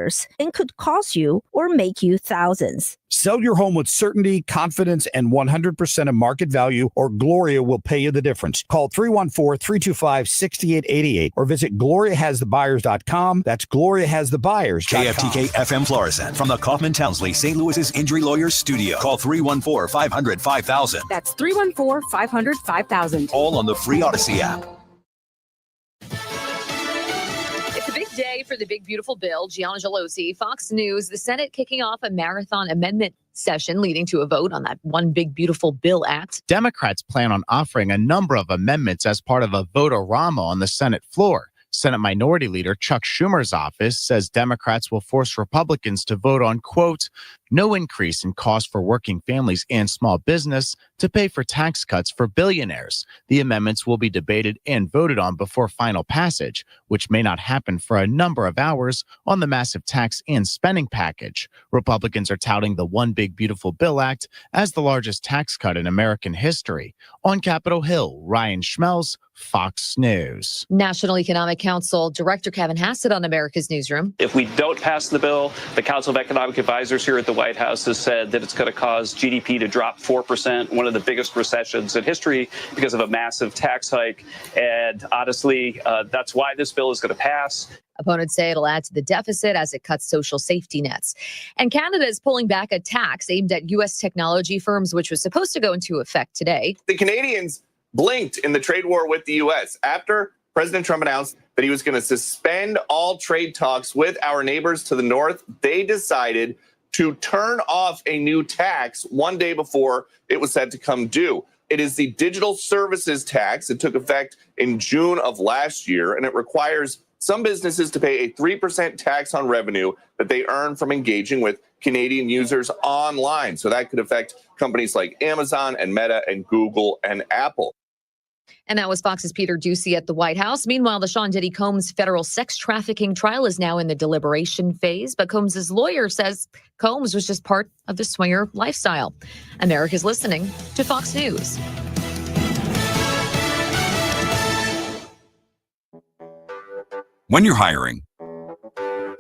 dollars and could cost you or make you thousands. Sell your home with certainty, confidence, and 100% of market value, or Gloria will pay you the difference. Call 314-325-6888 or visit GloriaHasTheBuyers.com. That's GloriaHasTheBuyers.com. KFTK FM Florissant from the Kaufman Townsley St. Louis's Injury Lawyers Studio. Call 314-500-5000. That's 314-500-5000. All on the free Odyssey app. Day for the big, beautiful bill. Gianna Gelosi, Fox News, the Senate kicking off a marathon amendment session leading to a vote on that One Big Beautiful Bill Act. Democrats plan on offering a number of amendments as part of a vote-a-rama on the Senate floor. Senate Minority Leader Chuck Schumer's office says Democrats will force Republicans to vote on, quote, no increase in cost for working families and small business to pay for tax cuts for billionaires. The amendments will be debated and voted on before final passage, which may not happen for a number of hours on the massive tax and spending package. Republicans are touting the One Big Beautiful Bill Act as the largest tax cut in American history. On Capitol Hill, Ryan Schmelz, Fox News. National Economic Council Director Kevin Hassett on America's Newsroom. If we don't pass the bill, the Council of Economic Advisors here at the White House has said that it's going to cause GDP to drop 4%, one of the biggest recessions in history because of a massive tax hike. And honestly, that's why this bill is going to pass. Opponents say it'll add to the deficit as it cuts social safety nets. And Canada is pulling back a tax aimed at U.S. technology firms, which was supposed to go into effect today. The Canadians blinked in the trade war with the U.S. after President Trump announced that he was going to suspend all trade talks with our neighbors to the north. They decided to turn off a new tax one day before it was set to come due. It is the digital services tax. It took effect in June of last year, and it requires some businesses to pay a 3% tax on revenue that they earn from engaging with Canadian users online. So that could affect companies like Amazon and Meta and Google and Apple. And that was Fox's Peter Ducey at the White House. Meanwhile, the Sean Diddy Combs federal sex trafficking trial is now in the deliberation phase. But Combs' lawyer says Combs was just part of the swinger lifestyle. America's listening to Fox News. When you're hiring,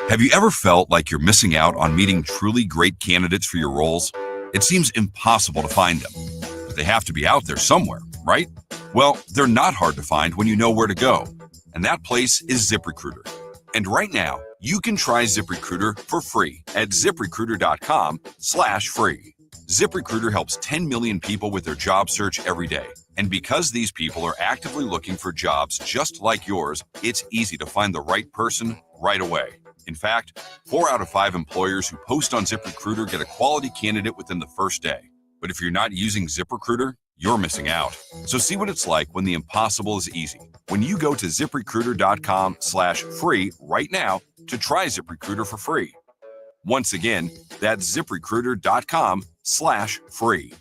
have you ever felt like you're missing out on meeting truly great candidates for your roles? It seems impossible to find them, but they have to be out there somewhere, right? Well, they're not hard to find when you know where to go, and that place is ZipRecruiter. And right now, you can try ZipRecruiter for free at ZipRecruiter.com/free. ZipRecruiter helps 10 million people with their job search every day. And because these people are actively looking for jobs just like yours, it's easy to find the right person right away. In fact, 4 out of 5 employers who post on ZipRecruiter get a quality candidate within the first day. But if you're not using ZipRecruiter, you're missing out. So see what it's like when the impossible is easy. When you go to ZipRecruiter.com/free right now to try ZipRecruiter for free. Once again, that's ZipRecruiter.com/free.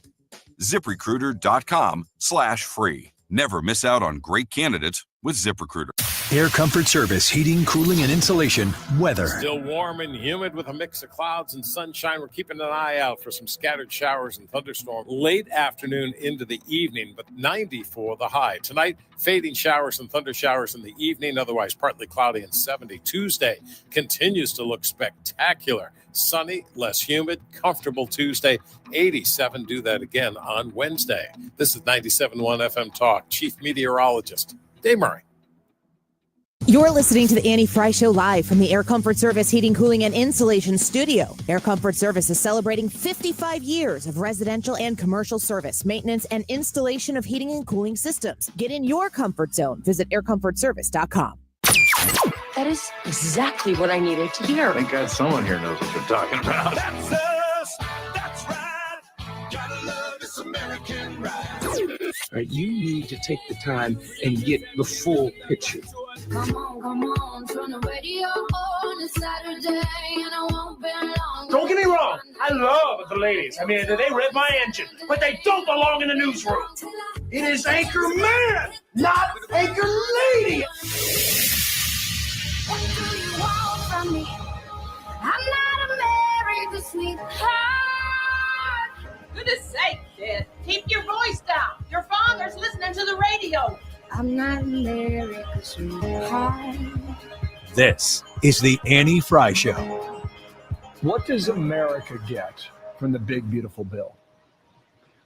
ZipRecruiter.com/free. Never miss out on great candidates with ZipRecruiter. Air Comfort Service, heating, cooling, and insulation, weather. Still warm and humid with a mix of clouds and sunshine. We're keeping an eye out for some scattered showers and thunderstorms late afternoon into the evening, but 90 for the high. Tonight, fading showers and thunder showers in the evening, otherwise partly cloudy and 70. Tuesday continues to look spectacular. Sunny, less humid, comfortable Tuesday. 87, do that again on Wednesday. This is 97.1 FM Talk. Chief Meteorologist Dave Murray. You're listening to the Annie Fry Show live from the Air Comfort Service Heating, Cooling, and Insulation Studio. Air Comfort Service is celebrating 55 years of residential and commercial service, maintenance, and installation of heating and cooling systems. Get in your comfort zone. Visit aircomfortservice.com. That is exactly what I needed to hear. Thank God someone here knows what they're talking about. That's us. That's right. Gotta love this American ride. You need to take the time and get the full picture. Come on, turn the radio on. It's Saturday and I won't be long. Don't get me wrong, I love the ladies. I mean, they rev my engine, but they don't belong in the newsroom. It is Anchor Man, not Anchor Lady. What do you want from me? I'm not America's sweetheart. Goodness sake, kid. Keep your voice down. Your father's listening to the radio. I'm not America's sweetheart. This is the Annie Fry Show. What does America get from the big, beautiful bill?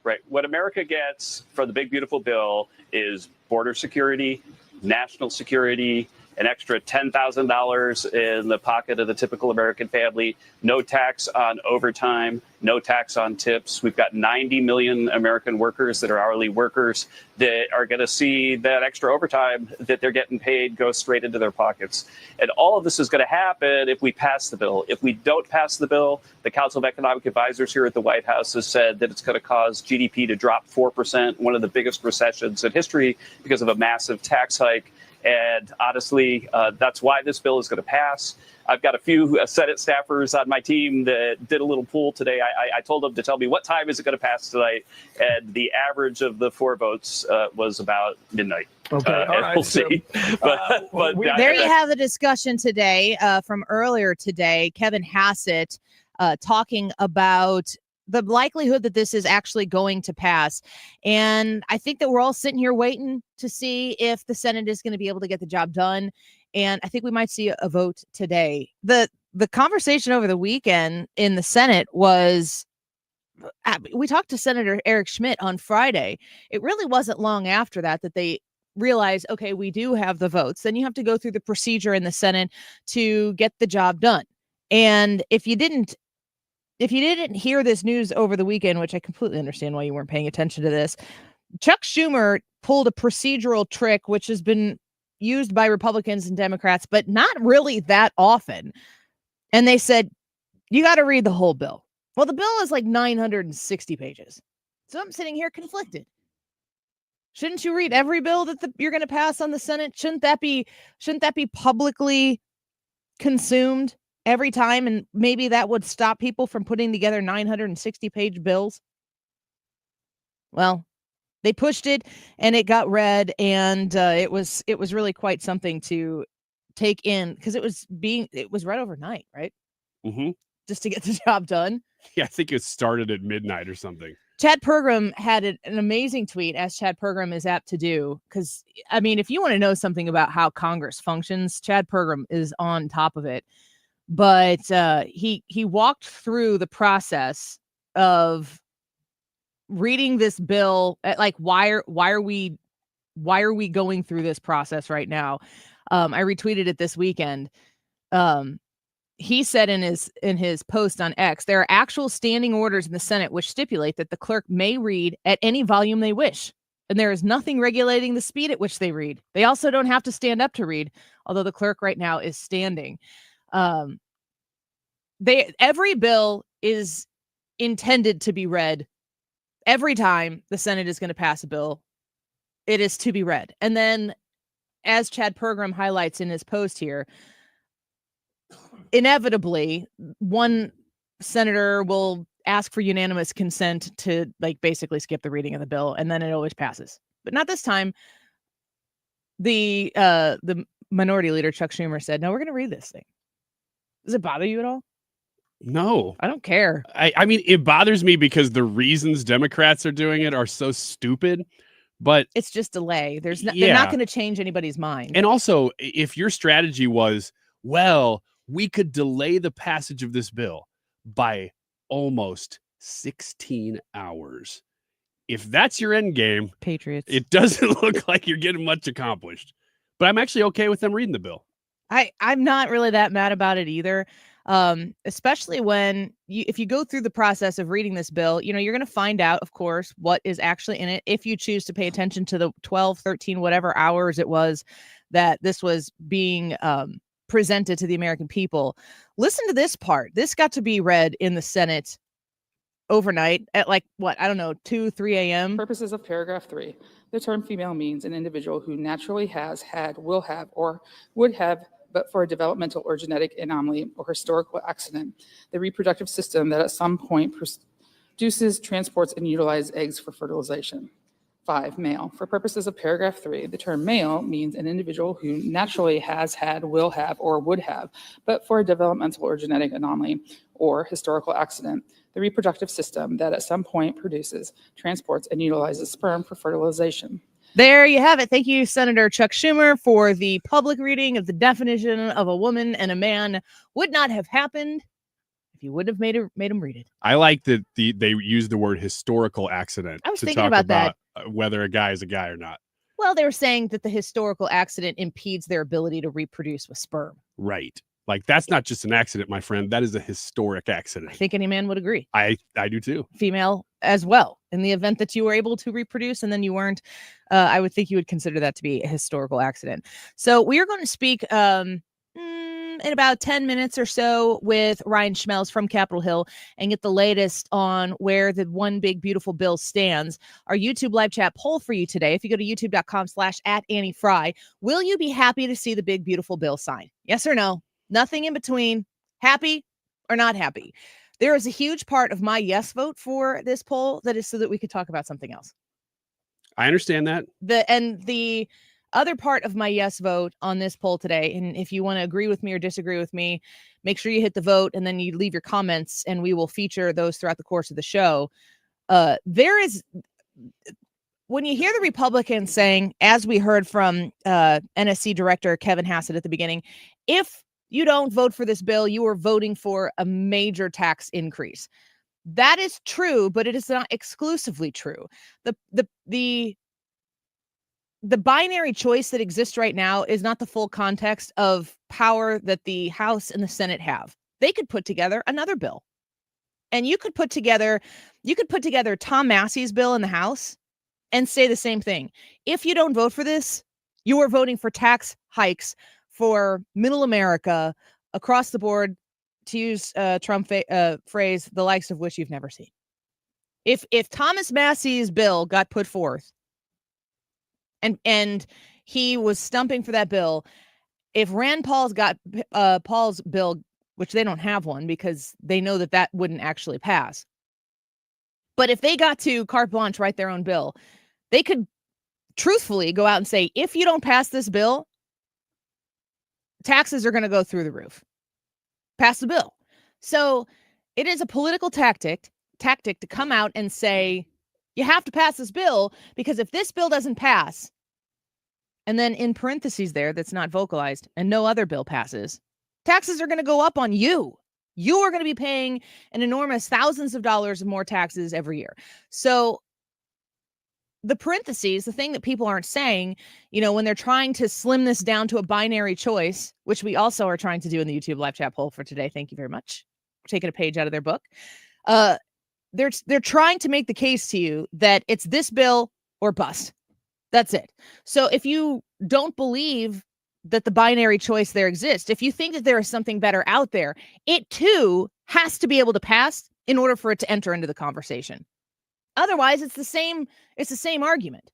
Right. What America gets from the big, beautiful bill is border security, national security, an extra $10,000 in the pocket of the typical American family, no tax on overtime, no tax on tips. We've got 90 million American workers that are hourly workers that are going to see that extra overtime that they're getting paid go straight into their pockets. And all of this is going to happen if we pass the bill. If we don't pass the bill, the Council of Economic Advisors here at the White House has said that it's going to cause GDP to drop 4%, one of the biggest recessions in history because of a massive tax hike. And honestly, that's why this bill is going to pass. I've got a few Senate staffers on my team that did a little poll today. I told them to tell me what time is it going to pass tonight, and the average of the 4 votes was about midnight. Okay, all right. We'll see. But there you have the discussion today from earlier today. Kevin Hassett talking about the likelihood that this is actually going to pass. And I think that we're all sitting here waiting to see if the Senate is going to be able to get the job done. And I think we might see a vote today. The conversation over the weekend in the Senate was, we talked to Senator Eric Schmidt on Friday. It really wasn't long after that they realized, okay, we do have the votes. Then you have to go through the procedure in the Senate to get the job done. And if you didn't hear this news over the weekend, which I completely understand why you weren't paying attention to this, Chuck Schumer pulled a procedural trick, which has been used by Republicans and Democrats, but not really that often. And they said, you got to read the whole bill. Well, the bill is like 960 pages. So I'm sitting here conflicted. Shouldn't you read every bill that you're going to pass on the Senate? Shouldn't that be publicly consumed every time? And maybe that would stop people from putting together 960-page bills. Well, they pushed it and it got read, and it was really quite something to take in, because it was read overnight, right? Mm-hmm. Just to get the job done. Yeah, I think it started at midnight or something. Chad Pergram had an amazing tweet, as Chad Pergram is apt to do, because, I mean, if you want to know something about how Congress functions, Chad Pergram is on top of it. But he walked through the process of reading this bill. Like, why are we going through this process right now? I retweeted it this weekend. He said in his post on X, there are actual standing orders in the Senate which stipulate that the clerk may read at any volume they wish, and there is nothing regulating the speed at which they read. They also don't have to stand up to read, although the clerk right now is standing. Every bill is intended to be read. Every time the Senate is going to pass a bill, it is to be read. And then, as Chad Pergram highlights in his post here, inevitably, one senator will ask for unanimous consent to, like, basically skip the reading of the bill, and then it always passes. But not this time. The minority leader, Chuck Schumer, said, no, we're going to read this thing. Does it bother you at all? No, I don't care. I mean, it bothers me because the reasons Democrats are doing it are so stupid, but it's just delay. They're not going to change anybody's mind. And also, if your strategy was, well, we could delay the passage of this bill by almost 16 hours. If that's your end game, Patriots, it doesn't look like you're getting much accomplished. But I'm actually okay with them reading the bill. I'm not really that mad about it either. Especially when if you go through the process of reading this bill, you're going to find out, of course, what is actually in it. If you choose to pay attention to the 12, 13, whatever hours it was that this was being presented to the American people, listen to this part. This got to be read in the Senate overnight at 2, 3 a.m. Purposes of paragraph 3. The term female means an individual who naturally has, had, will have, or would have, but for a developmental or genetic anomaly or historical accident, the reproductive system that at some point produces, transports, and utilizes eggs for fertilization. 5, male. For purposes of paragraph 3, the term male means an individual who naturally has, had, will have, or would have, but for a developmental or genetic anomaly or historical accident, the reproductive system that at some point produces, transports, and utilizes sperm for fertilization. There you have it. Thank you, Senator Chuck Schumer, for the public reading of the definition of a woman and a man would not have happened if you wouldn't have made him read it. I like that they use the word historical accident I was to thinking talk about that. whether a guy is a guy or not. Well, they were saying that the historical accident impedes their ability to reproduce with sperm. Right. Like, that's not just an accident, my friend. That is a historic I accident. think any man would agree. I do too. Female as well. In the event that you were able to reproduce and then you weren't, I would think you would consider that to be a historical accident. So we are going to speak in about 10 minutes or so with Ryan Schmelz from Capitol Hill and get the latest on where the one big beautiful bill stands. Our YouTube live chat poll for you today, if you go to youtube.com/@AnnieFry, will you be happy to see the big beautiful bill sign? Yes or no? Nothing in between. Happy or not happy? There is a huge part of my yes vote for this poll that is so that we could talk about something else. I understand that. The other part of my yes vote on this poll today, and if you want to agree with me or disagree with me, make sure you hit the vote and then you leave your comments and we will feature those throughout the course of the show. When you hear the Republicans saying, as we heard from NSC Director Kevin Hassett at the beginning, if you don't vote for this bill, you are voting for a major tax increase. That is true, but it is not exclusively true. The binary choice that exists right now is not the full context of power that the House and the Senate have. They could put together another bill. And you could put together Tom Massey's bill in the House and say the same thing. If you don't vote for this, you are voting for tax hikes for middle America across the board, to use Trump phrase, the likes of which you've never seen. If Thomas Massey's bill got put forth and he was stumping for that bill, if Rand Paul's got Paul's bill, which they don't have one because they know that wouldn't actually pass. But if they got to carte blanche write their own bill, they could truthfully go out and say, if you don't pass this bill, taxes are going to go through the roof. Pass the bill. So it is a political tactic to come out and say, you have to pass this bill, because if this bill doesn't pass, and then in parentheses there that's not vocalized, and no other bill passes, taxes are going to go up on you. You are going to be paying an enormous thousands of dollars of more taxes every year. So the parentheses, the thing that people aren't saying, when they're trying to slim this down to a binary choice, which we also are trying to do in the YouTube live chat poll for today. Thank you very much. We're taking a page out of their book. They're trying to make the case to you that it's this bill or bust. That's it. So if you don't believe that the binary choice there exists, if you think that there is something better out there, it too has to be able to pass in order for it to enter into the conversation. Otherwise, it's the same argument.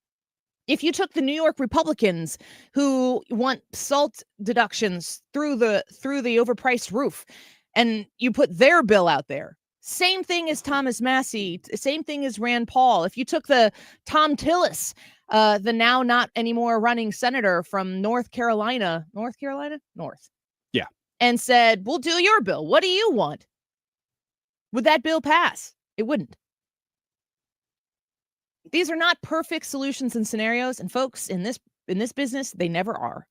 If you took the New York Republicans who want SALT deductions through the overpriced roof, and you put their bill out there, same thing as Thomas Massey, same thing as Rand Paul. If you took the Tom Tillis, the now not anymore running senator from North Carolina, yeah, and said, we'll do your bill. What do you want? Would that bill pass? It wouldn't. These are not perfect solutions and scenarios. And folks, in this business, they never are.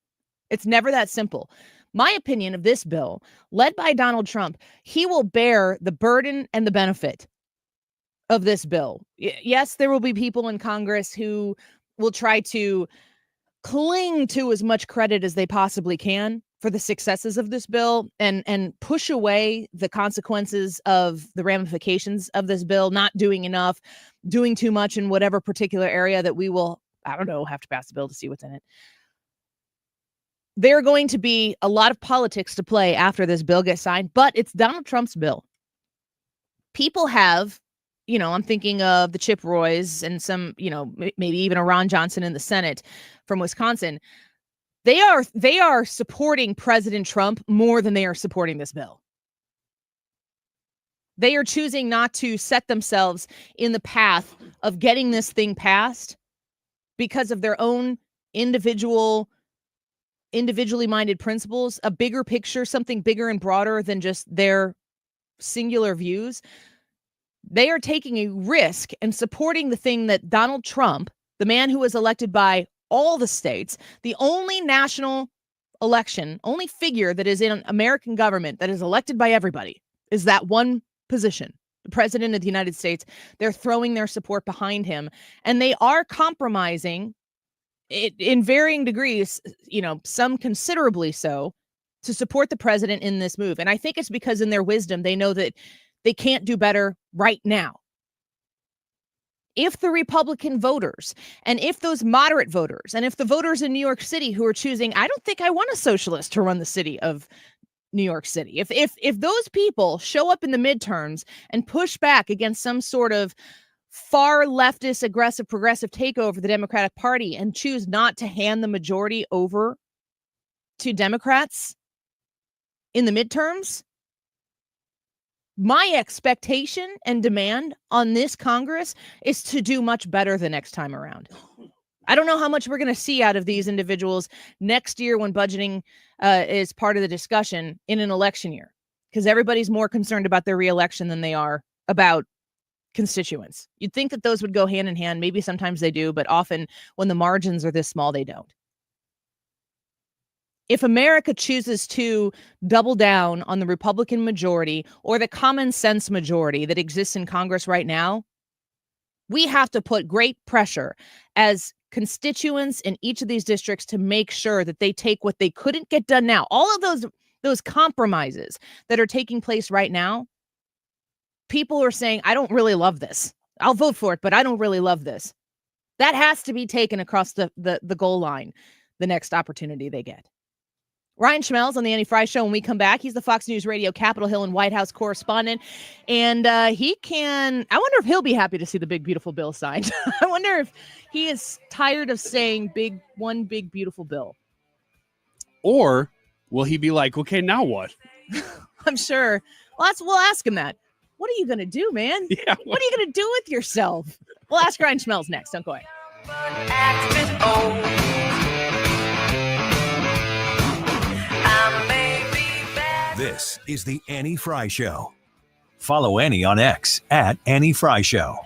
It's never that simple. My opinion of this bill, led by Donald Trump, he will bear the burden and the benefit of this bill. Yes, there will be people in Congress who will try to cling to as much credit as they possibly can for the successes of this bill and push away the consequences of the ramifications of this bill, not doing enough, doing too much in whatever particular area that we will, have to pass the bill to see what's in it. There are going to be a lot of politics to play after this bill gets signed, but it's Donald Trump's bill. People have, I'm thinking of the Chip Roys and some, maybe even a Ron Johnson in the Senate from Wisconsin. They are supporting President Trump more than they are supporting this bill. They are choosing not to set themselves in the path of getting this thing passed because of their own individually minded principles, a bigger picture, something bigger and broader than just their singular views. They are taking a risk and supporting the thing that Donald Trump, the man who was elected by all the states, the only national election, only figure that is in American government that is elected by everybody, is that one position. The president of the United States, they're throwing their support behind him, and they are compromising it in varying degrees, some considerably so, to support the president in this move. And I think it's because in their wisdom, they know that they can't do better right now. If the Republican voters and if those moderate voters and if the voters in New York City who are choosing, I don't think I want a socialist to run the city of New York City. If those people show up in the midterms and push back against some sort of far leftist, aggressive, progressive takeover of the Democratic Party and choose not to hand the majority over to Democrats in the midterms, my expectation and demand on this Congress is to do much better the next time around. I don't know how much we're going to see out of these individuals next year when budgeting is part of the discussion in an election year, because everybody's more concerned about their reelection than they are about constituents. You'd think that those would go hand in hand. Maybe sometimes they do, but often when the margins are this small, they don't. If America chooses to double down on the Republican majority or the common sense majority that exists in Congress right now, we have to put great pressure as constituents in each of these districts to make sure that they take what they couldn't get done now. All of those compromises that are taking place right now, people are saying, I don't really love this. I'll vote for it, but I don't really love this. That has to be taken across the goal line the next opportunity they get. Ryan Schmelz on the Annie Frey Show. When we come back, he's the Fox News Radio Capitol Hill and White House correspondent. And I wonder if he'll be happy to see the big, beautiful bill signed. I wonder if he is tired of saying one big, beautiful bill. Or will he be like, okay, now what? I'm sure. We'll ask him that. What are you going to do, man? Yeah, what are you going to do with yourself? We'll ask Ryan Schmelz next. Don't go away. This is the Annie Frey Show. Follow Annie on X at Annie Frey Show.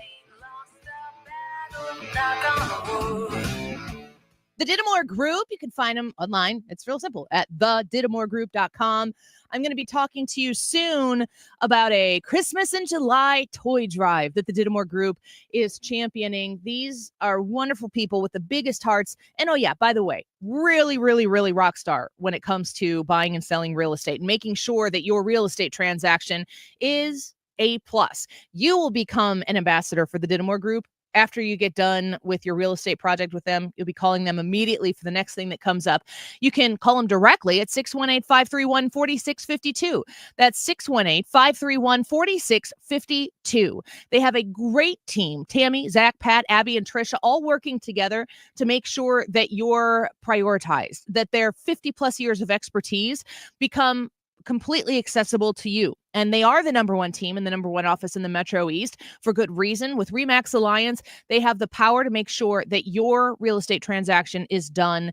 The Didamore Group, you can find them online. It's real simple at thedidamoregroup.com. I'm going to be talking to you soon about a Christmas in July toy drive that the Didamore Group is championing. These are wonderful people with the biggest hearts. And oh yeah, by the way, really, really, really rock star when it comes to buying and selling real estate and making sure that your real estate transaction is A+. You will become an ambassador for the Didamore Group. After you get done with your real estate project with them, you'll be calling them immediately for the next thing that comes up. You can call them directly at 618-531-4652. That's 618-531-4652. They have a great team. Tammy, Zach, Pat, Abby, and Trisha all working together to make sure that you're prioritized, that their 50 plus years of expertise become completely accessible to you. And they are the number one team and the number one office in the Metro East for good reason. With RE/MAX Alliance, they have the power to make sure that your real estate transaction is done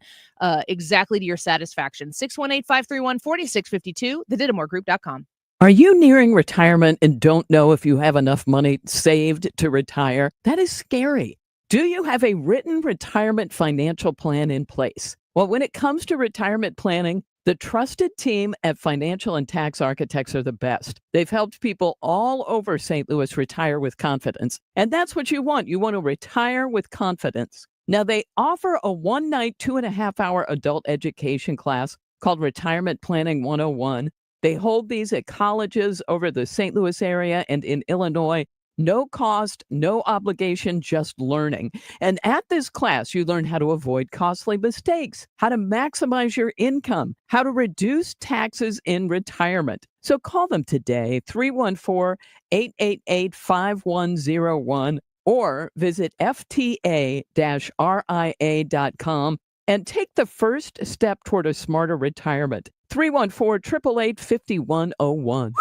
exactly to your satisfaction. 618-531-4652, thedidamoregroup.com. Are you nearing retirement and don't know if you have enough money saved to retire? That is scary. Do you have a written retirement financial plan in place? Well, when it comes to retirement planning, the trusted team at Financial and Tax Architects are the best. They've helped people all over St. Louis retire with confidence. And that's what you want. You want to retire with confidence. Now, they offer a one-night, 2.5-hour adult education class called Retirement Planning 101. They hold these at colleges over the St. Louis area and in Illinois. No cost, no obligation, just learning. And at this class, you learn how to avoid costly mistakes, how to maximize your income, how to reduce taxes in retirement. So call them today, 314-888-5101, or visit fta-ria.com and take the first step toward a smarter retirement. 314-888-5101.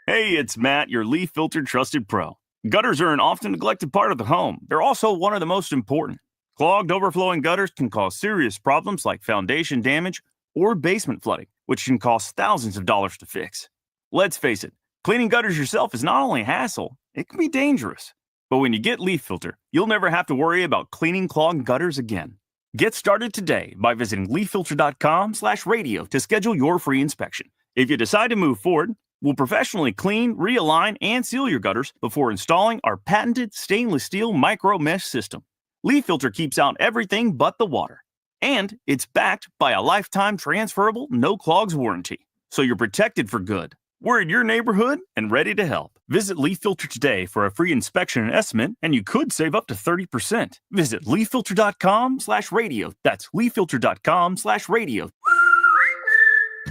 Hey, it's Matt, your leaf filter trusted pro. Gutters are an often neglected part of the home. They're also one of the most important. Clogged, overflowing gutters can cause serious problems like foundation damage or basement flooding, which can cost thousands of dollars to fix. Let's face it, cleaning gutters yourself is not only a hassle, it can be dangerous. But when you get Leaf Filter, you'll never have to worry about cleaning clogged gutters again. Get started today by visiting leaffilter.com/radio to schedule your free inspection. If you decide to move forward, we'll professionally clean, realign, and seal your gutters before installing our patented stainless steel micro mesh system. Leaf Filter keeps out everything but the water. And it's backed by a lifetime transferable no clogs warranty. So you're protected for good. We're in your neighborhood and ready to help. Visit Leaf Filter today for a free inspection and estimate, and you could save up to 30%. Visit leaffilter.com/radio. That's leaffilter.com/radio.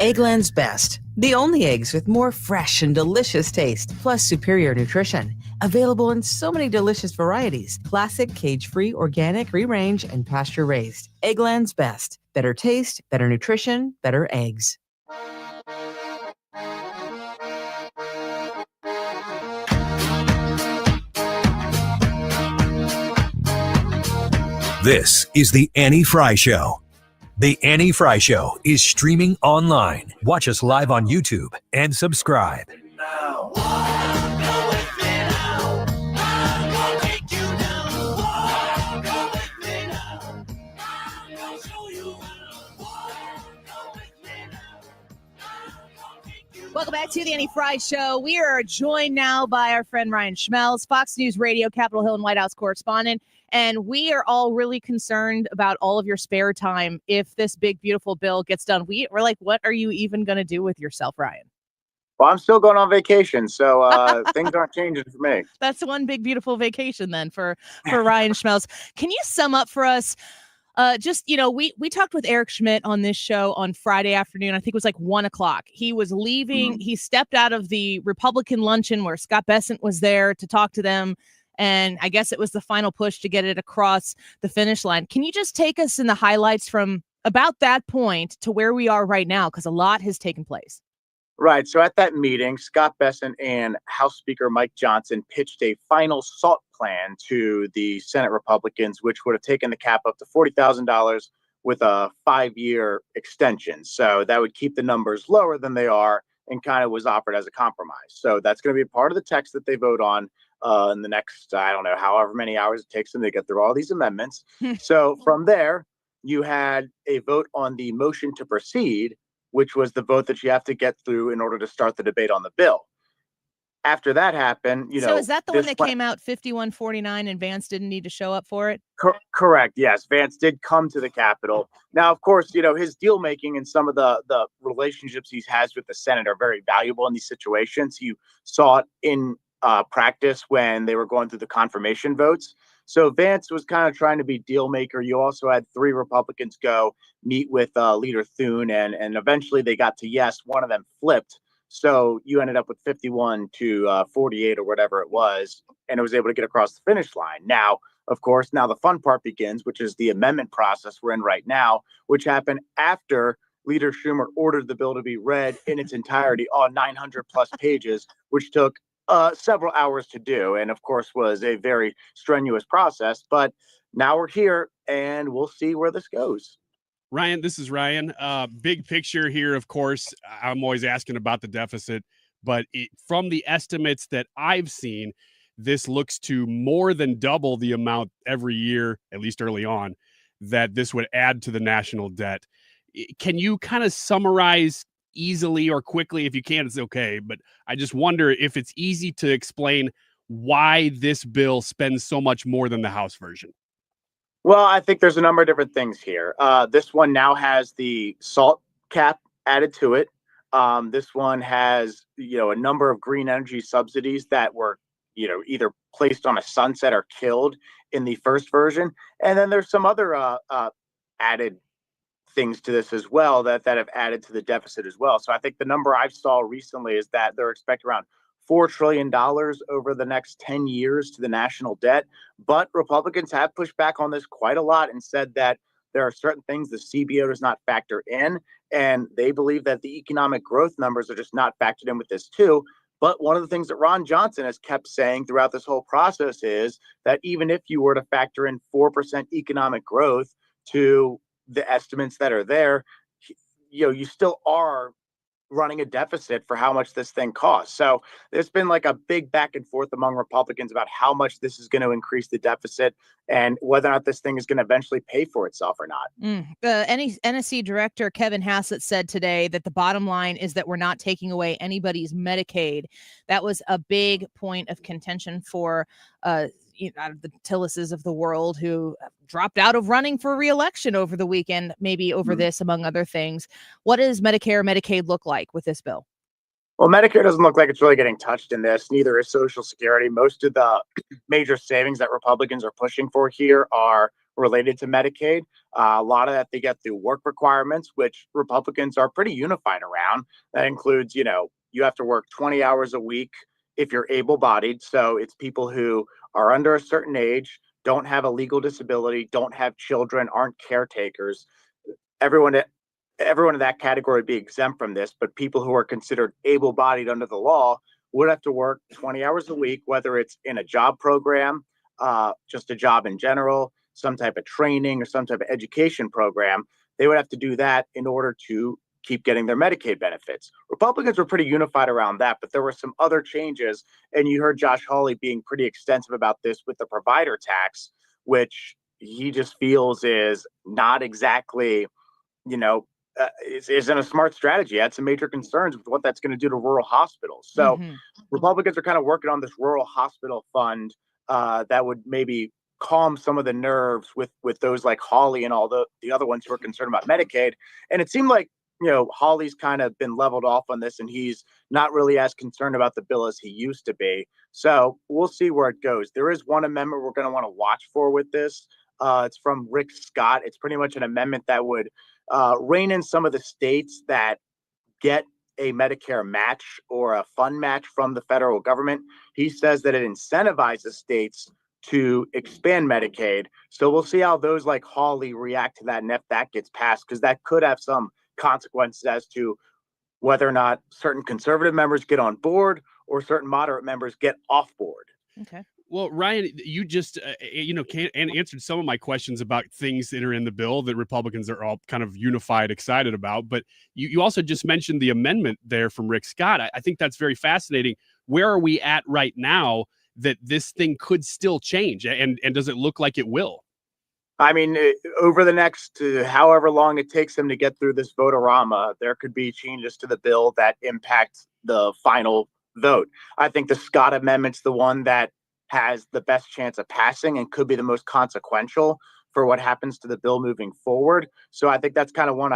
Eggland's Best. The only eggs with more fresh and delicious taste, plus superior nutrition. Available in so many delicious varieties. Classic, cage-free, organic, free-range, and pasture-raised. Eggland's Best. Better taste, better nutrition, better eggs. This is The Annie Fry Show. The Annie Fry Show is streaming online. Watch us live on YouTube and subscribe. Welcome back to the Annie Fry Show. We are joined now by our friend Ryan Schmelz, Fox News Radio, Capitol Hill and White House correspondent. And we are all really concerned about all of your spare time if this big, beautiful bill gets done. We're like, what are you even going to do with yourself, Ryan? Well, I'm still going on vacation, so things aren't changing for me. That's one big, beautiful vacation then for Ryan Schmelz. Can you sum up for us? We talked with Eric Schmidt on this show on Friday afternoon. I think it was like 1:00. He was leaving. He stepped out of the Republican luncheon where Scott Bessent was there to talk to them. And I guess it was the final push to get it across the finish line. Can you just take us in the highlights from about that point to where we are right now? Because a lot has taken place. Right. So at that meeting, Scott Bessent and House Speaker Mike Johnson pitched a final SALT plan to the Senate Republicans, which would have taken the cap up to $40,000 with a 5-year extension. So that would keep the numbers lower than they are and kind of was offered as a compromise. So that's going to be a part of the text that they vote on in the next, I don't know, however many hours it takes them to get through all these amendments. So from there, you had a vote on the motion to proceed, which was the vote that you have to get through in order to start the debate on the bill. After that happened, So is that the one that came out 51-49 and Vance didn't need to show up for it? Correct. Yes. Vance did come to the Capitol. Now, of course, his deal making and some of the relationships he has with the Senate are very valuable in these situations. You saw it in practice when they were going through the confirmation votes. So Vance was kind of trying to be deal maker. You also had 3 Republicans go meet with Leader Thune, and eventually they got to yes. One of them flipped. So you ended up with 51-48 or whatever it was, and it was able to get across the finish line. Now, of course, the fun part begins, which is the amendment process we're in right now, which happened after Leader Schumer ordered the bill to be read in its entirety, all 900 plus pages, which took several hours to do, and of course was a very strenuous process. But now we're here, and we'll see where this goes. Ryan, this is Ryan. Big picture here, of course. I'm always asking about the deficit, but from the estimates that I've seen, this looks to more than double the amount every year, at least early on, that this would add to the national debt. Can you kind of summarize easily or quickly? If you can, it's okay. But I just wonder if it's easy to explain why this bill spends so much more than the House version. Well, I think there's a number of different things here. This one now has the SALT cap added to it. This one has, a number of green energy subsidies that were, either placed on a sunset or killed in the first version. And then there's some other added things to this as well that have added to the deficit as well. So I think the number I saw recently is that they're expecting around $4 trillion over the next 10 years to the national debt. But Republicans have pushed back on this quite a lot and said that there are certain things the CBO does not factor in. And they believe that the economic growth numbers are just not factored in with this too. But one of the things that Ron Johnson has kept saying throughout this whole process is that even if you were to factor in 4% economic growth to the estimates that are there, you still are running a deficit for how much this thing costs. So there's been like a big back and forth among Republicans about how much this is going to increase the deficit and whether or not this thing is going to eventually pay for itself or not. NSC Director Kevin Hassett said today that the bottom line is that we're not taking away anybody's Medicaid. That was a big point of contention for out of the Tillises of the world who dropped out of running for re-election over the weekend, maybe over this, among other things. What does Medicare, Medicaid look like with this bill? Well, Medicare doesn't look like it's really getting touched in this. Neither is Social Security. Most of the major savings that Republicans are pushing for here are related to Medicaid. A lot of that they get through work requirements, which Republicans are pretty unified around. That includes, you have to work 20 hours a week if you're able-bodied. So it's people who are under a certain age, don't have a legal disability, don't have children, aren't caretakers. Everyone in that category would be exempt from this, but people who are considered able-bodied under the law would have to work 20 hours a week, whether it's in a job program, just a job in general, some type of training or some type of education program. They would have to do that in order to keep getting their Medicaid benefits. Republicans were pretty unified around that, but there were some other changes. And you heard Josh Hawley being pretty extensive about this with the provider tax, which he just feels is not exactly, isn't a smart strategy. Had some major concerns with what that's going to do to rural hospitals. So Republicans are kind of working on this rural hospital fund that would maybe calm some of the nerves with those like Hawley and all the other ones who are concerned about Medicaid. And it seemed like, Hawley's kind of been leveled off on this and he's not really as concerned about the bill as he used to be. So we'll see where it goes. There is one amendment we're going to want to watch for with this. It's from Rick Scott. It's pretty much an amendment that would rein in some of the states that get a Medicare match or a fund match from the federal government. He says that it incentivizes states to expand Medicaid. So we'll see how those like Hawley react to that and if that gets passed, because that could have some consequences as to whether or not certain conservative members get on board or certain moderate members get off board. Okay. Well, Ryan, you just answered some of my questions about things that are in the bill that Republicans are all kind of unified, excited about. But you also just mentioned the amendment there from Rick Scott. I think that's very fascinating. Where are we at right now that this thing could still change? And does it look like it will? I mean, over the next however long it takes them to get through this vote-a-rama, there could be changes to the bill that impact the final vote. I think the Scott Amendment's the one that has the best chance of passing and could be the most consequential for what happens to the bill moving forward. So I think that's kind of one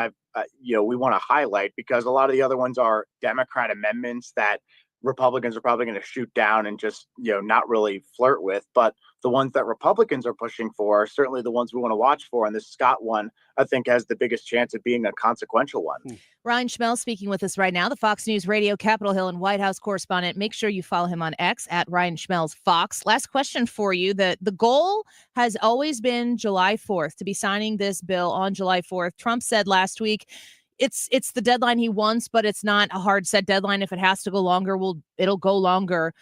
we want to highlight, because a lot of the other ones are Democrat amendments that Republicans are probably going to shoot down and just, not really flirt with. But the ones that Republicans are pushing for are certainly the ones we want to watch for. And this Scott one, I think, has the biggest chance of being a consequential one. Ryan Schmelz speaking with us right now, the Fox News Radio, Capitol Hill, and White House correspondent. Make sure you follow him on X at Ryan Schmelz Fox. Last question for you. The goal has always been July 4th, to be signing this bill on July 4th. Trump said last week, it's the deadline he wants, but it's not a hard set deadline. If it has to go longer, it'll go longer.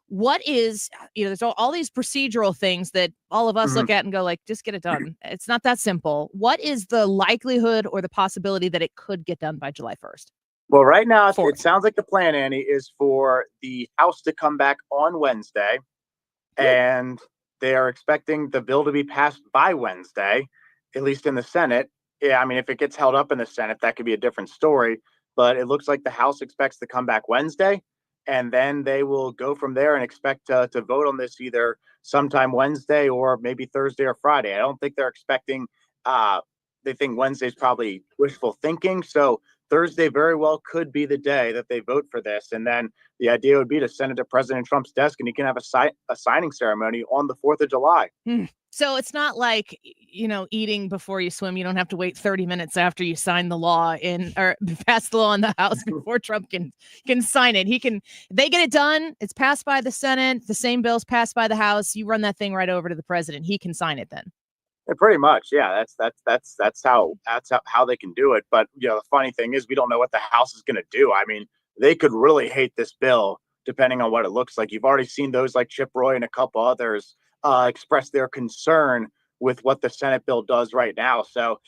What is, there's all these procedural things that all of us look at and go like, just get it done. It's not that simple. What is the likelihood or the possibility that it could get done by July 1st? Well, right now, it sounds like the plan, Annie, is for the House to come back on Wednesday, and they are expecting the bill to be passed by Wednesday, at least in the Senate. Yeah, I mean, if it gets held up in the Senate, that could be a different story. But it looks like the House expects to come back Wednesday, and then they will go from there and expect to vote on this either sometime Wednesday or maybe Thursday or Friday. I don't think they're expecting they think Wednesday's probably wishful thinking. So Thursday very well could be the day that they vote for this. And then the idea would be to send it to President Trump's desk and he can have a signing ceremony on the 4th of July. So it's not like, eating before you swim. You don't have to wait 30 minutes after you sign the law or pass the law in the House before Trump can sign it. They get it done. It's passed by the Senate. The same bill's passed by the House. You run that thing right over to the president. He can sign it then. Yeah, pretty much. Yeah, that's how they can do it. But the funny thing is we don't know what the House is going to do. I mean, they could really hate this bill depending on what it looks like. You've already seen those like Chip Roy and a couple others express their concern with what the Senate bill does right now. So,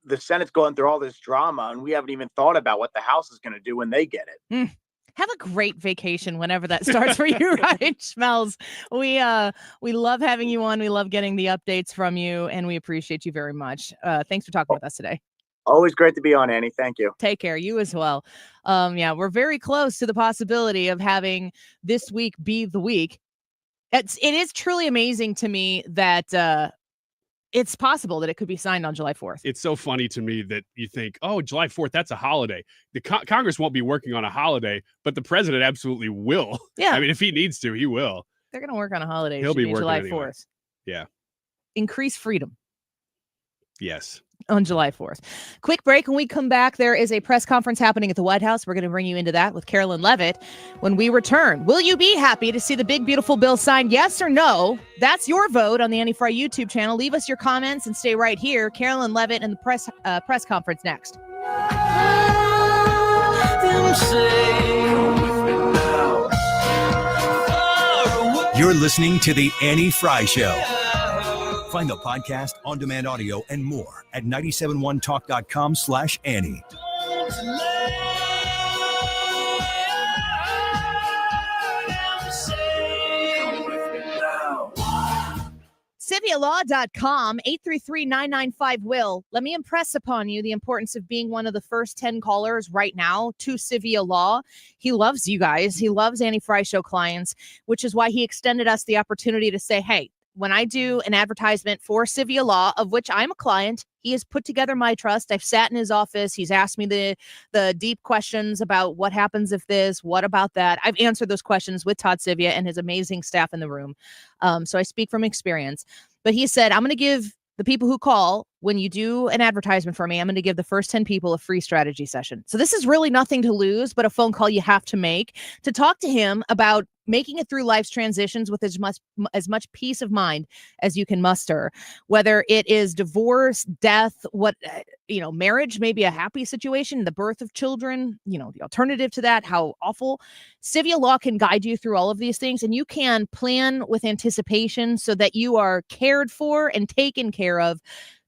the Senate's going through all this drama, and we haven't even thought about what the House is going to do when they get it. Have a great vacation whenever that starts for you, right, Schmelz? We love having you on. We love getting the updates from you, and we appreciate you very much. Thanks for talking with us today. Always great to be on, Annie. Thank you. Take care. You as well. We're very close to the possibility of having this week be the week. It is truly amazing to me that it's possible that it could be signed on July 4th. It's so funny to me that you think, oh, July 4th, that's a holiday. The Congress won't be working on a holiday, but the president absolutely will. Yeah. I mean, if he needs to, he will. They're going to work on a holiday. He'll be working July anyway. 4th. Yeah. Increase freedom. Yes. On July 4th. Quick break. When we come back, there is a press conference happening at the White House. We're going to bring you into that with Carolyn Levitt when we return. Will you be happy to see the big, beautiful bill signed? Yes or no? That's your vote on the Annie Fry YouTube channel. Leave us your comments and stay right here. Carolyn Levitt and the press conference next. You're listening to The Annie Fry Show. Find the podcast, on-demand audio, and more at 971talk.com/Annie. CiviaLaw.com, 833-995-WILL. Let me impress upon you the importance of being one of the first 10 callers right now to Civia Law. He loves you guys. He loves Annie Fry Show clients, which is why he extended us the opportunity to say, hey, when I do an advertisement for Civia Law, of which I'm a client, he has put together my trust. I've sat in his office. He's asked me the deep questions about what happens if this, what about that. I've answered those questions with Todd Civia and his amazing staff in the room. So I speak from experience. But he said, I'm going to give the people who call, when you do an advertisement for me, I'm going to give the first 10 people a free strategy session. So this is really nothing to lose, but a phone call you have to make to talk to him about making it through life's transitions with as much peace of mind as you can muster, whether it is divorce, death, marriage, maybe a happy situation, the birth of children, the alternative to that, how awful. Civia Law can guide you through all of these things, and you can plan with anticipation so that you are cared for and taken care of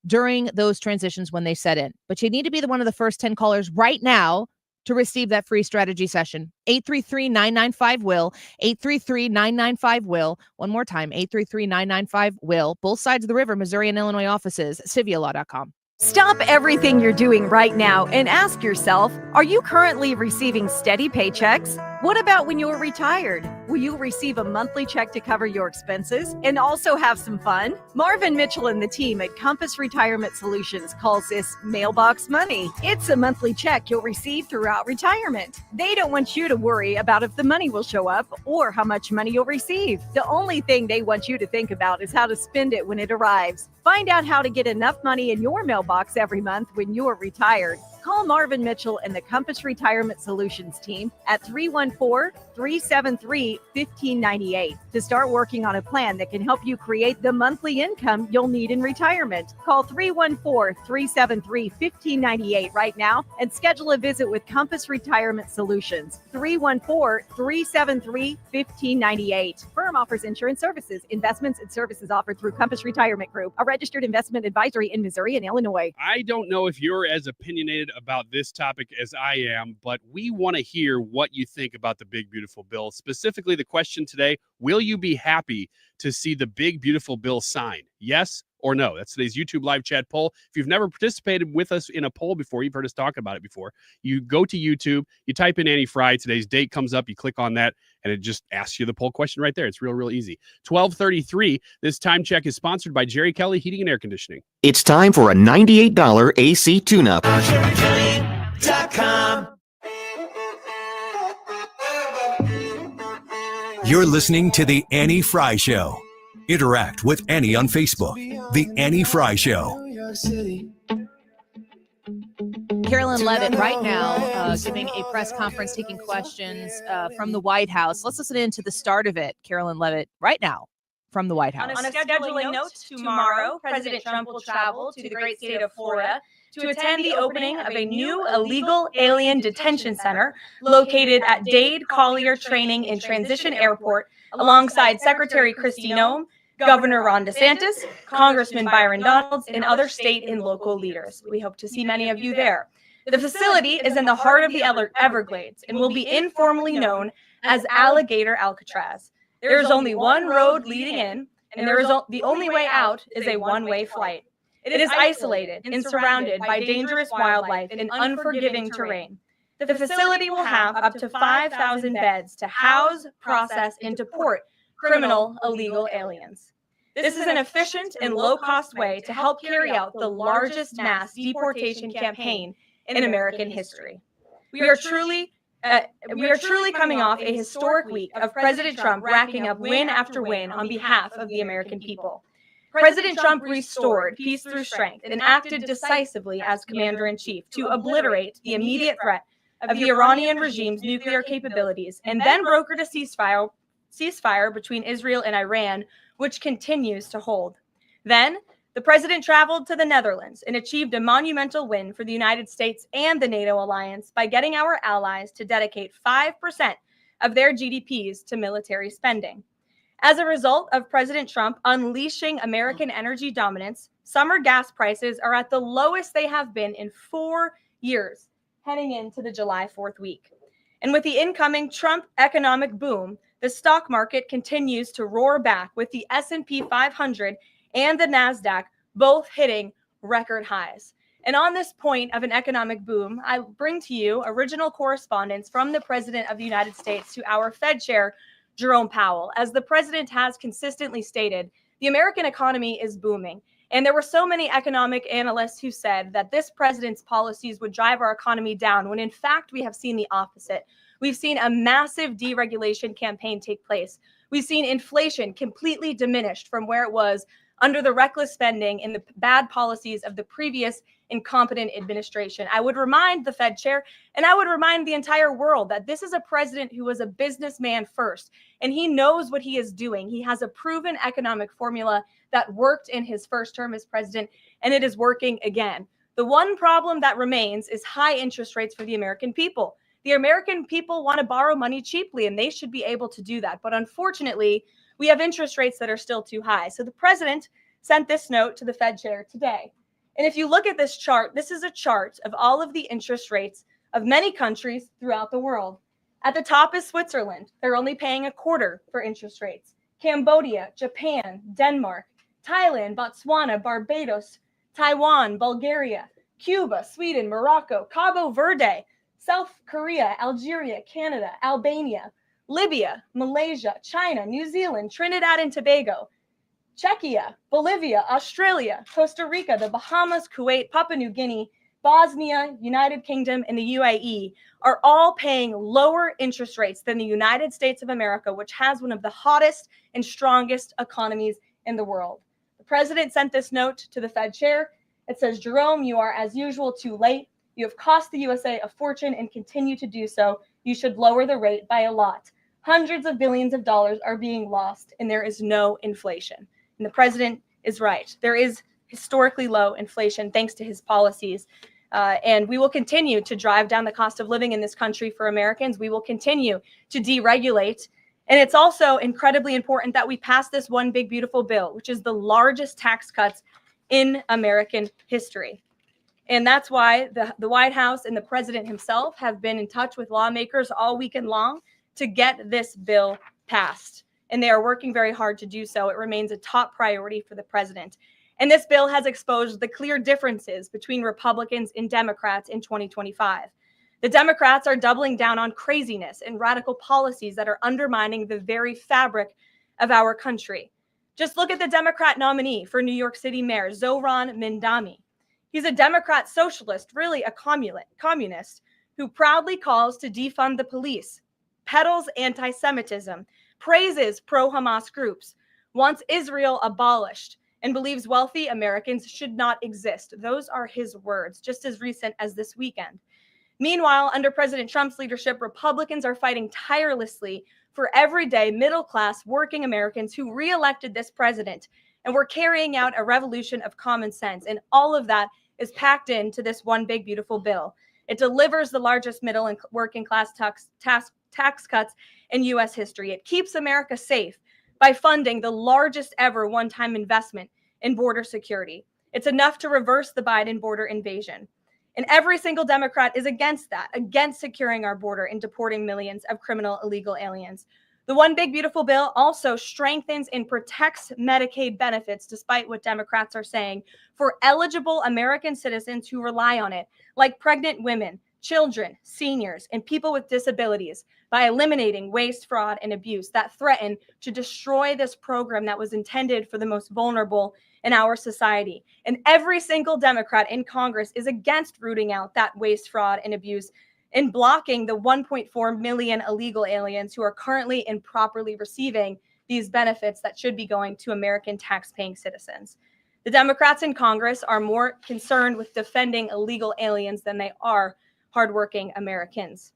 during those transitions when they set in. But you need to be one of the first 10 callers right now to receive that free strategy session. 833-995-WILL, 833-995-WILL. One more time, 833-995-WILL. Both sides of the river, Missouri and Illinois offices, CiviaLaw.com. Stop everything you're doing right now and ask yourself, are you currently receiving steady paychecks? What about when you're retired? Will you receive a monthly check to cover your expenses and also have some fun? Marvin Mitchell and the team at Compass Retirement Solutions calls this mailbox money. It's a monthly check you'll receive throughout retirement. They don't want you to worry about if the money will show up or how much money you'll receive. The only thing they want you to think about is how to spend it when it arrives. Find out how to get enough money in your mailbox every month when you're retired. Call Marvin Mitchell and the Compass Retirement Solutions team at 314-373-1598 to start working on a plan that can help you create the monthly income you'll need in retirement. Call 314-373-1598 right now and schedule a visit with Compass Retirement Solutions. 314-373-1598. Firm offers insurance services, investments, and services offered through Compass Retirement Group, a registered investment advisory in Missouri and Illinois. I don't know if you're as opinionated about this topic as I am, but we want to hear what you think about the big, beautiful bill. Specifically, the question today, will you be happy to see the big, beautiful bill signed? Yes or no? That's today's YouTube live chat poll. If you've never participated with us in a poll before, you've heard us talk about it before, you go to YouTube, you type in Annie Fry, today's date comes up, you click on that, and it just asks you the poll question right there. It's real easy. 12:33, this time check is sponsored by Jerry Kelly Heating and Air Conditioning. It's time for a $98 AC tune-up. You're listening to The Annie Fry Show. Interact with Annie on Facebook. The Annie Fry Show. Carolyn Levitt right now giving a press conference, taking questions from the White House. Let's listen in to the start of it. Carolyn Levitt right now from the White House. On a scheduling note, tomorrow, President Trump will travel to the great state of Florida to attend the opening of a new illegal alien detention center located at Dade Collier Training and Transition Airport alongside Secretary Kristi Noem, Governor Ron DeSantis, Congressman Byron Donalds, and other state and local leaders. We hope to see many of you there. The facility is in the heart of the Everglades and will be informally known as Alligator Alcatraz. There is only one road leading in, and the only way out is a one-way flight. It is isolated and surrounded by dangerous wildlife and unforgiving terrain. The facility will have up to 5,000 beds to house, process, and deport criminal illegal aliens. This is an efficient and low-cost way to help carry out the largest mass deportation campaign in American history. We are truly coming off a historic week of President Trump racking up win after win on behalf of the American people. President Trump restored peace through strength and acted decisively as commander-in-chief to obliterate the immediate threat of the Iranian regime's nuclear capabilities, and then brokered a ceasefire between Israel and Iran, which continues to hold. Then, the president traveled to the Netherlands and achieved a monumental win for the United States and the NATO alliance by getting our allies to dedicate 5% of their GDPs to military spending. As a result of President Trump unleashing American energy dominance, summer gas prices are at the lowest they have been in 4 years, heading into the July 4th week. And with the incoming Trump economic boom, the stock market continues to roar back, with the S&P 500 and the NASDAQ both hitting record highs. And on this point of an economic boom, I bring to you original correspondence from the President of the United States to our Fed Chair, Jerome Powell. As the president has consistently stated, the American economy is booming. And there were so many economic analysts who said that this president's policies would drive our economy down, when in fact we have seen the opposite. We've seen a massive deregulation campaign take place. We've seen inflation completely diminished from where it was under the reckless spending and the bad policies of the previous incompetent administration. I would remind the Fed chair, and I would remind the entire world, that this is a president who was a businessman first, and he knows what he is doing. He has a proven economic formula that worked in his first term as president, and it is working again. The one problem that remains is high interest rates for the American people. The American people want to borrow money cheaply, and they should be able to do that. But unfortunately, we have interest rates that are still too high. So the president sent this note to the Fed chair today. And if you look at this chart, this is a chart of all of the interest rates of many countries throughout the world. At the top is Switzerland. They're only paying a quarter for interest rates. Cambodia, Japan, Denmark, Thailand, Botswana, Barbados, Taiwan, Bulgaria, Cuba, Sweden, Morocco, Cabo Verde, South Korea, Algeria, Canada, Albania, Libya, Malaysia, China, New Zealand, Trinidad and Tobago, Czechia, Bolivia, Australia, Costa Rica, the Bahamas, Kuwait, Papua New Guinea, Bosnia, United Kingdom, and the UAE are all paying lower interest rates than the United States of America, which has one of the hottest and strongest economies in the world. The president sent this note to the Fed chair. It says, Jerome, you are as usual too late. You have cost the USA a fortune and continue to do so. You should lower the rate by a lot. Hundreds of billions of dollars are being lost, and there is no inflation. And the president is right. There is historically low inflation thanks to his policies. And we will continue to drive down the cost of living in this country for Americans. We will continue to deregulate. And it's also incredibly important that we pass this one big, beautiful bill, which is the largest tax cuts in American history. And that's why the White House and the president himself have been in touch with lawmakers all weekend long to get this bill passed. And they are working very hard to do so. It remains a top priority for the president. And this bill has exposed the clear differences between Republicans and Democrats in 2025. The Democrats are doubling down on craziness and radical policies that are undermining the very fabric of our country. Just look at the Democrat nominee for New York City Mayor, Zohran Mamdani. He's a Democrat socialist, really a communist, who proudly calls to defund the police, peddles anti-Semitism, praises pro-Hamas groups, wants Israel abolished, and believes wealthy Americans should not exist. Those are his words, just as recent as this weekend. Meanwhile, under President Trump's leadership, Republicans are fighting tirelessly for everyday middle-class working Americans who re-elected this president, and we're carrying out a revolution of common sense. And all of that is packed into this one big, beautiful bill. It delivers the largest middle and working class tax cuts in U.S. history. It keeps America safe by funding the largest ever one-time investment in border security. It's enough to reverse the Biden border invasion. And every single Democrat is against that, against securing our border and deporting millions of criminal illegal aliens. The One Big Beautiful Bill also strengthens and protects Medicaid benefits, despite what Democrats are saying, for eligible American citizens who rely on it, like pregnant women, children, seniors, and people with disabilities, by eliminating waste, fraud, and abuse that threaten to destroy this program that was intended for the most vulnerable in our society. And every single Democrat in Congress is against rooting out that waste, fraud, and abuse and blocking the 1.4 million illegal aliens who are currently improperly receiving these benefits that should be going to American tax-paying citizens. The Democrats in Congress are more concerned with defending illegal aliens than they are hardworking Americans.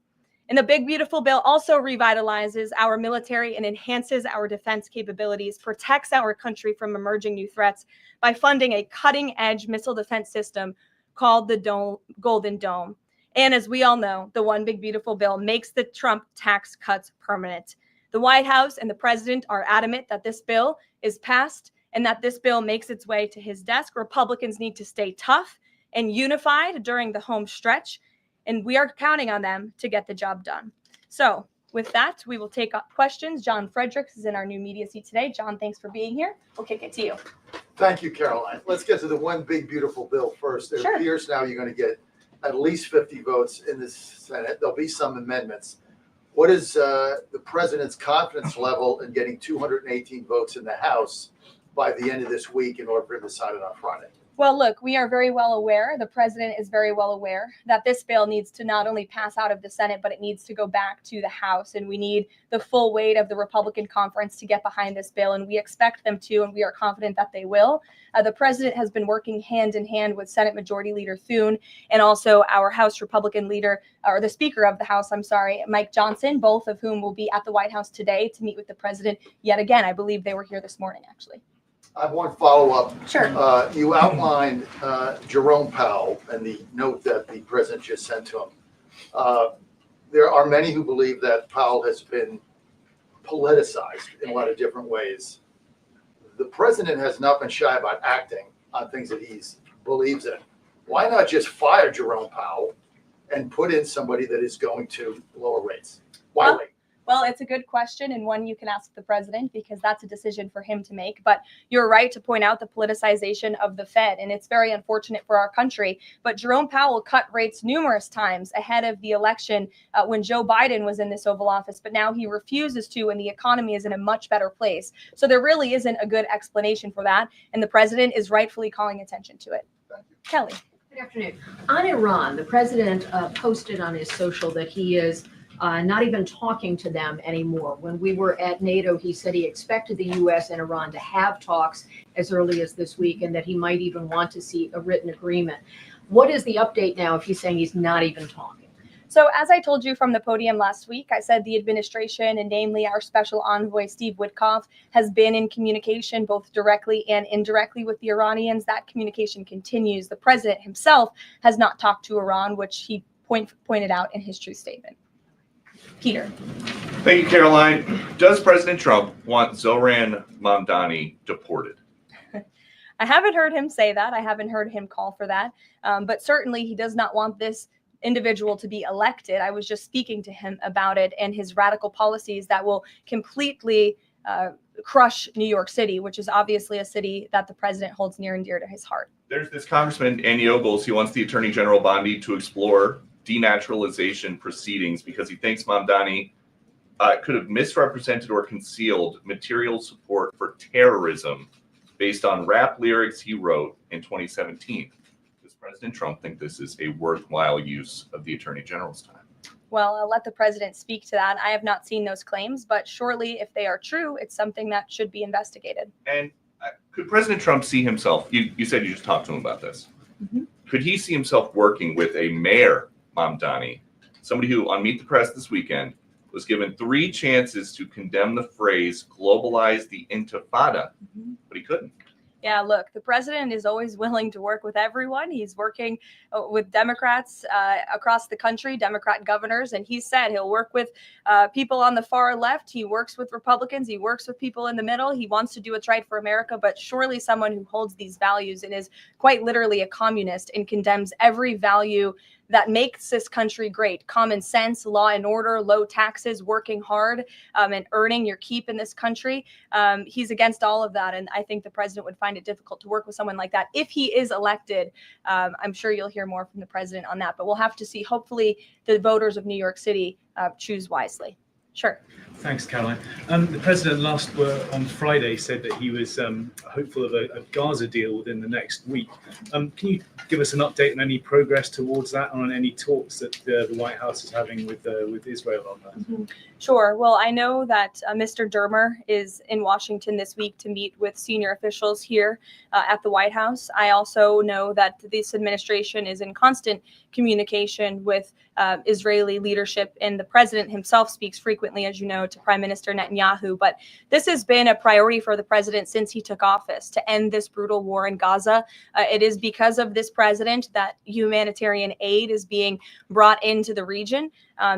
And the Big Beautiful Bill also revitalizes our military and enhances our defense capabilities, protects our country from emerging new threats by funding a cutting-edge missile defense system called the Golden Dome. And as we all know, the One Big Beautiful Bill makes the Trump tax cuts permanent. The White House and the president are adamant that this bill is passed and that this bill makes its way to his desk. Republicans need to stay tough and unified during the home stretch, and we are counting on them to get the job done. So with that, we will take up questions. John Fredericks is in our new media seat today. John, thanks for being here. We'll kick it to you. Thank you, Caroline. Let's get to the One Big Beautiful Bill first. It Sure. appears now you're going to get at least 50 votes in the Senate. There'll be some amendments. What is the president's confidence level in getting 218 votes in the House by the end of this week in order for him to sign it on Friday? Well, look, we are very well aware, the president is very well aware that this bill needs to not only pass out of the Senate, but it needs to go back to the House. And we need the full weight of the Republican conference to get behind this bill. And we expect them to, and we are confident that they will. The president has been working hand in hand with Senate Majority Leader Thune and also our House Republican leader, or the Speaker of the House, Mike Johnson, both of whom will be at the White House today to meet with the president yet again. I believe they were here this morning, actually. I have one follow-up. Sure. You outlined Jerome Powell and the note that the president just sent to him. There are many who believe that Powell has been politicized in a lot of different ways. The president has not been shy about acting on things that he believes in. Why not just fire Jerome Powell and put in somebody that is going to lower rates? Why wait? Well, it's a good question and one you can ask the president because that's a decision for him to make. But you're right to point out the politicization of the Fed, and it's very unfortunate for our country. But Jerome Powell cut rates numerous times ahead of the election when Joe Biden was in this Oval Office, but now he refuses to, and the economy is in a much better place. So there really isn't a good explanation for that, and the president is rightfully calling attention to it. Kelly. Good afternoon. On Iran, the president posted on his social that he is not even talking to them anymore. When we were at NATO, he said he expected the U.S. and Iran to have talks as early as this week and that he might even want to see a written agreement. What is the update now if he's saying he's not even talking? So as I told you from the podium last week, I said the administration and namely our special envoy, Steve Witkoff, has been in communication both directly and indirectly with the Iranians. That communication continues. The president himself has not talked to Iran, which he pointed out in his truth statement. Peter. Thank you, Caroline. Does President Trump want Zoran Mamdani deported? I haven't heard him say that. I haven't heard him call for that. But certainly he does not want this individual to be elected. I was just speaking to him about it and his radical policies that will completely crush New York City, which is obviously a city that the president holds near and dear to his heart. There's this Congressman, Andy Ogles. He wants the Attorney General Bondi to explore denaturalization proceedings because he thinks Mamdani could have misrepresented or concealed material support for terrorism based on rap lyrics he wrote in 2017. Does President Trump think this is a worthwhile use of the Attorney General's time? Well, I'll let the president speak to that. I have not seen those claims, but surely if they are true, it's something that should be investigated. And could President Trump see himself, you said you just talked to him about this. Mm-hmm. Could he see himself working with a mayor, Mamdani, somebody who on Meet the Press this weekend was given 3 chances to condemn the phrase globalize the intifada, but he couldn't? Yeah, look, the president is always willing to work with everyone. He's working with Democrats across the country, Democrat governors, and he said he'll work with people on the far left. He works with Republicans. He works with people in the middle. He wants to do what's right for America, but surely someone who holds these values and is quite literally a communist and condemns every value that makes this country great. Common sense, law and order, low taxes, working hard, and earning your keep in this country. He's against all of that. And I think the president would find it difficult to work with someone like that. If he is elected, I'm sure you'll hear more from the president on that. But we'll have to see. Hopefully the voters of New York City choose wisely. Sure. Thanks, Caroline. The president on Friday said that he was hopeful of a Gaza deal within the next week. Can you give us an update on any progress towards that, and on any talks that the White House is having with Israel on that? Mm-hmm. Sure. Well, I know that Mr. Dermer is in Washington this week to meet with senior officials here at the White House. I also know that this administration is in constant communication with Israeli leadership, and the president himself speaks frequently, as you know, to Prime Minister Netanyahu. But this has been a priority for the president since he took office, to end this brutal war in Gaza. It is because of this president that humanitarian aid is being brought into the region.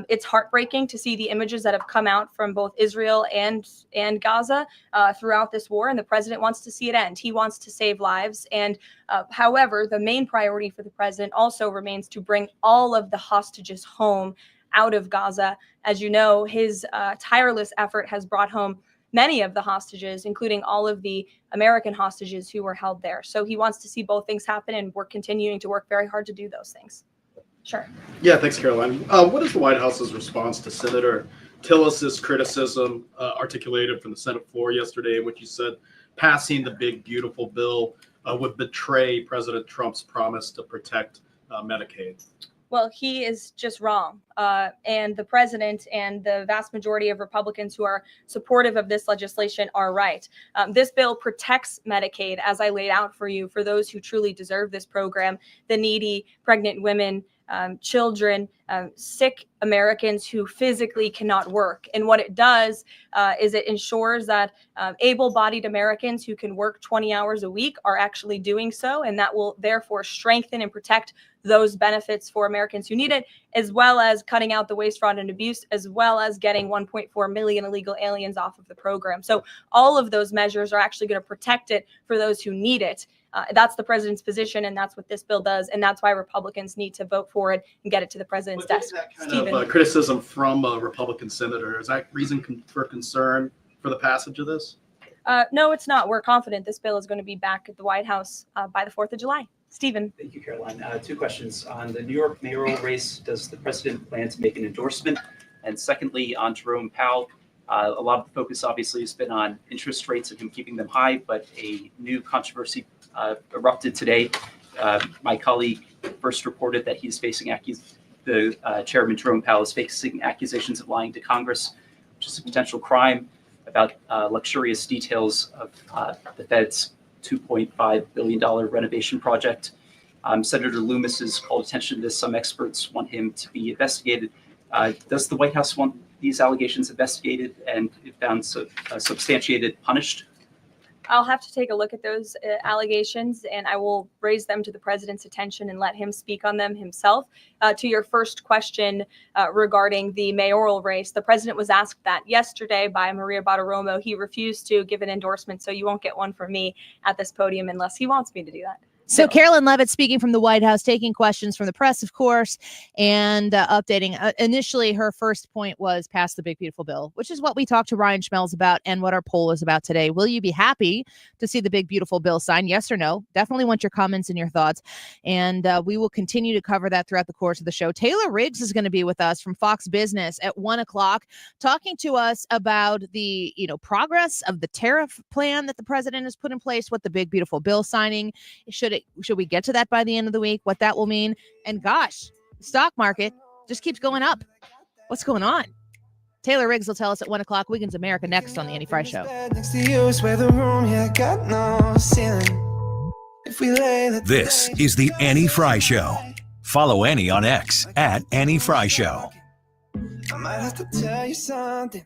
It's heartbreaking to see the images that have come out from both Israel and Gaza throughout this war, and the president wants to see it end. He wants to save lives. And however, the main priority for the president also remains to bring all of the hostages home out of Gaza. As you know, his tireless effort has brought home many of the hostages, including all of the American hostages who were held there. So he wants to see both things happen, and we're continuing to work very hard to do those things. Sure. Yeah, thanks, Caroline. What is the White House's response to Senator Tillis's criticism articulated from the Senate floor yesterday, in which he said passing the big, beautiful bill would betray President Trump's promise to protect Medicaid? Well, he is just wrong. And the president and the vast majority of Republicans who are supportive of this legislation are right. This bill protects Medicaid, as I laid out for you, for those who truly deserve this program, the needy, pregnant women, children, sick Americans who physically cannot work. And what it does is it ensures that able-bodied Americans who can work 20 hours a week are actually doing so, and that will therefore strengthen and protect those benefits for Americans who need it, as well as cutting out the waste, fraud, and abuse, as well as getting 1.4 million illegal aliens off of the program. So all of those measures are actually going to protect it for those who need it. That's the president's position, and that's what this bill does, and that's why Republicans need to vote for it and get it to the president's desk. That kind of criticism from a Republican senator, is that reason for concern for the passage of this? No, it's not. We're confident this bill is going to be back at the White House by the 4th of July. Stephen. Thank you, Caroline. Two questions. On the New York mayoral race, does the president plan to make an endorsement? And secondly, on Jerome Powell, a lot of the focus obviously has been on interest rates and him keeping them high, but a new controversy erupted today. My colleague first reported that he's facing Chairman Jerome Powell is facing accusations of lying to Congress, which is a potential crime, about luxurious details of the Fed's $2.5 billion renovation project. Senator Loomis has called attention to this. Some experts want him to be investigated. Does the White House want these allegations investigated and, if found substantiated, punished? I'll have to take a look at those allegations, and I will raise them to the president's attention and let him speak on them himself. To your first question regarding the mayoral race, the president was asked that yesterday by Maria Bartiromo. He refused to give an endorsement, so you won't get one from me at this podium unless he wants me to do that. So Carolyn Levitt speaking from the White House, taking questions from the press, of course, and updating. Initially, her first point was pass the big, beautiful bill, which is what we talked to Ryan Schmelz about and what our poll is about today. Will you be happy to see the big, beautiful bill signed? Yes or no? Definitely want your comments and your thoughts. And we will continue to cover that throughout the course of the show. Taylor Riggs is going to be with us from Fox Business at 1 o'clock, talking to us about the progress of the tariff plan that the president has put in place, what the big, beautiful bill signing should we get to that by the end of the week, what that will mean. And gosh, the stock market just keeps going up. What's going on? Taylor Riggs will tell us at 1 o'clock. Wiggins America next on the Annie Fry Show. This is the Annie Fry Show. Follow Annie on X at Annie Fry Show. I might have to tell you something.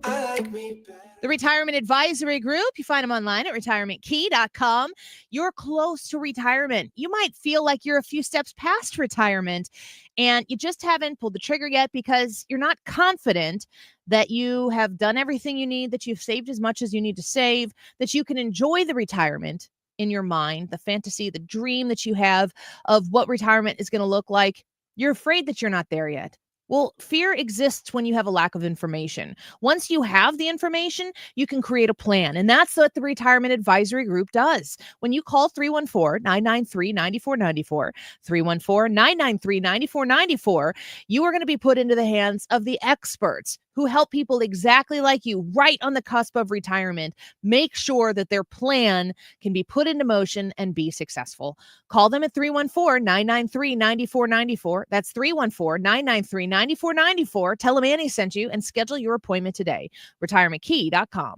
The Retirement Advisory Group, you find them online at retirementkey.com. You're close to retirement. You might feel like you're a few steps past retirement and you just haven't pulled the trigger yet because you're not confident that you have done everything you need, that you've saved as much as you need to save, that you can enjoy the retirement in your mind, the fantasy, the dream that you have of what retirement is going to look like. You're afraid that you're not there yet. Well, fear exists when you have a lack of information. Once you have the information, you can create a plan. And that's what the Retirement Advisory Group does. When you call 314-993-9494, 314-993-9494, you are going to be put into the hands of the experts who help people exactly like you right on the cusp of retirement make sure that their plan can be put into motion and be successful. Call them at 314-993-9494. That's 314-993-9494. Tell them Annie sent you and schedule your appointment today. retirementkey.com.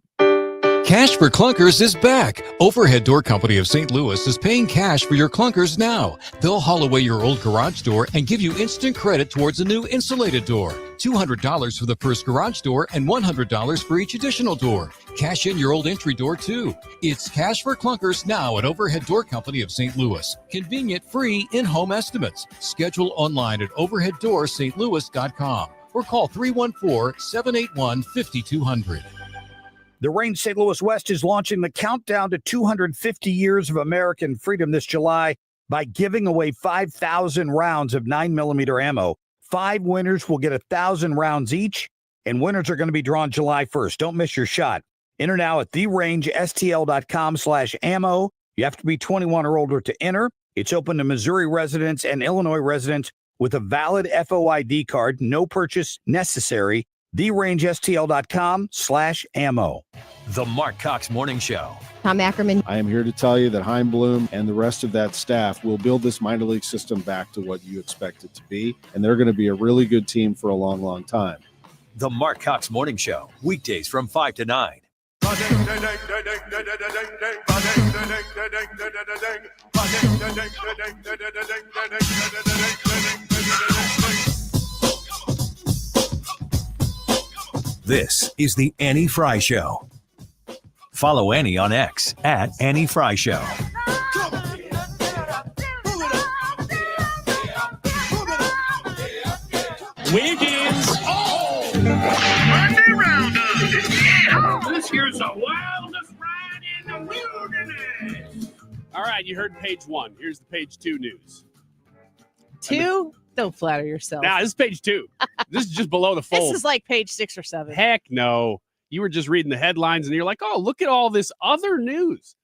Cash for Clunkers is back. Overhead Door Company of St. Louis is paying cash for your clunkers now. They'll haul away your old garage door and give you instant credit towards a new insulated door. $200 for the first garage door and $100 for each additional door. Cash in your old entry door too. It's Cash for Clunkers now at Overhead Door Company of St. Louis. Convenient, free in-home estimates. Schedule online at overheaddoorstlouis.com or call 314-781-5200. The Range St. Louis West is launching the countdown to 250 years of American freedom this July by giving away 5,000 rounds of 9mm ammo. 5 winners will get 1,000 rounds each, and winners are going to be drawn July 1st. Don't miss your shot. Enter now at therangestl.com/ammo. You have to be 21 or older to enter. It's open to Missouri residents and Illinois residents with a valid FOID card. No purchase necessary. therangestl.com/ammo. The Mark Cox Morning Show. Tom Ackerman. I am here to tell you that Heim Bloom and the rest of that staff will build this minor league system back to what you expect it to be, and they're going to be a really good team for a long, long time. The Mark Cox Morning Show, weekdays from 5 to 9. This is the Annie Fry Show. Follow Annie on X at Annie Fry Show. Wiggins. Oh! Monday Roundup. Yeah! This here's the wildest ride in the wilderness. All right, you heard page 1. Here's the page 2 news. 2? Don't flatter yourself. Nah, this is page 2. This is just below the fold. This is like page 6 or 7. Heck no. You were just reading the headlines and you're like, oh, look at all this other news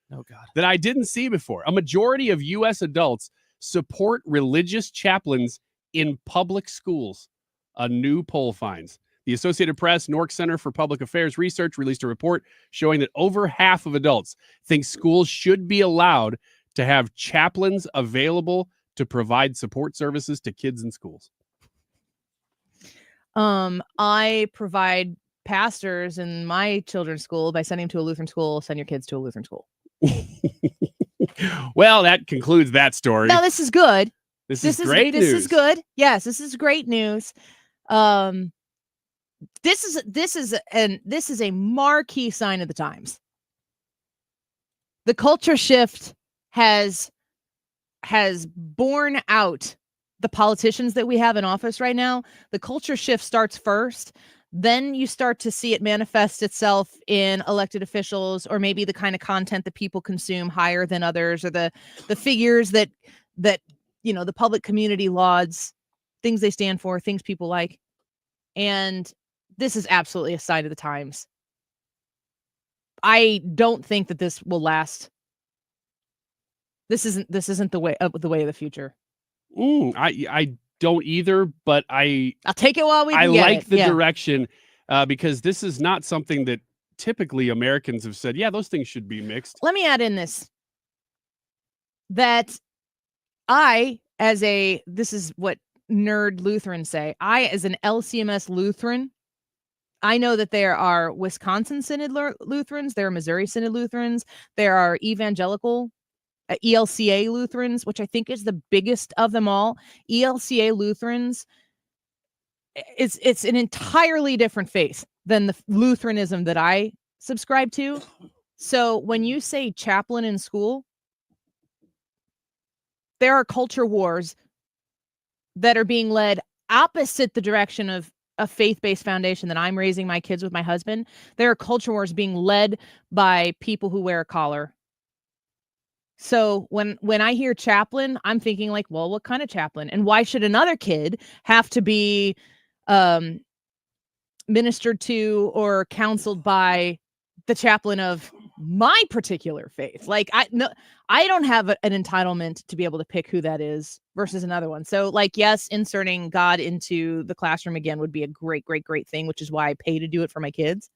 that I didn't see before. A majority of U.S. adults support religious chaplains in public schools. A new poll finds. The Associated Press Nork Center for Public Affairs Research released a report showing that over half of adults think schools should be allowed to have chaplains available to provide support services to kids in schools. I provide pastors in my children's school by sending them to a Lutheran school. Send your kids to a Lutheran school. Well, that concludes that story. No, this is good. This is great news. This is good. Yes, this is great news. This is a marquee sign of the times. The culture shift has borne out the politicians that we have in office right now. The culture shift starts first. Then you start to see it manifest itself in elected officials, or maybe the kind of content that people consume higher than others, or the figures that you know the public community lauds, things they stand for, things people like. And this is absolutely a sign of the times. I don't think that this will last. This isn't the way of the future. I don't either, but I'll take it while we can I get like it. the Yeah. direction because this is not something that typically Americans have said, yeah, those things should be mixed. Let me add in this, that this is what nerd Lutherans say. I, as an LCMS Lutheran, I know that there are Wisconsin Synod Lutherans, there are Missouri Synod Lutherans, there are evangelical ELCA Lutherans, which I think is the biggest of them all. ELCA Lutherans, it's an entirely different faith than the Lutheranism that I subscribe to. So when you say chaplain in school, there are culture wars that are being led opposite the direction of a faith-based foundation that I'm raising my kids with my husband. There are culture wars being led by people who wear a collar. So when I hear chaplain, I'm thinking like, well, what kind of chaplain? And why should another kid have to be ministered to or counseled by the chaplain of my particular faith? Like, I don't have an entitlement to be able to pick who that is versus another one. So like, yes, inserting God into the classroom again would be a great, great, great thing, which is why I pay to do it for my kids.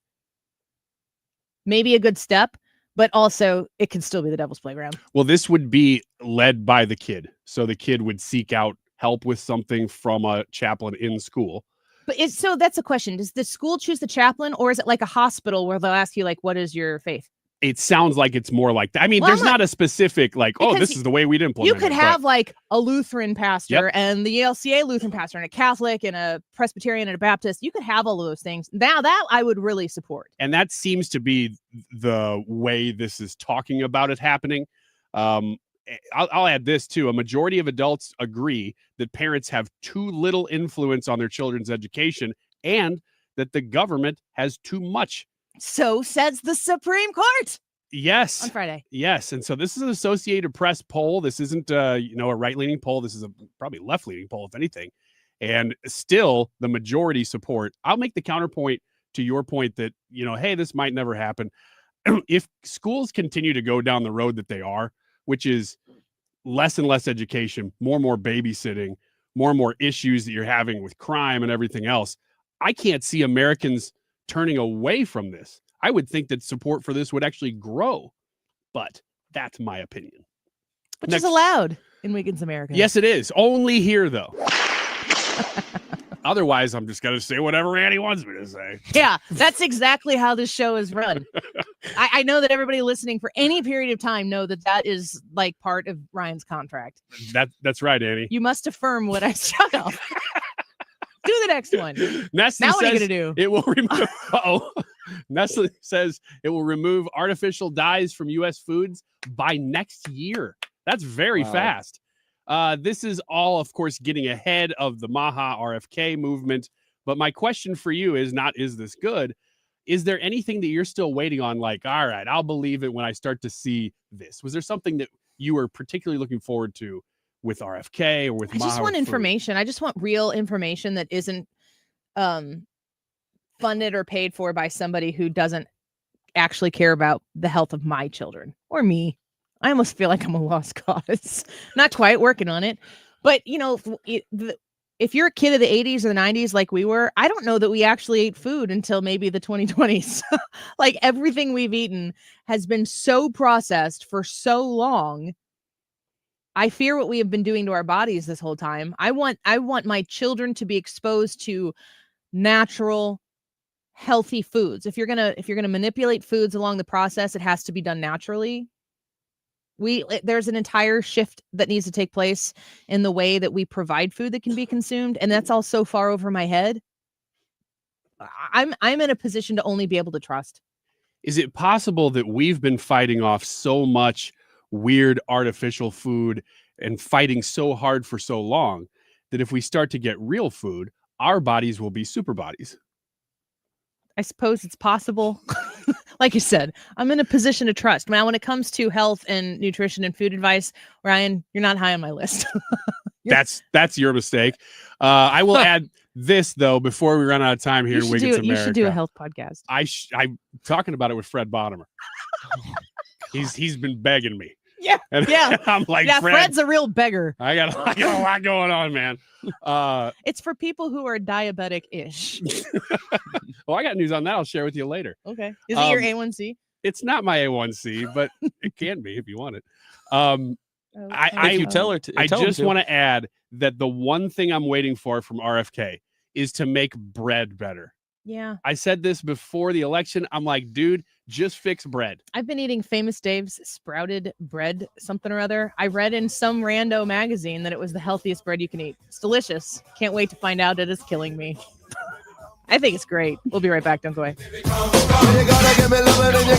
Maybe a good step, but also it can still be the devil's playground. Well, this would be led by the kid. So the kid would seek out help with something from a chaplain in school. But so that's a question. Does the school choose the chaplain, or is it like a hospital where they'll ask you, like, what is your faith? It sounds like it's more like that. I mean, there's not a specific, like, oh, this is the way we'd implement it. You could have like a Lutheran pastor Yep. and the ELCA Lutheran pastor and a Catholic and a Presbyterian and a Baptist. You could have all of those things. Now that I would really support. And that seems to be the way this is talking about it happening. I'll add this too. A majority of adults agree that parents have too little influence on their children's education and that the government has too much. So says the Supreme Court. Yes. On Friday. Yes. And so this is an Associated Press poll. This isn't a right-leaning poll. This is a probably left-leaning poll, if anything. And still the majority support. I'll make the counterpoint to your point that, hey, this might never happen. If schools continue to go down the road that they are, which is less and less education, more and more babysitting, more and more issues that you're having with crime and everything else, I can't see Americans turning away from this. I would think that support for this would actually grow, but that's my opinion. Which is allowed in Wiggins America. Yes, it is. Only here, though. Otherwise, I'm just going to say whatever Annie wants me to say. Yeah, that's exactly how this show is run. I know that everybody listening for any period of time know that is like part of Ryan's contract. That's right, Annie. You must affirm what I shut up. Do the next one. Nestle now what are you says going to do? It will remove. Nestle says it will remove artificial dyes from U.S. foods by next year. That's very fast. This is all, of course, getting ahead of the Maha RFK movement. But my question for you is not, is this good? Is there anything that you're still waiting on? Like, all right, I'll believe it when I start to see this. Was there something that you were particularly looking forward to with RFK or with Maha? I just want information. I just want real information that isn't funded or paid for by somebody who doesn't actually care about the health of my children or me. I almost feel like I'm a lost cause. Not quite, working on it. But, if you're a kid of the 80s or the 90s like we were, I don't know that we actually ate food until maybe the 2020s. Like, everything we've eaten has been so processed for so long. I fear what we have been doing to our bodies this whole time. I want my children to be exposed to natural, healthy foods. If you're gonna manipulate foods along the process, it has to be done naturally. There's an entire shift that needs to take place in the way that we provide food that can be consumed, and that's all so far over my head. I'm in a position to only be able to trust. Is it possible that we've been fighting off so much weird artificial food and fighting so hard for so long that if we start to get real food, our bodies will be super bodies? I suppose it's possible. Like you said, I'm in a position to trust. Now, when it comes to health and nutrition and food advice, Ryan, you're not high on my list. That's your mistake. I will add this, though, before we run out of time here in Wiggins America. You should do a health podcast. I'm talking about it with Fred Bottomer. He's been begging me. Yeah. And Yeah. I'm like, yeah, Fred, Fred's a real beggar. I got a lot going on, man. It's for people who are diabetic-ish. Well, I got news on that. I'll share with you later. Okay. Is it your A1C? It's not my A1C, but it can be if you want it. If you tell her to. I tell him just want to add that the one thing I'm waiting for from RFK is to make bread better. Yeah. I said this before the election. I'm like, dude, just fix bread. I've been eating Famous Dave's sprouted bread, something or other. I read in some rando magazine that it was the healthiest bread you can eat. It's delicious. Can't wait to find out it is killing me. I think it's great. We'll be right back. Don't go away.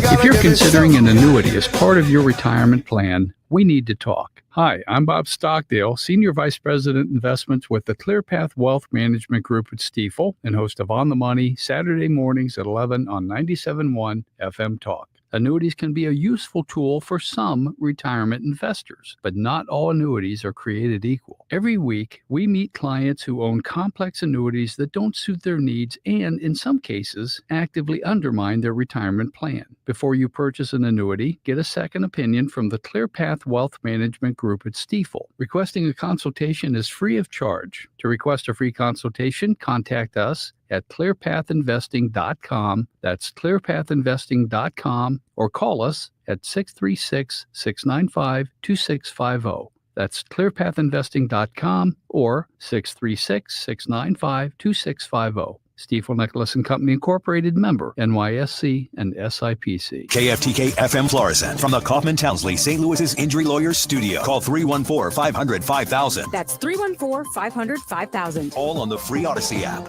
If you're considering an annuity as part of your retirement plan, we need to talk. Hi, I'm Bob Stockdale, Senior Vice President Investments with the ClearPath Wealth Management Group at Stifel and host of On the Money Saturday mornings at 11 on 97.1 FM Talk. Annuities can be a useful tool for some retirement investors, but not all annuities are created equal. Every week, we meet clients who own complex annuities that don't suit their needs and, in some cases, actively undermine their retirement plan. Before you purchase an annuity, get a second opinion from the ClearPath Wealth Management Group at Stifel. Requesting a consultation is free of charge. To request a free consultation, contact us at clearpathinvesting.com. That's clearpathinvesting.com, or call us at 636-695-2650. That's clearpathinvesting.com or 636-695-2650. Stifel Nicholas & Company Incorporated, member NYSE and SIPC. KFTK FM Florissant from the Kaufman Townsley St. Louis's Injury Lawyers Studio. Call 314-500-5000. That's 314-500-5000. All on the free Odyssey app.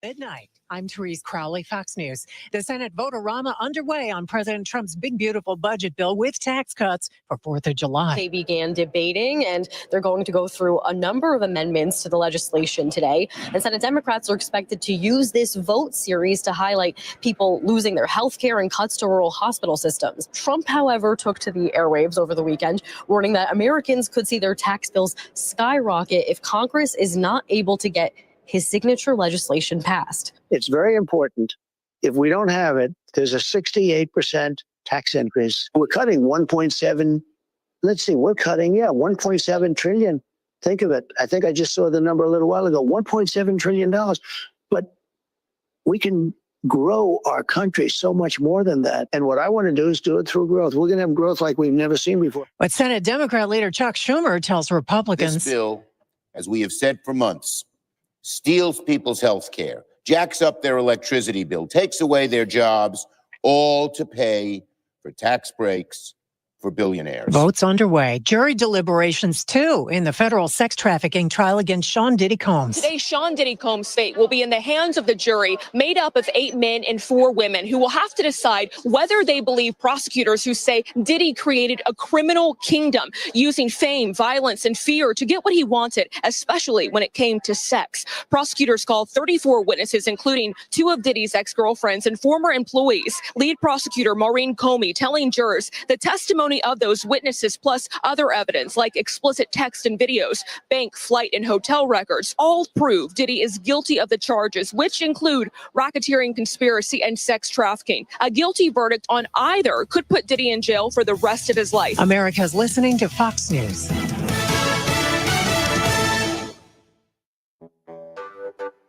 Midnight. I'm Therese Crowley, Fox News. The Senate vote-a-rama underway on President Trump's big, beautiful budget bill with tax cuts for 4th of July. They began debating, and they're going to go through a number of amendments to the legislation today. And Senate Democrats are expected to use this vote series to highlight people losing their health care and cuts to rural hospital systems. Trump, however, took to the airwaves over the weekend, warning that Americans could see their tax bills skyrocket if Congress is not able to get his signature legislation passed. It's very important. If we don't have it, there's a 68% tax increase. We're cutting 1.7. Let's see, we're cutting, 1.7 trillion. Think of it. I think I just saw the number a little while ago, $1.7 trillion. But we can grow our country so much more than that. And what I want to do is do it through growth. We're going to have growth like we've never seen before. But Senate Democrat leader Chuck Schumer tells Republicans. This bill, as we have said for months, steals people's health care, jacks up their electricity bill, takes away their jobs, all to pay for tax breaks for billionaires. Votes underway. Jury deliberations, too, in the federal sex trafficking trial against Sean Diddy Combs. Today, Sean Diddy Combs' fate will be in the hands of the jury, made up of 8 men and 4 women, who will have to decide whether they believe prosecutors who say Diddy created a criminal kingdom using fame, violence, and fear to get what he wanted, especially when it came to sex. Prosecutors called 34 witnesses, including 2 of Diddy's ex-girlfriends and former employees. Lead prosecutor Maureen Comey telling jurors the testimony of those witnesses, plus other evidence like explicit text and videos, bank, flight, and hotel records, all prove Diddy is guilty of the charges, which include racketeering, conspiracy, and sex trafficking. A guilty verdict on either could put Diddy in jail for the rest of his life. America's listening to Fox News.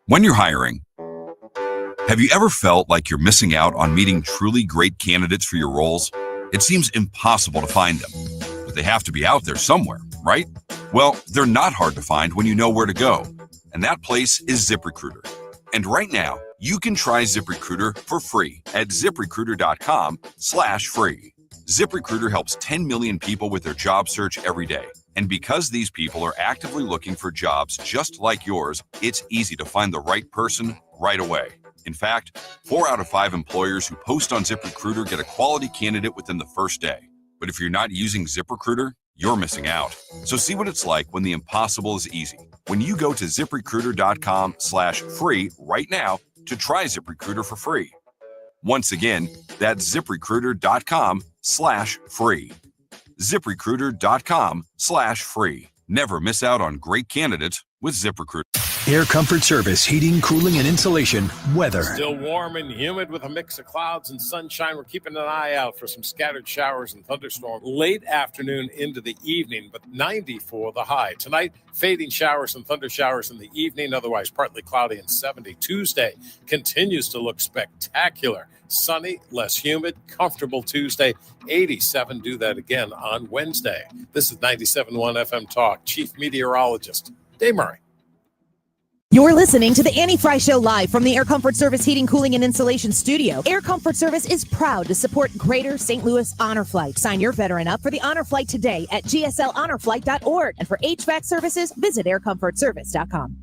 When you're hiring, have you ever felt like you're missing out on meeting truly great candidates for your roles? It seems impossible to find them, but they have to be out there somewhere, right? Well, they're not hard to find when you know where to go, and that place is ZipRecruiter. And right now, you can try ZipRecruiter for free at ZipRecruiter.com/free. ZipRecruiter helps 10 million people with their job search every day. And because these people are actively looking for jobs just like yours, it's easy to find the right person right away. In fact, 4 out of 5 employers who post on ZipRecruiter get a quality candidate within the first day. But if you're not using ZipRecruiter, you're missing out. So see what it's like when the impossible is easy. When you go to ZipRecruiter.com/free right now to try ZipRecruiter for free. Once again, that's ZipRecruiter.com/free. ZipRecruiter.com/free. Never miss out on great candidates with ZipRecruiter. Air Comfort Service, heating, cooling, and insulation, weather. Still warm and humid with a mix of clouds and sunshine. We're keeping an eye out for some scattered showers and thunderstorms late afternoon into the evening, but 90 for the high. Tonight, fading showers and thunder showers in the evening, otherwise partly cloudy and 70. Tuesday continues to look spectacular. Sunny, less humid, comfortable Tuesday. 87, do that again on Wednesday. This is 97.1 FM Talk. Chief Meteorologist Dave Murray. You're listening to the Annie Fry Show live from the Air Comfort Service Heating, Cooling, and Insulation Studio. Air Comfort Service is proud to support Greater St. Louis Honor Flight. Sign your veteran up for the Honor Flight today at gsLHonorFlight.org. And for HVAC services, visit aircomfortservice.com.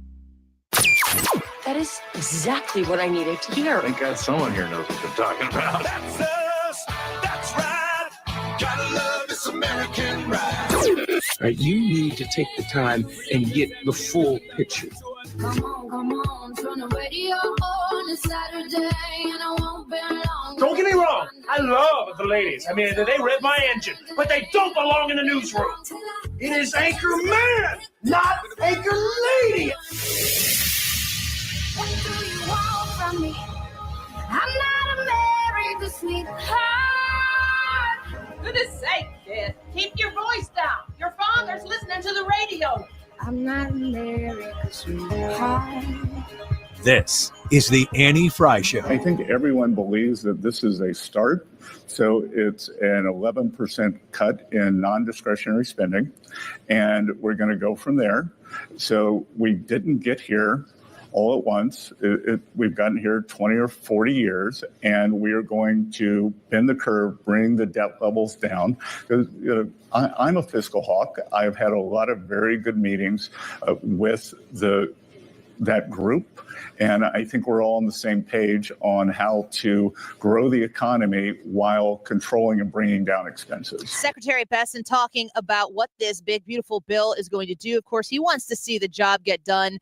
That is exactly what I needed to hear. Thank God someone here knows what they're talking about. That's us. That's right. Gotta love this American ride. Right, you need to take the time and get the full picture. Come on, turn the radio on. It's Saturday and I won't be long. Don't get me wrong, I love the ladies. I mean, they rev my engine, but they don't belong in the newsroom. It is Anchor Man, not Anchor Lady. What do you want from me? I'm not America's sweetheart. Goodness sake, kid. Keep your voice down. Your father's listening to the radio. I'm not America's sweetheart. This is the Annie Fry Show. I think everyone believes that this is a start. So it's an 11% cut in non-discretionary spending, and we're going to go from there. So we didn't get here all at once. We've gotten here 20 or 40 years, and we are going to bend the curve, bring the debt levels down. Because I'm a fiscal hawk. I've had a lot of very good meetings with that group, and I think we're all on the same page on how to grow the economy while controlling and bringing down expenses. Secretary Besson talking about what this big, beautiful bill is going to do. Of course, he wants to see the job get done.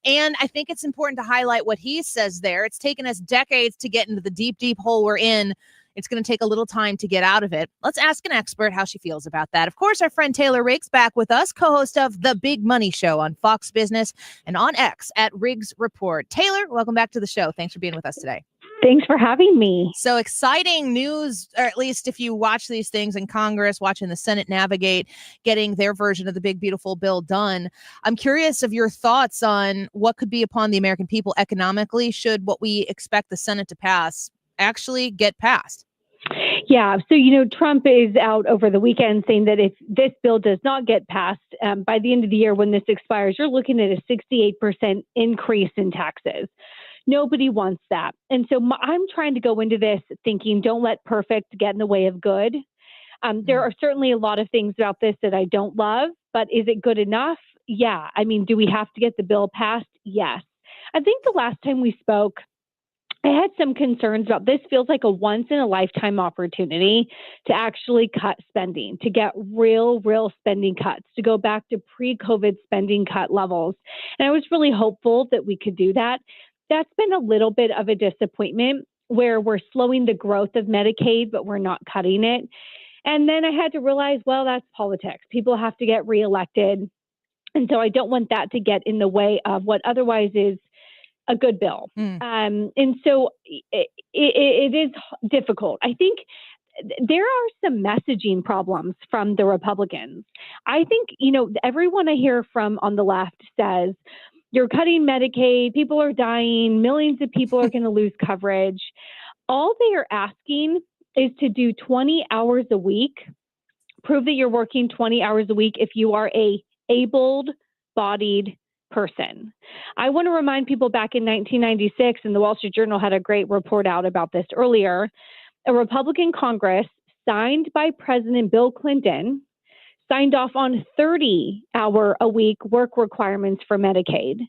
And I think it's important to highlight what he says there. It's taken us decades to get into the deep, deep hole we're in. It's going to take a little time to get out of it. Let's ask an expert how she feels about that. Of course, our friend Taylor Riggs back with us, co-host of The Big Money Show on Fox Business and on X at Riggs Report. Taylor, welcome back to the show. Thanks for being with us today. Thanks for having me. So exciting news, or at least if you watch these things in Congress, watching the Senate navigate, getting their version of the big, beautiful bill done. I'm curious of your thoughts on what could be upon the American people economically should what we expect the Senate to pass actually get passed. Yeah. So, Trump is out over the weekend saying that if this bill does not get passed by the end of the year, when this expires, you're looking at a 68% increase in taxes. Nobody wants that. And so I'm trying to go into this thinking, don't let perfect get in the way of good. There are certainly a lot of things about this that I don't love, but is it good enough? Yeah. I mean, do we have to get the bill passed? Yes. I think the last time we spoke, I had some concerns about this. Feels like a once in a lifetime opportunity to actually cut spending, to get real spending cuts, to go back to pre-COVID spending cut levels. And I was really hopeful that we could do that. That's been a little bit of a disappointment where we're slowing the growth of Medicaid, but we're not cutting it. And then I had to realize, well, that's politics. People have to get reelected. And so I don't want that to get in the way of what otherwise is a good bill. And so it is difficult. I think there are some messaging problems from the Republicans. I think, everyone I hear from on the left says, you're cutting Medicaid, people are dying, millions of people are going to lose coverage. All they are asking is to do 20 hours a week, prove that you're working 20 hours a week if you are a able-bodied person. I want to remind people back in 1996, and the Wall Street Journal had a great report out about this earlier, a Republican Congress signed by President Bill Clinton signed off on 30-hour-a-week work requirements for Medicaid.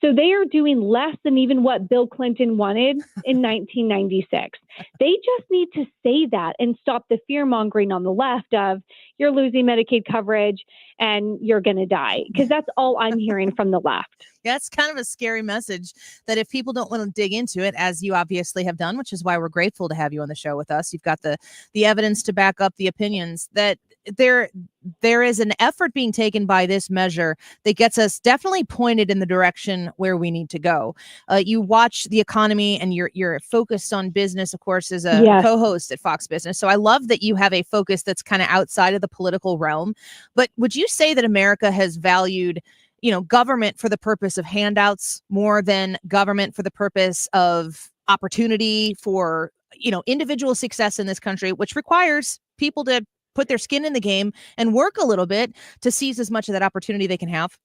So they are doing less than even what Bill Clinton wanted in 1996. They just need to say that and stop the fear-mongering on the left of you're losing Medicaid coverage and you're going to die, because that's all I'm hearing from the left. Yeah, it's kind of a scary message that if people don't want to dig into it, as you obviously have done, which is why we're grateful to have you on the show with us. You've got the evidence to back up the opinions that there is an effort being taken by this measure that gets us definitely pointed in the direction where we need to go. You watch the economy and you're focused on business, of course, as a co-host at Fox Business. So I love that you have a focus that's kind of outside of the political realm. But would you say that America has valued government for the purpose of handouts more than government for the purpose of opportunity for, individual success in this country, which requires people to put their skin in the game and work a little bit to seize as much of that opportunity they can have?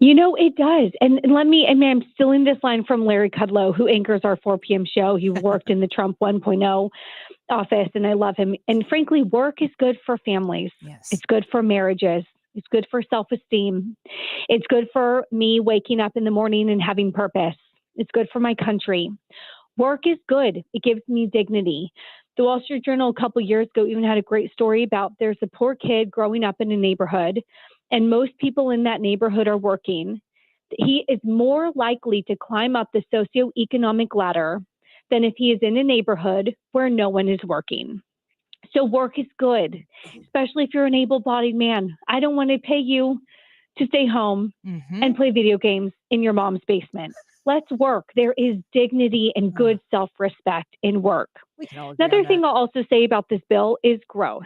It does. And I'm stealing this line from Larry Kudlow, who anchors our 4 p.m. show. He worked in the Trump 1.0 office, and I love him. And frankly, work is good for families. Yes. It's good for marriages. It's good for self-esteem. It's good for me waking up in the morning and having purpose. It's good for my country. Work is good. It gives me dignity. The Wall Street Journal a couple years ago even had a great story about there's a poor kid growing up in a neighborhood, and most people in that neighborhood are working. He is more likely to climb up the socioeconomic ladder than if he is in a neighborhood where no one is working. So work is good, especially if you're an able-bodied man. I don't want to pay you to stay home and play video games in your mom's basement. Let's work. There is dignity and good self-respect in work. Another thing I'll also say about this bill is growth.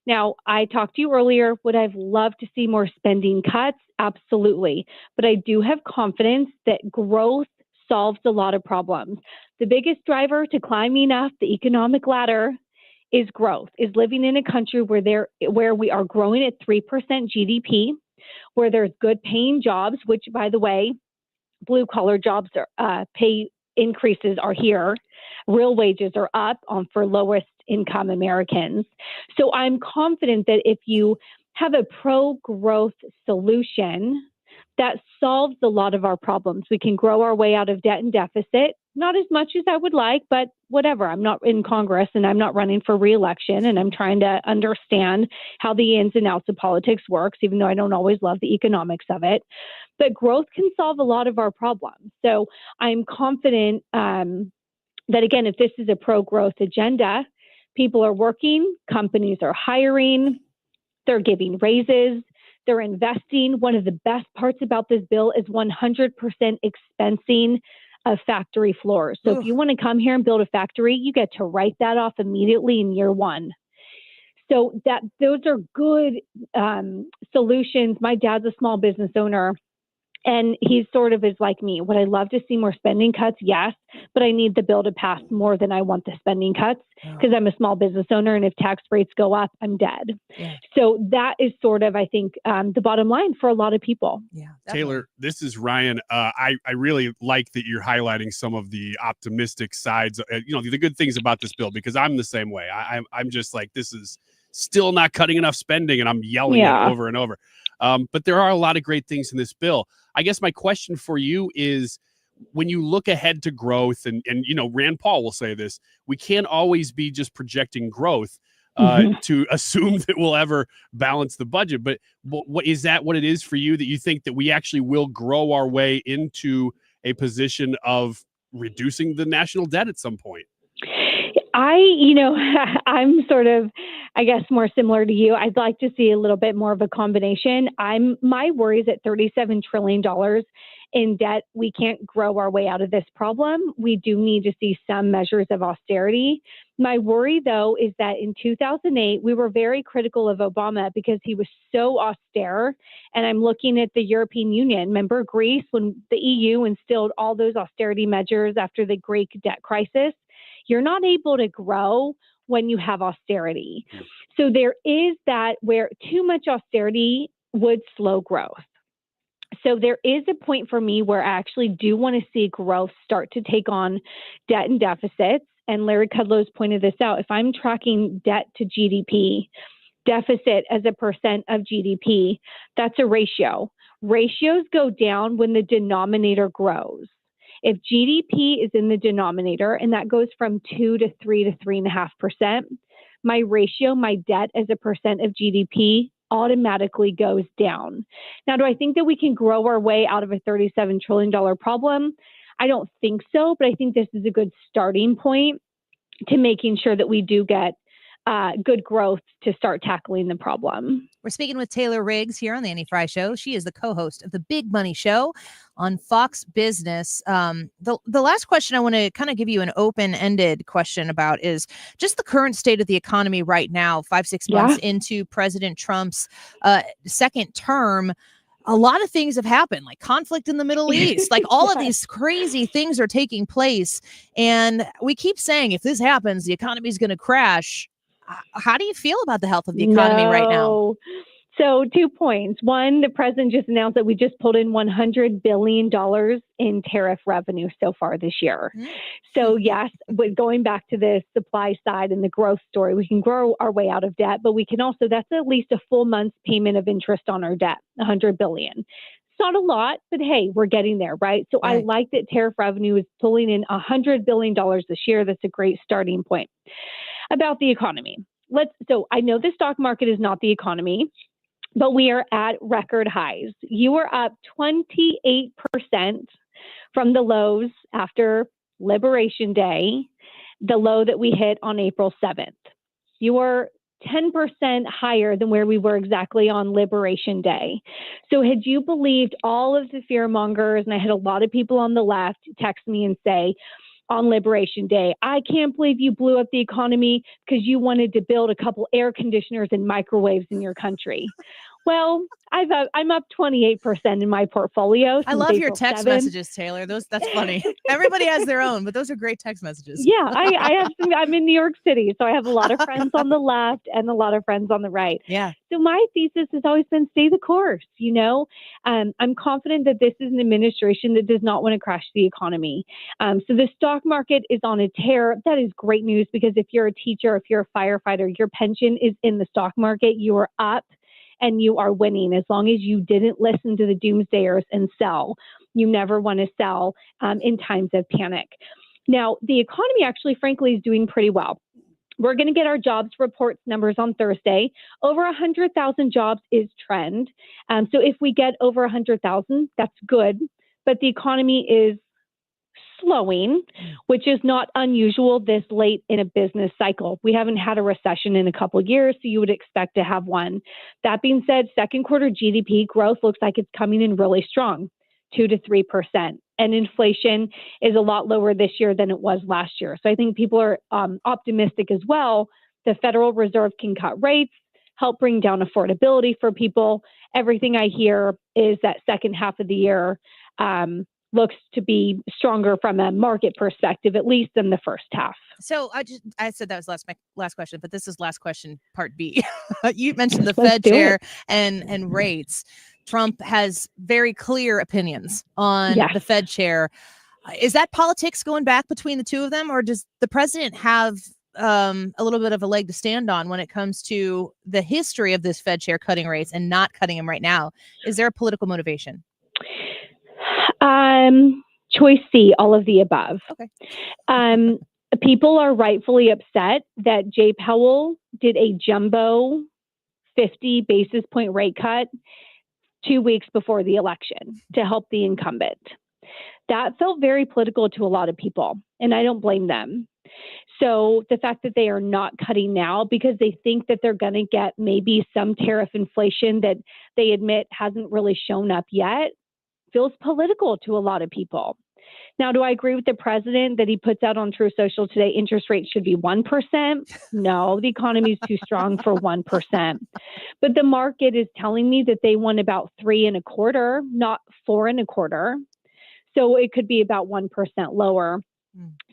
Now, I talked to you earlier. Would I have loved to see more spending cuts? Absolutely. But I do have confidence that growth solves a lot of problems. The biggest driver to climbing up the economic ladder is growth, is living in a country where we are growing at 3% GDP, where there's good paying jobs, which, by the way, blue collar jobs are pay increases are here. Real wages are up for lowest income Americans. So I'm confident that if you have a pro-growth solution that solves a lot of our problems, we can grow our way out of debt and deficit. Not as much as I would like, but whatever. I'm not in Congress and I'm not running for re-election, and I'm trying to understand how the ins and outs of politics works, even though I don't always love the economics of it. But growth can solve a lot of our problems. So I'm confident that, again, if this is a pro-growth agenda, people are working, companies are hiring, they're giving raises, they're investing. One of the best parts about this bill is 100% expensing of factory floors. So if you want to come here and build a factory, you get to write that off immediately in year one. So those are good solutions. My dad's a small business owner, and he sort of is like me. Would I love to see more spending cuts? Yes, but I need the bill to pass more than I want the spending cuts because I'm a small business owner, and if tax rates go up, I'm dead. So that is sort of, I think, the bottom line for a lot of people. Taylor, this is Ryan. I really like that you're highlighting some of the optimistic sides, the good things about this bill, because I'm the same way. I'm just like, this is still not cutting enough spending, and I'm yelling it over and over. But there are a lot of great things in this bill. I guess my question for you is, when you look ahead to growth, and Rand Paul will say this, we can't always be just projecting growth to assume that we'll ever balance the budget. But what is that what it is for you, that you think that we actually will grow our way into a position of reducing the national debt at some point? I'm sort of, I guess, more similar to you. I'd like to see a little bit more of a combination. My worry is at $37 trillion in debt, we can't grow our way out of this problem. We do need to see some measures of austerity. My worry, though, is that in 2008, we were very critical of Obama because he was so austere. And I'm looking at the European Union. Remember Greece, when the EU instilled all those austerity measures after the Greek debt crisis? You're not able to grow when you have austerity. So there is that where too much austerity would slow growth. So there is a point for me where I actually do want to see growth start to take on debt and deficits. And Larry Kudlow's pointed this out. If I'm tracking debt to GDP, deficit as a percent of GDP, that's a ratio. Ratios go down when the denominator grows. If GDP is in the denominator, and that goes from 2 to 3 to 3.5%, my ratio, my debt as a percent of GDP automatically goes down. Now, do I think that we can grow our way out of a $37 trillion problem? I don't think so, but I think this is a good starting point to making sure that we do get good growth to start tackling the problem. We're speaking with Taylor Riggs here on the Annie Fry Show. She is the co-host of the Big Money Show on Fox Business. The last question I want to kind of give you an open-ended question about is just the current state of the economy right now, 5-6 months into President Trump's second term. A lot of things have happened, like conflict in the Middle East, like all of these crazy things are taking place. And we keep saying, if this happens, the economy is going to crash. How do you feel about the health of the economy right now? So 2 points. One, the president just announced that we just pulled in $100 billion in tariff revenue so far this year. So yes, but going back to the supply side and the growth story, we can grow our way out of debt, but we can also, that's at least a full month's payment of interest on our debt, $100 billion. not a lot, but hey, we're getting there, right? So I like that tariff revenue is pulling in $100 billion this year. That's a great starting point. About the economy. So I know the stock market is not the economy, but we are at record highs. You are up 28% from the lows after Liberation Day, the low that we hit on April 7th. You are 10% higher than where we were exactly on Liberation Day. So had you believed all of the fear mongers, and I had a lot of people on the left text me and say on Liberation Day, I can't believe you blew up the economy because you wanted to build a couple air conditioners and microwaves in your country. Well, I'm up 28% in my portfolio. I love your April text 7. messages, Taylor. That's funny. Everybody has their own, but those are great text messages. Yeah, I have some. I'm in New York City, so I have a lot of friends on the left and a lot of friends on the right. Yeah. So my thesis has always been stay the course. I'm confident that this is an administration that does not want to crash the economy. So the stock market is on a tear. That is great news because if you're a teacher, if you're a firefighter, your pension is in the stock market. You are up. And you are winning as long as you didn't listen to the doomsayers and sell. You never want to sell in times of panic. Now, the economy actually, frankly, is doing pretty well. We're going to get our jobs reports numbers on Thursday. Over 100,000 jobs is trend. So if we get over 100,000, that's good. But the economy is slowing, which is not unusual this late in a business cycle. We haven't had a recession in a couple of years, so you would expect to have one. That being said, second quarter GDP growth looks like it's coming in really strong, 2 to 3%. And inflation is a lot lower this year than it was last year. So I think people are optimistic as well. The Federal Reserve can cut rates, help bring down affordability for people. Everything I hear is that second half of the year looks to be stronger from a market perspective, at least than the first half. So I said that was my last question, but this is last question, part B. You mentioned the Fed chair and rates. Trump has very clear opinions on the Fed chair. Is that politics going back between the two of them, or does the president have a little bit of a leg to stand on when it comes to the history of this Fed chair cutting rates and not cutting them right now? Is there a political motivation? Choice C, all of the above. Okay. People are rightfully upset that Jay Powell did a jumbo 50 basis point rate cut 2 weeks before the election to help the incumbent. That felt very political to a lot of people, and I don't blame them. So the fact that they are not cutting now because they think that they're going to get maybe some tariff inflation that they admit hasn't really shown up yet feels political to a lot of people. Now, do I agree with the president that he puts out on True Social today, interest rates should be 1%? No, the economy is too strong for 1%. But the market is telling me that they want about 3.25%, not 4.25%. So it could be about 1% lower.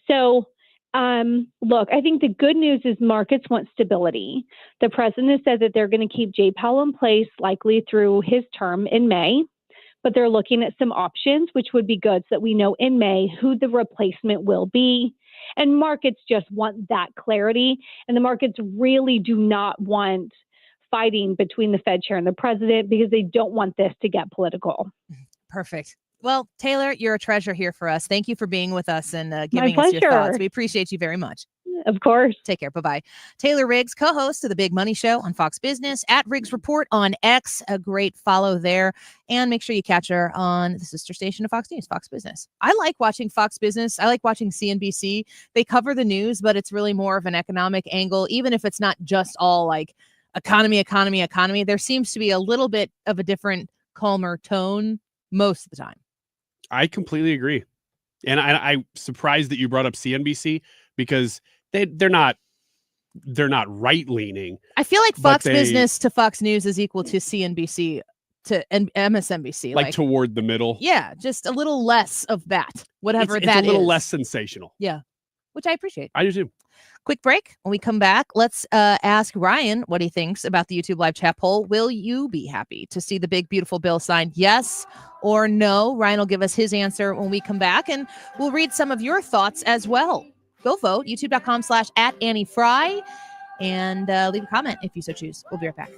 So look, I think the good news is markets want stability. The president said that they're going to keep Jay Powell in place likely through his term in May. But they're looking at some options, which would be good so that we know in May who the replacement will be. And markets just want that clarity. And the markets really do not want fighting between the Fed chair and the president because they don't want this to get political. Perfect. Well, Taylor, you're a treasure here for us. Thank you for being with us and giving us your thoughts. We appreciate you very much. Of course. Take care. Bye-bye. Taylor Riggs, co-host of The Big Money Show on Fox Business, at Riggs Report on X. A great follow there. And make sure you catch her on the sister station of Fox News, Fox Business. I like watching Fox Business. I like watching CNBC. They cover the news, but it's really more of an economic angle, even if it's not just all like economy. There seems to be a little bit of a different, calmer tone most of the time. I completely agree. And I'm surprised that you brought up CNBC because they're not right leaning. I feel like Fox Business to Fox News is equal to CNBC to MSNBC. Like toward the middle. Yeah, just a little less of that, whatever it's that is. a little less sensational. Yeah, which I appreciate. I do too. Quick break. When we come back, let's ask Ryan what he thinks about the YouTube live chat poll. Will you be happy to see the big, beautiful bill signed? Yes or no? Ryan will give us his answer when we come back, and we'll read some of your thoughts as well. Go vote, youtube.com/@AnnieFry, and leave a comment if you so choose. We'll be right back.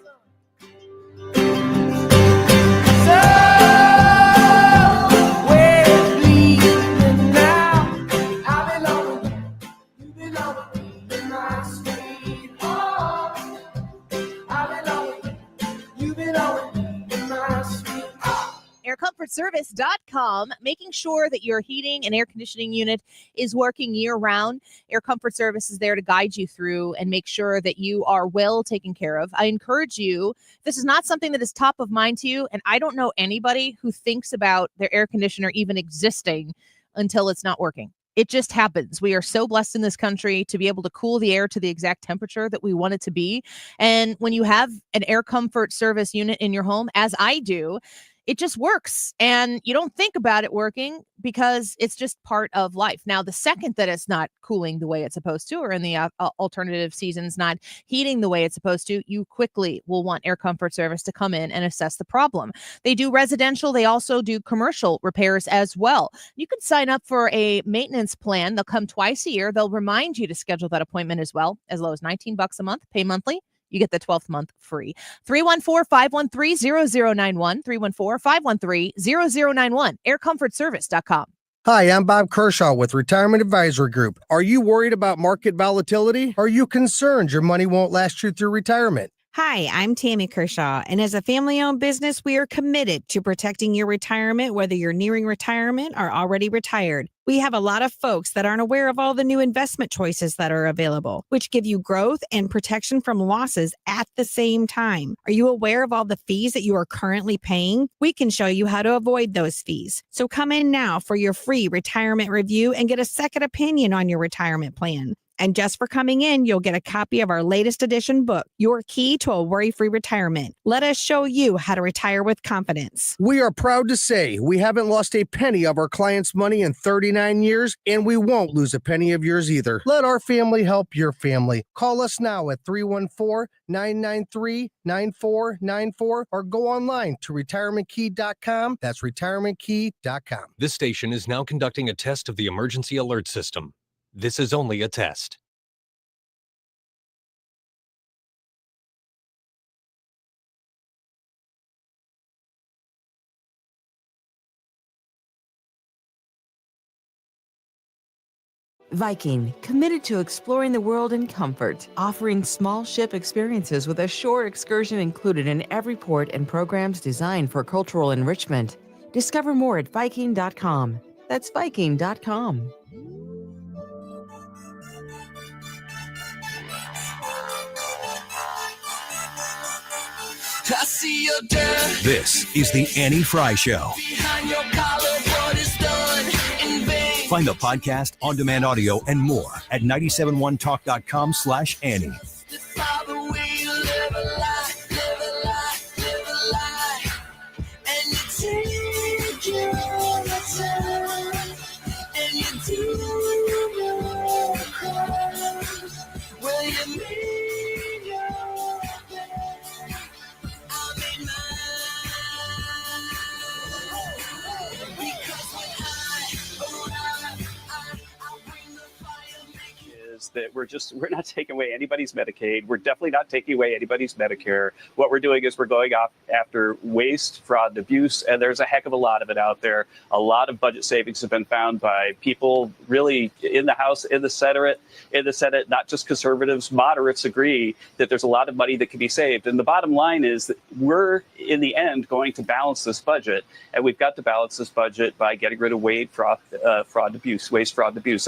aircomfortservice.com, making sure that your heating and air conditioning unit is working year-round. Air Comfort Service is there to guide you through and make sure that you are well taken care of. I encourage you, this is not something that is top of mind to you, and I don't know anybody who thinks about their air conditioner even existing until it's not working. It just happens. We are so blessed in this country to be able to cool the air to the exact temperature that we want it to be. And when you have an Air Comfort Service unit in your home, as I do, it just works. And you don't think about it working because it's just part of life. Now, the second that it's not cooling the way it's supposed to, or in the alternative seasons, not heating the way it's supposed to, you quickly will want Air Comfort Service to come in and assess the problem. They do residential. They also do commercial repairs as well. You can sign up for a maintenance plan. They'll come twice a year. They'll remind you to schedule that appointment as well, as low as $19 a month. Pay monthly. You get the 12th month free. 314-513-0091. 314-513-0091. aircomfortservice.com. Hi, I'm Bob Kershaw with Retirement Advisory Group. Are you worried about market volatility? Are you concerned your money won't last you through retirement? Hi, I'm Tammy Kershaw, and as a family-owned business, we are committed to protecting your retirement, whether you're nearing retirement or already retired. We have a lot of folks that aren't aware of all the new investment choices that are available, which give you growth and protection from losses at the same time. Are you aware of all the fees that you are currently paying? We can show you how to avoid those fees. So come in now for your free retirement review and get a second opinion on your retirement plan. And just for coming in, you'll get a copy of our latest edition book, Your Key to a Worry-Free Retirement. Let us show you how to retire with confidence. We are proud to say we haven't lost a penny of our clients' money in 39 years, and we won't lose a penny of yours either. Let our family help your family. Call us now at 314-993-9494 or go online to retirementkey.com. That's retirementkey.com. This station is now conducting a test of the emergency alert system. This is only a test. Viking, committed to exploring the world in comfort, offering small ship experiences with a shore excursion included in every port and programs designed for cultural enrichment. Discover more at Viking.com. That's Viking.com. I see your dirt. This is the Annie Fry Show. Behind your collar, what is done in vain. Find the podcast, on-demand audio, and more at 971talk.com/Annie. By the way you live a lie, live a lie, live a lie. And you take your time, and you do your crime. Well, you mean your is that we're not taking away anybody's Medicaid. We're definitely not taking away anybody's Medicare. What we're doing is we're going after waste, fraud, and abuse, and there's a heck of a lot of it out there. A lot of budget savings have been found by people really in the House, in the Senate, not just conservatives, moderates agree that there's a lot of money that can be saved. And the bottom line is that we're, in the end, going to balance this budget, and we've got to balance this budget by getting rid of waste, fraud, and abuse,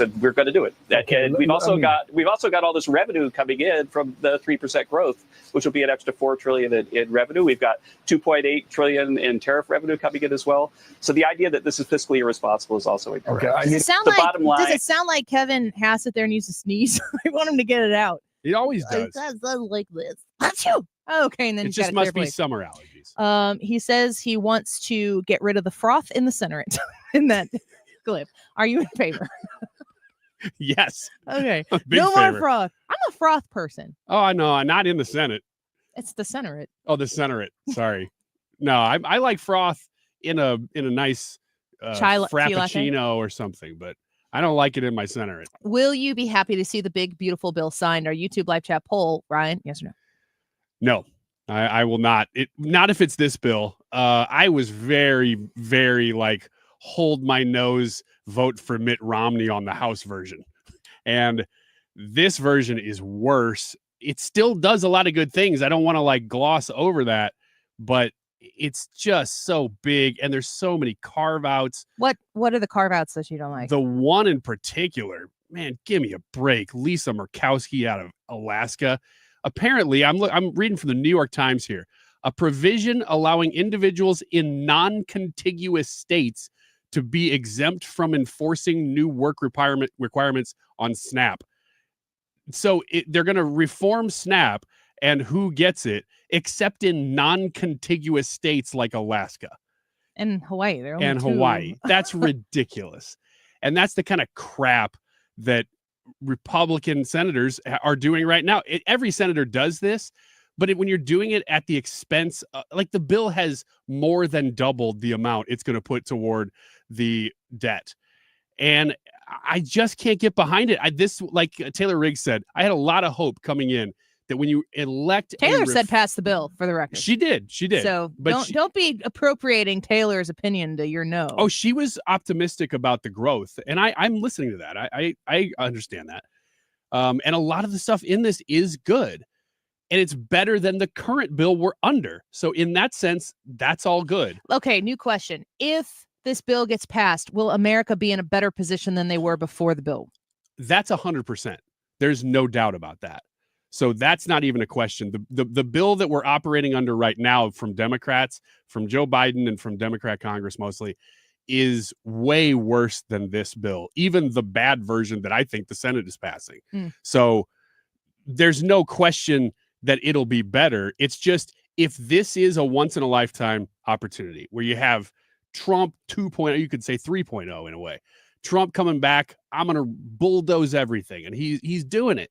and we're going to do it. Okay, and we've also got all this revenue coming in from the 3% growth, which will be an extra $4 trillion in revenue. We've got $2.8 trillion in tariff revenue coming in as well. So the idea that this is fiscally irresponsible is also incorrect. Does it sound like Kevin Hassett there needs to sneeze? I want him to get it out. He always does. It does like this. Achoo! Okay, and then It just must be summer allergies. He says he wants to get rid of the froth in the Senate. In that clip, are you in favor? Yes. Okay. Big No favor. more froth. I'm a froth person. Oh, I know. Not in the Senate. It's the Senate. Oh, the Senate. Sorry. No, I like froth in a nice Chai latte? frappuccino or something, but I don't like it in my Senate. Will you be happy to see the big, beautiful bill signed? Our YouTube live chat poll, Ryan, yes or no? No, I will not. Not if it's this bill. I was very, very hold my nose, vote for Mitt Romney on the House version. And this version is worse. It still does a lot of good things. I don't want to gloss over that, but it's just so big, and there's so many carve outs. What are the carve outs that you don't like? The one in particular, man, give me a break. Lisa Murkowski out of Alaska. Apparently, I'm reading from the New York Times here. A provision allowing individuals in non-contiguous states to be exempt from enforcing new work requirements on SNAP. So they're going to reform SNAP, and who gets it, except in non-contiguous states like Alaska. And Hawaii. There are only And two. Hawaii. That's ridiculous. And that's the kind of crap that Republican senators are doing right now. Every senator does this, but when you're doing it at the expense, like the bill has more than doubled the amount it's going to put toward the debt. And I just can't get behind it. This, like Taylor Riggs said, I had a lot of hope coming in that when you elect Taylor said pass the bill, for the record. She did. So But don't be appropriating Taylor's opinion to your no. Oh, she was optimistic about the growth, and I'm listening to that. I understand that. And a lot of the stuff in this is good, and it's better than the current bill we're under. So in that sense, that's all good. Okay, new question. If this bill gets passed, will America be in a better position than they were before the bill? That's 100%. There's no doubt about that. So that's not even a question. The bill that we're operating under right now from Democrats, from Joe Biden and from Democrat Congress mostly, is way worse than this bill, even the bad version that I think the Senate is passing. So there's no question that it'll be better. It's just, if this is a once in a lifetime opportunity where you have Trump 2.0, you could say 3.0 in a way. Trump coming back, I'm going to bulldoze everything, and he's doing it.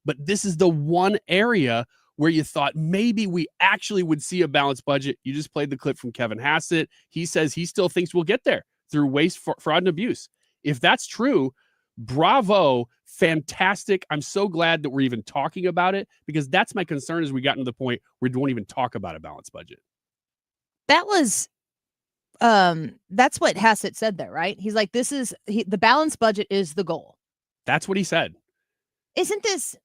But this is the one area where you thought maybe we actually would see a balanced budget. You just played the clip from Kevin Hassett. He says he still thinks we'll get there through waste, fraud, and abuse. If that's true, bravo, fantastic. I'm so glad that we're even talking about it, because that's my concern as we got to the point where we won't even talk about a balanced budget. That was that's what Hassett said there, right? He's like, the balanced budget is the goal. That's what he said. Isn't this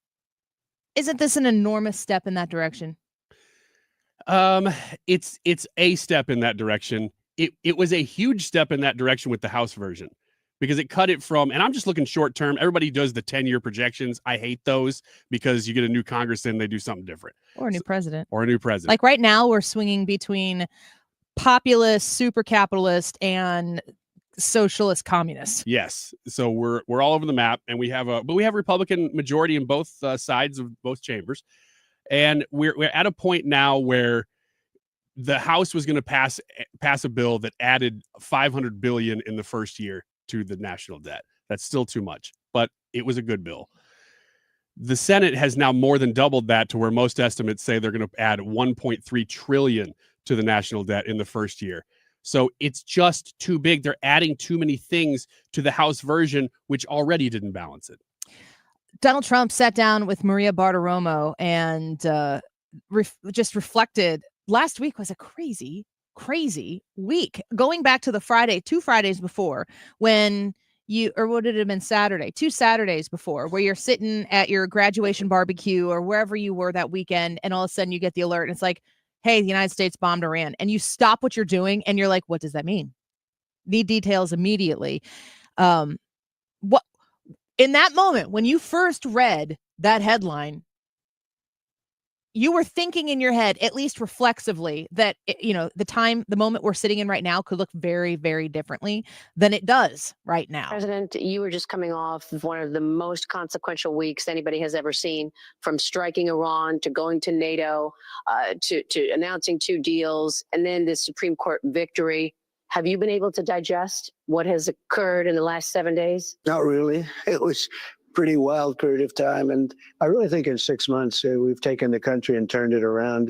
an enormous step in that direction? It's a step in that direction. It was a huge step in that direction with the House version, because it cut it from, and I'm just looking short term. Everybody does the 10-year projections. I hate those, because you get a new Congress in, they do something different. Or a new president. Like right now, we're swinging between populist, super capitalist, and socialist communist. Yes. So we're all over the map, and we have Republican majority in both sides of both chambers. And we're at a point now where the House was going to pass a bill that added $500 billion in the first year to the national debt. That's still too much, but it was a good bill. The Senate has now more than doubled that, to where most estimates say they're going to add $1.3 trillion to the national debt in the first year. So it's just too big. They're adding too many things to the House version, which already didn't balance it. Donald Trump sat down with Maria Bartiromo and just reflected. Last week was a crazy week. Going back to the 2 Fridays before, when or would it have been Saturday? 2 Saturdays before, where you're sitting at your graduation barbecue or wherever you were that weekend, and all of a sudden you get the alert, and it's like, hey, the United States bombed Iran. And you stop what you're doing, and you're like, what does that mean? Need details immediately. What in that moment, when you first read that headline, you were thinking in your head, at least reflexively, that, the moment we're sitting in right now could look very, very differently than it does right now. President, you were just coming off of one of the most consequential weeks anybody has ever seen, from striking Iran to going to NATO, to announcing 2 deals, and then this Supreme Court victory. Have you been able to digest what has occurred in the last 7 days? Not really. It was pretty wild period of time. And I really think in 6 months, we've taken the country and turned it around.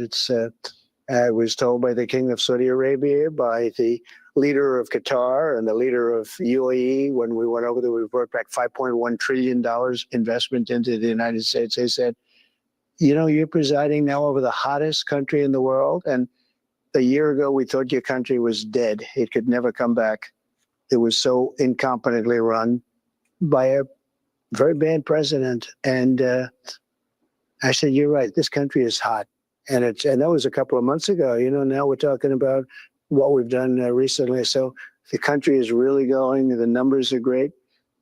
I was told by the King of Saudi Arabia, by the leader of Qatar and the leader of UAE, when we went over there, we brought back $5.1 trillion investment into the United States. They said, you're presiding now over the hottest country in the world. And a year ago, we thought your country was dead. It could never come back. It was so incompetently run by a very bad president. And I said, you're right. This country is hot. And that was a couple of months ago. Now we're talking about what we've done recently. So the country is really going. The numbers are great.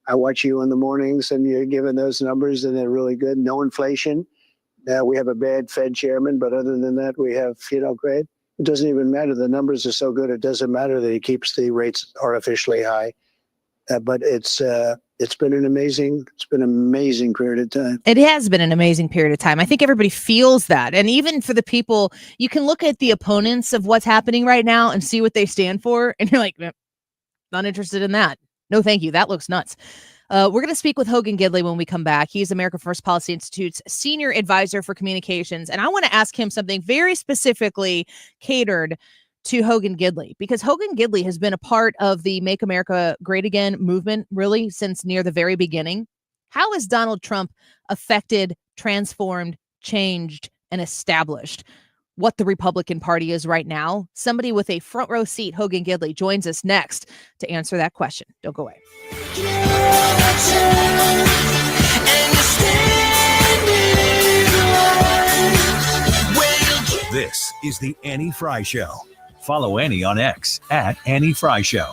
I watch you in the mornings, and you're giving those numbers, and they're really good. No inflation. We have a bad Fed chairman, but other than that, we have, great. It doesn't even matter. The numbers are so good. It doesn't matter that he keeps the rates artificially high. But it's been an amazing period of time. It has been an amazing period of time. I think everybody feels that. And even for the people, you can look at the opponents of what's happening right now and see what they stand for. And you're like, not interested in that. No, thank you. That looks nuts. We're going to speak with Hogan Gidley when we come back. He's America First Policy Institute's Senior Advisor for Communications. And I want to ask him something very specifically catered to Hogan Gidley, because Hogan Gidley has been a part of the Make America Great Again movement really since near the very beginning. How has Donald Trump affected, transformed, changed, and established what the Republican Party is right now? Somebody with a front row seat, Hogan Gidley, joins us next to answer that question. Don't go away. This is the Annie Fry Show. Follow Annie on X at Annie Fry Show.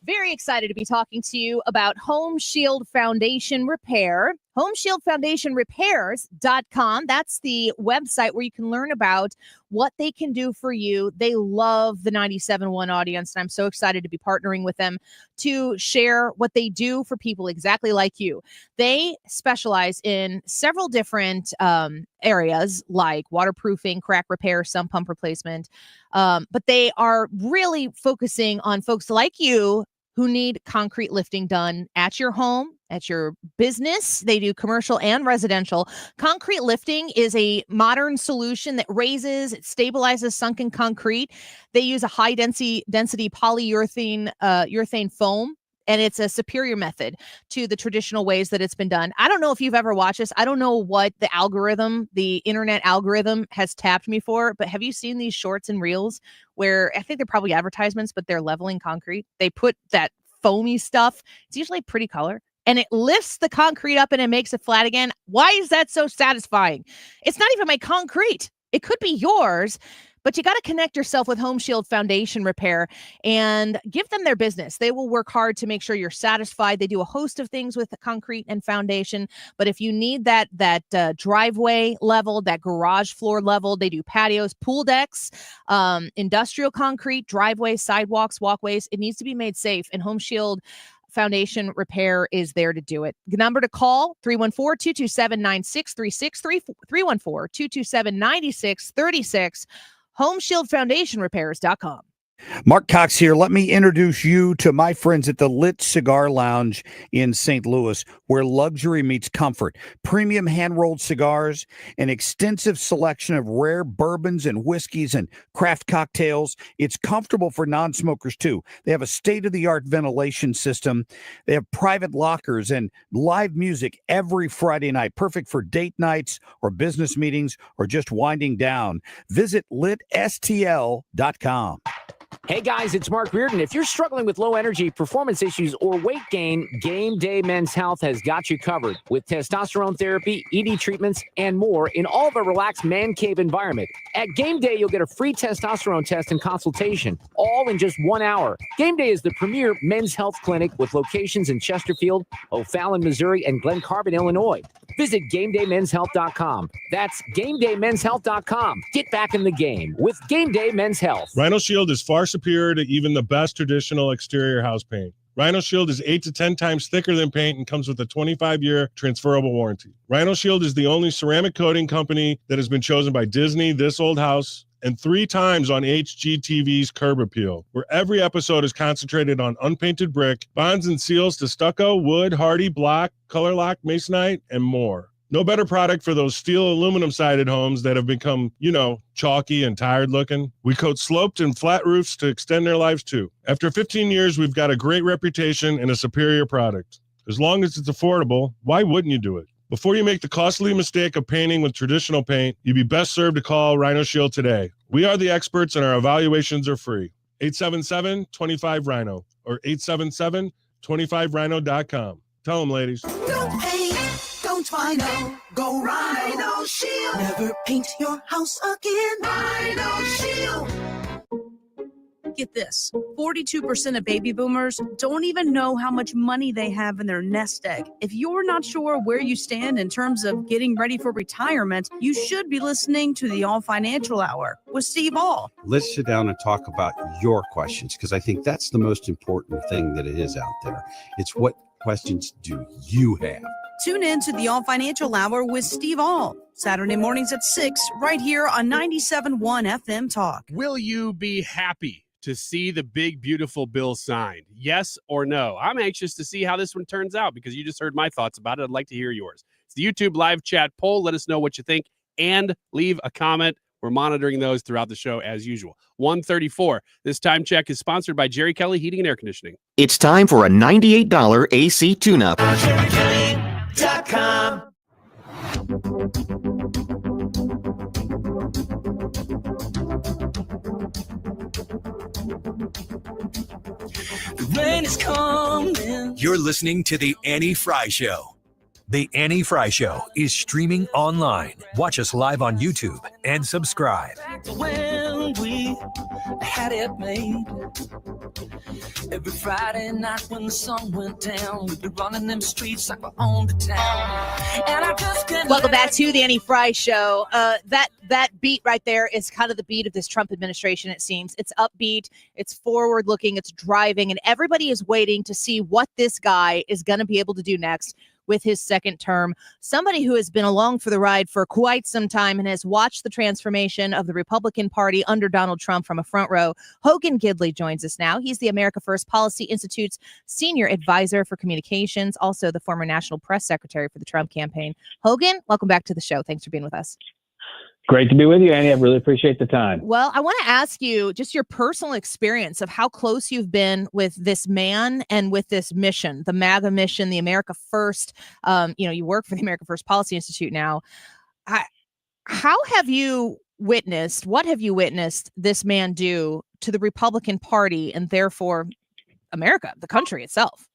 Very excited to be talking to you about Home Shield Foundation Repair. HomeshieldFoundationRepairs.com. That's the website where you can learn about what they can do for you. They love the 97.1 audience, and I'm so excited to be partnering with them to share what they do for people exactly like you. They specialize in several different areas like waterproofing, crack repair, sump pump replacement, but they are really focusing on folks like you who need concrete lifting done at your home, at your business. They do commercial and residential. Concrete lifting is a modern solution that raises, it stabilizes sunken concrete. They use a high density polyurethane urethane foam, and it's a superior method to the traditional ways that it's been done. I don't know if you've ever watched this. I don't know what the internet algorithm has tapped me for, but have you seen these shorts and reels where I think they're probably advertisements, but they're leveling concrete? They put that foamy stuff. It's usually a pretty color, and it lifts the concrete up and it makes it flat again. Why is that so satisfying? It's not even my concrete. It could be yours, but you got to connect yourself with Home Shield Foundation Repair and give them their business. They will work hard to make sure you're satisfied. They do a host of things with the concrete and foundation. But if you need that driveway level, that garage floor level, they do patios, pool decks, industrial concrete, driveways, sidewalks, walkways. It needs to be made safe. And Home Shield Foundation Repair is there to do it. The number to call, 314-227-9636, 314-227-9636. HomeshieldFoundationRepairs.com. Mark Cox here. Let me introduce you to my friends at the Lit Cigar Lounge in St. Louis, where luxury meets comfort. Premium hand-rolled cigars, an extensive selection of rare bourbons and whiskeys and craft cocktails. It's comfortable for non-smokers, too. They have a state-of-the-art ventilation system. They have private lockers and live music every Friday night, perfect for date nights or business meetings or just winding down. Visit litstl.com. Hey guys, it's Mark Reardon. If you're struggling with low energy, performance issues, or weight gain, Game Day Men's Health has got you covered with testosterone therapy, ED treatments, and more in all of a relaxed man cave environment. At Game Day, you'll get a free testosterone test and consultation, all in just 1 hour. Game Day is the premier men's health clinic with locations in Chesterfield, O'Fallon, Missouri, and Glen Carbon, Illinois. Visit GameDayMen'sHealth.com. That's GameDayMen'sHealth.com. Get back in the game with Game Day Men's Health. Rhino Shield is far superior to even the best traditional exterior house paint. Rhino Shield is 8 to 10 times thicker than paint and comes with a 25-year transferable warranty. Rhino Shield is the only ceramic coating company that has been chosen by Disney, This Old House, and 3 times on HGTV's Curb Appeal, where every episode is concentrated on unpainted brick, bonds and seals to stucco, wood, hardy, block, color lock, masonite, and more. No better product for those steel aluminum-sided homes that have become, chalky and tired looking. We coat sloped and flat roofs to extend their lives too. After 15 years, we've got a great reputation and a superior product. As long as it's affordable, why wouldn't you do it? Before you make the costly mistake of painting with traditional paint, you'd be best served to call Rhino Shield today. We are the experts and our evaluations are free. 877-25-RHINO or 25rhino.com. Tell them, ladies. Don't paint, don't Rhino, go Rhino Shield. Never paint your house again. Rhino Shield. Get this, 42% of baby boomers don't even know how much money they have in their nest egg. If you're not sure where you stand in terms of getting ready for retirement, you should be listening to the All Financial Hour with Steve All. Let's sit down and talk about your questions, because I think that's the most important thing that it is out there. It's what questions do you have? Tune in to the All Financial Hour with Steve All, Saturday mornings at 6, right here on 97.1 FM Talk. Will you be happy to see the big, beautiful bill signed? Yes or no? I'm anxious to see how this one turns out because you just heard my thoughts about it. I'd like to hear yours. It's the YouTube live chat poll. Let us know what you think and leave a comment. We're monitoring those throughout the show as usual. 134. This time check is sponsored by Jerry Kelly Heating and Air Conditioning. It's time for a $98 AC tune-up. JerryKelly.com. The rain is coming. You're listening to The Annie Fry Show. The Annie Fry Show is streaming online. Watch us live on YouTube and subscribe. Back to when we had it made. Every Friday night when the sun went down, we'd be running them streets like we owned the town. And I just can't Welcome back to the Annie Fry Show. That beat right there is kind of the beat of this Trump administration, it seems. It's upbeat, it's forward-looking, it's driving, and everybody is waiting to see what this guy is going to be able to do next with his second term. Somebody who has been along for the ride for quite some time and has watched the transformation of the Republican Party under Donald Trump from a front row. Hogan Gidley joins us now. He's the America First Policy Institute's senior advisor for communications, also the former national press secretary for the Trump campaign. Hogan, welcome back to the show. Thanks for being with us. Great to be with you, Annie. I really appreciate the time. Well, I want to ask you just your personal experience of how close you've been with this man and with this mission, the MAGA mission, the America First. You work for the America First Policy Institute now. How have you witnessed, what have you witnessed this man do to the Republican Party and therefore America, the country itself?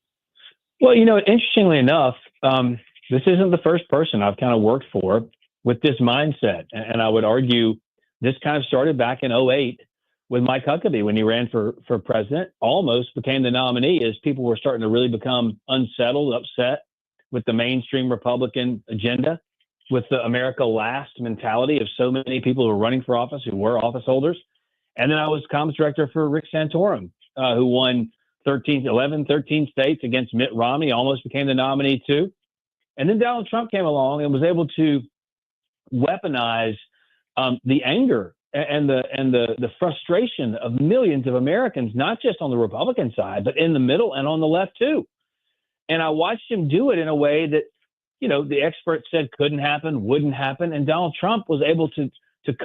Well, interestingly enough, this isn't the first person I've kind of worked for with this mindset. And I would argue this kind of started back in 2008 with Mike Huckabee when he ran for president, almost became the nominee as people were starting to really become unsettled, upset with the mainstream Republican agenda, with the America Last mentality of so many people who were running for office, who were office holders. And then I was comms director for Rick Santorum, who won 13 states against Mitt Romney, almost became the nominee too. And then Donald Trump came along and was able to weaponize the anger and the frustration of millions of Americans, not just on the Republican side, but in the middle and on the left too. And I watched him do it in a way that, the experts said couldn't happen, wouldn't happen. And Donald Trump was able to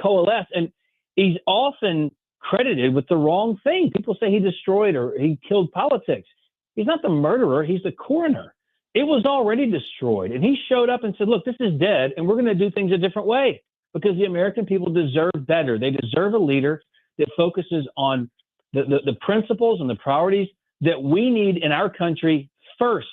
coalesce. And he's often credited with the wrong thing. People say he destroyed or he killed politics. He's not the murderer. He's the coroner. It was already destroyed. And he showed up and said, look, this is dead, and we're going to do things a different way because the American people deserve better. They deserve a leader that focuses on the principles and the priorities that we need in our country first.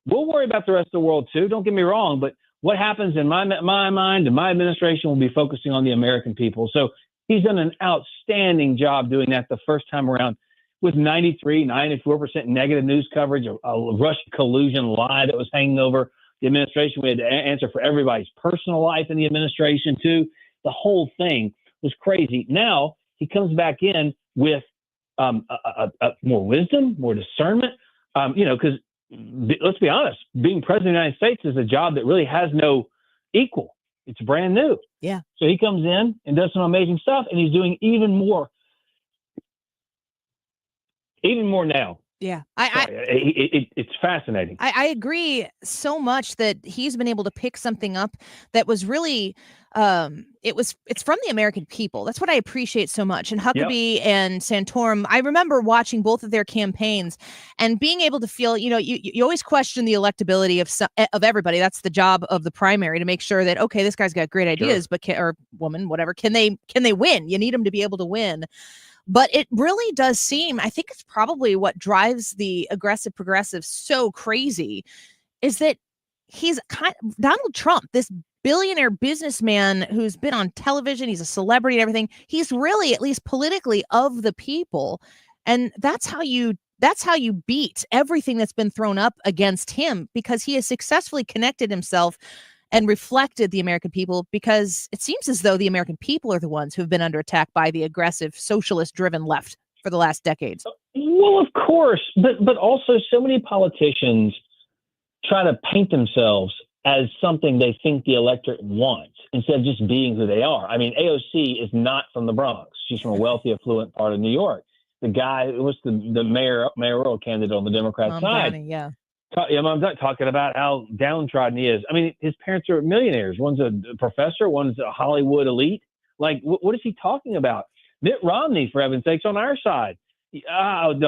We'll worry about the rest of the world too. Don't get me wrong. But what happens in my mind and my administration will be focusing on the American people. So he's done an outstanding job doing that the first time around, with 94% negative news coverage, a Russian collusion lie that was hanging over the administration. We had to answer for everybody's personal life in the administration, too. The whole thing was crazy. Now he comes back in with more wisdom, more discernment, because let's be honest, being president of the United States is a job that really has no equal. It's brand new. Yeah. So he comes in and does some amazing stuff, and he's doing even more now. Yeah. It's fascinating. I agree so much that he's been able to pick something up that was really, it's from the American people. That's what I appreciate so much. And Huckabee and Santorum, I remember watching both of their campaigns and being able to feel, you always question the electability of everybody. That's the job of the primary, to make sure that, okay, this guy's got great ideas, but or woman, whatever, can they win? You need them to be able to win. But it really does seem, I think it's probably what drives the aggressive progressives so crazy is that Donald Trump, this billionaire businessman who's been on television, he's a celebrity and everything. He's really, at least politically, of the people. And that's how you beat everything that's been thrown up against him, because he has successfully connected himself and reflected the American people, because it seems as though the American people are the ones who've been under attack by the aggressive socialist-driven left for the last decades. Well, of course, but also so many politicians try to paint themselves as something they think the electorate wants instead of just being who they are. I mean, AOC is not from the Bronx. She's from a wealthy, affluent part of New York. The guy who was the mayoral candidate on the Democrat side. Browning, yeah. I'm not talking about how downtrodden he is. I mean, his parents are millionaires. One's a professor, one's a Hollywood elite. Like, what is he talking about? Mitt Romney, for heaven's sakes, on our side. I'm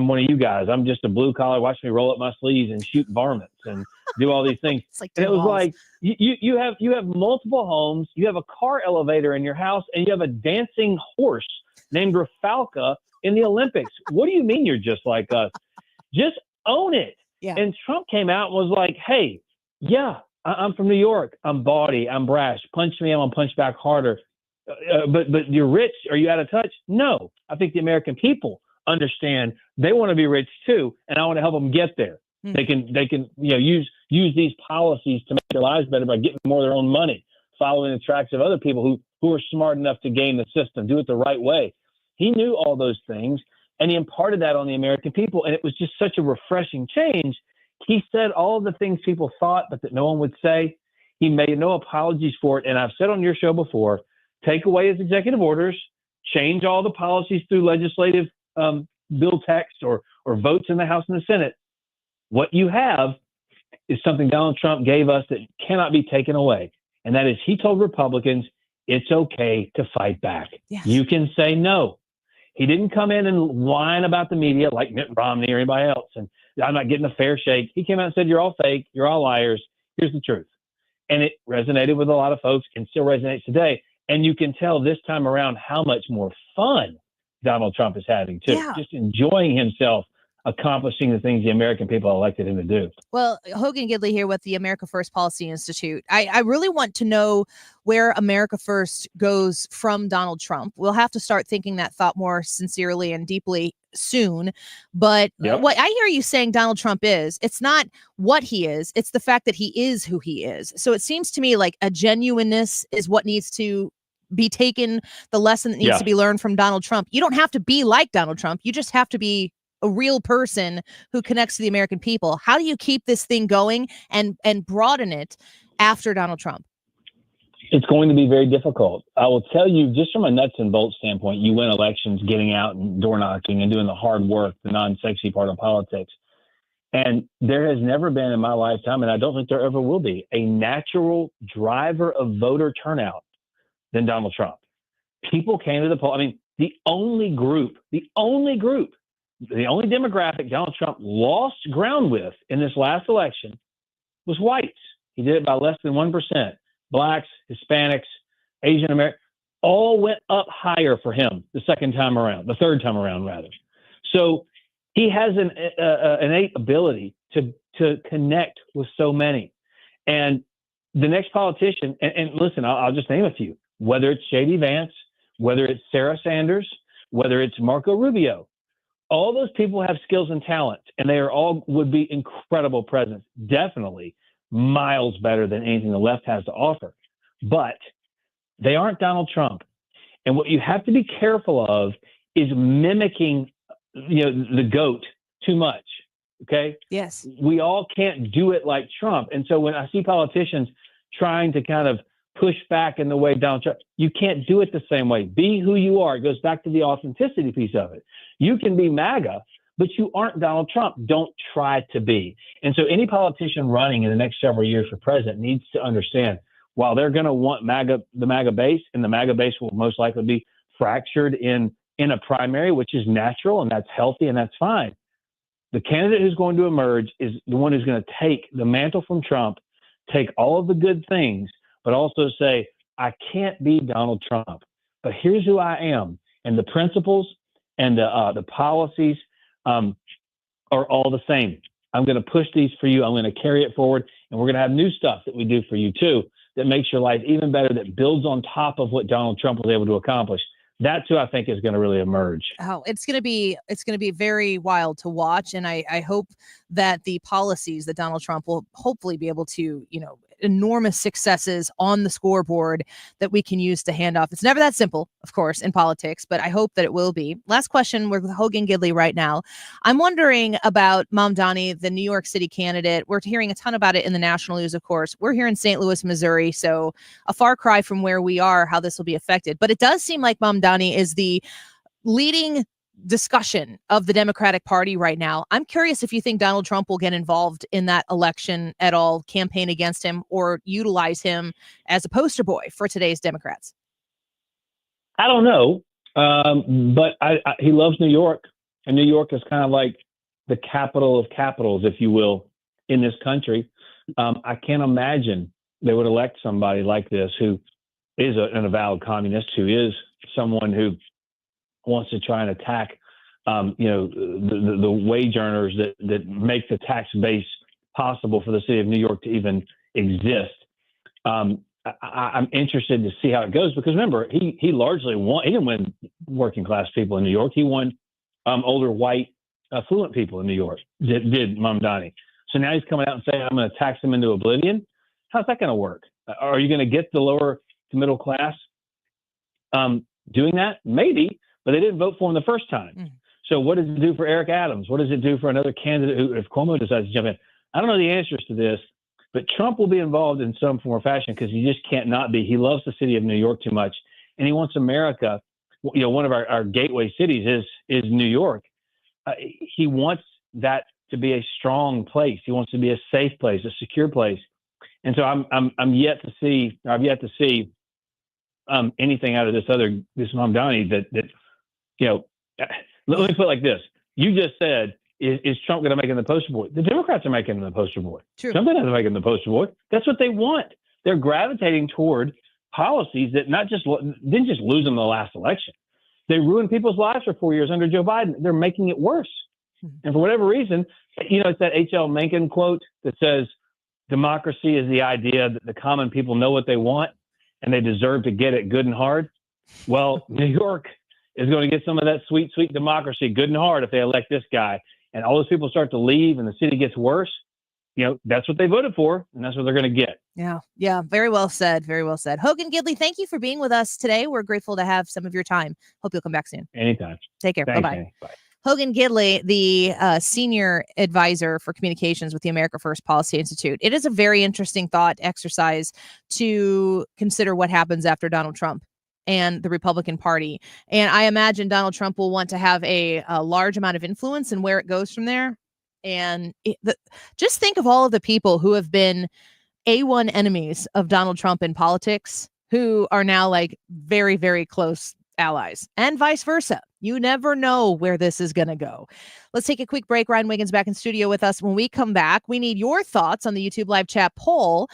one of you guys. I'm just a blue collar. Watch me roll up my sleeves and shoot varmints and do all these things. And it was like you have multiple homes, you have a car elevator in your house, and you have a dancing horse named Rafalka in the Olympics. What do you mean you're just like us? Just own it. Yeah. And Trump came out and was like, hey, yeah, I'm from New York. I'm bawdy. I'm brash. Punch me, I'm going to punch back harder. But you're rich. Are you out of touch? No. I think the American people understand they want to be rich too, and I want to help them get there. They can use these policies to make their lives better by getting more of their own money, following the tracks of other people who are smart enough to game the system, do it the right way. He knew all those things, and he imparted that on the American people, and it was just such a refreshing change. He said all of the things people thought, but that no one would say. He made no apologies for it, and I've said on your show before, take away his executive orders, change all the policies through legislative bill text or votes in the House and the Senate. What you have is something Donald Trump gave us that cannot be taken away. And that is, he told Republicans, it's okay to fight back. Yes. You can say no. He didn't come in and whine about the media like Mitt Romney or anybody else. And I'm not getting a fair shake. He came out and said, you're all fake. You're all liars. Here's the truth. And it resonated with a lot of folks and still resonates today. And you can tell this time around how much more fun Donald Trump is having, too. Yeah. Just enjoying himself, accomplishing the things the American people elected him to do. Well, Hogan Gidley here with the America First Policy Institute. I really want to know where America First goes from Donald Trump. We'll have to start thinking that thought more sincerely and deeply soon. But what I hear you saying Donald Trump is, it's not what he is, it's the fact that he is who he is. So it seems to me like a genuineness is what needs to be taken, the lesson that needs to be learned from Donald Trump. You don't have to be like Donald Trump. You just have to be a real person who connects to the American people. How do you keep this thing going and broaden it after Donald Trump? It's going to be very difficult. I will tell you, just from a nuts and bolts standpoint, you win elections getting out and door knocking and doing the hard work, the non-sexy part of politics. And there has never been in my lifetime, and I don't think there ever will be, a natural driver of voter turnout than Donald Trump. People came to the poll. I mean, the only demographic Donald Trump lost ground with in this last election was whites. He did it by less than 1%. Blacks, Hispanics, Asian Americans, all went up higher for him the third time around, rather. So he has an innate ability to connect with so many. And the next politician, and listen, I'll just name a few, whether it's J.D. Vance, whether it's Sarah Sanders, whether it's Marco Rubio, all those people have skills and talent, and they would be incredible presidents, definitely miles better than anything the left has to offer. But they aren't Donald Trump. And what you have to be careful of is mimicking, the GOAT too much. Okay? Yes. We all can't do it like Trump. And so when I see politicians trying to kind of push back in the way Donald Trump, you can't do it the same way. Be who you are. It goes back to the authenticity piece of it. You can be MAGA, but you aren't Donald Trump. Don't try to be. And so any politician running in the next several years for president needs to understand, while they're going to want the MAGA base, and the MAGA base will most likely be fractured in a primary, which is natural and that's healthy and that's fine. The candidate who's going to emerge is the one who's going to take the mantle from Trump, take all of the good things, but also say, I can't be Donald Trump, but here's who I am. and the principles and the policies are all the same. I'm going to push these for you. I'm going to carry it forward, and we're going to have new stuff that we do for you too that makes your life even better, that builds on top of what Donald Trump was able to accomplish. That's who I think is going to really emerge. Oh, it's going to be very wild to watch. And I hope that the policies that Donald Trump will hopefully be able to, enormous successes on the scoreboard that we can use to hand off. It's never that simple, of course, in politics, but I hope that it will be. Last question. We're with Hogan Gidley right now. I'm wondering about Mamdani, the New York City candidate. We're hearing a ton about it in the national news, of course. We're here in St. Louis, Missouri, so a far cry from where we are, how this will be affected. But it does seem like Mamdani is the leading discussion of the Democratic Party right now. I'm curious if you think Donald Trump will get involved in that election at all, campaign against him, or utilize him as a poster boy for today's Democrats. I don't know, but he loves New York, and New York is kind of like the capital of capitals, if you will, in this country. I can't imagine they would elect somebody like this who is an avowed communist, who is someone who wants to try and attack, the wage earners that make the tax base possible for the city of New York to even exist. I'm interested to see how it goes, because remember, he largely won. He didn't win working class people in New York. He won older white affluent people in New York. Did Mamdani? So now he's coming out and saying, "I'm going to tax them into oblivion." How's that going to work? Are you going to get the lower to middle class doing that? Maybe. But they didn't vote for him the first time. So what does it do for Eric Adams? What does it do for another candidate who, if Cuomo decides to jump in? I don't know the answers to this, but Trump will be involved in some form or fashion, because he just can't not be. He loves the city of New York too much, and he wants America. One of our gateway cities is New York. He wants that to be a strong place. He wants to be a safe place, a secure place. And so I'm yet to see. I've yet to see anything out of this Mamdani that. Let me put it like this. You just said, is Trump going to make him the poster boy? The Democrats are making him the poster boy. True. Trump doesn't make him the poster boy. That's what they want. They're gravitating toward policies that didn't just lose them in the last election. They ruined people's lives for 4 years under Joe Biden. They're making it worse. And for whatever reason, it's that H.L. Mencken quote that says, democracy is the idea that the common people know what they want and they deserve to get it good and hard. Well, New York is going to get some of that sweet, sweet democracy good and hard if they elect this guy. And all those people start to leave and the city gets worse. That's what they voted for, and that's what they're going to get. Yeah. Very well said. Very well said. Hogan Gidley, thank you for being with us today. We're grateful to have some of your time. Hope you'll come back soon. Anytime. Take care. Thanks, Bye-bye. Annie. Bye. Hogan Gidley, the senior advisor for communications with the America First Policy Institute. It is a very interesting thought exercise to consider what happens after Donald Trump and the Republican Party. And I imagine Donald Trump will want to have a large amount of influence in where it goes from there. And just think of all of the people who have been A1 enemies of Donald Trump in politics, who are now like very, very close allies, and vice versa. You never know where this is going to go. Let's take a quick break. Ryan Wiggins back in studio with us. When we come back, we need your thoughts on the YouTube live chat poll.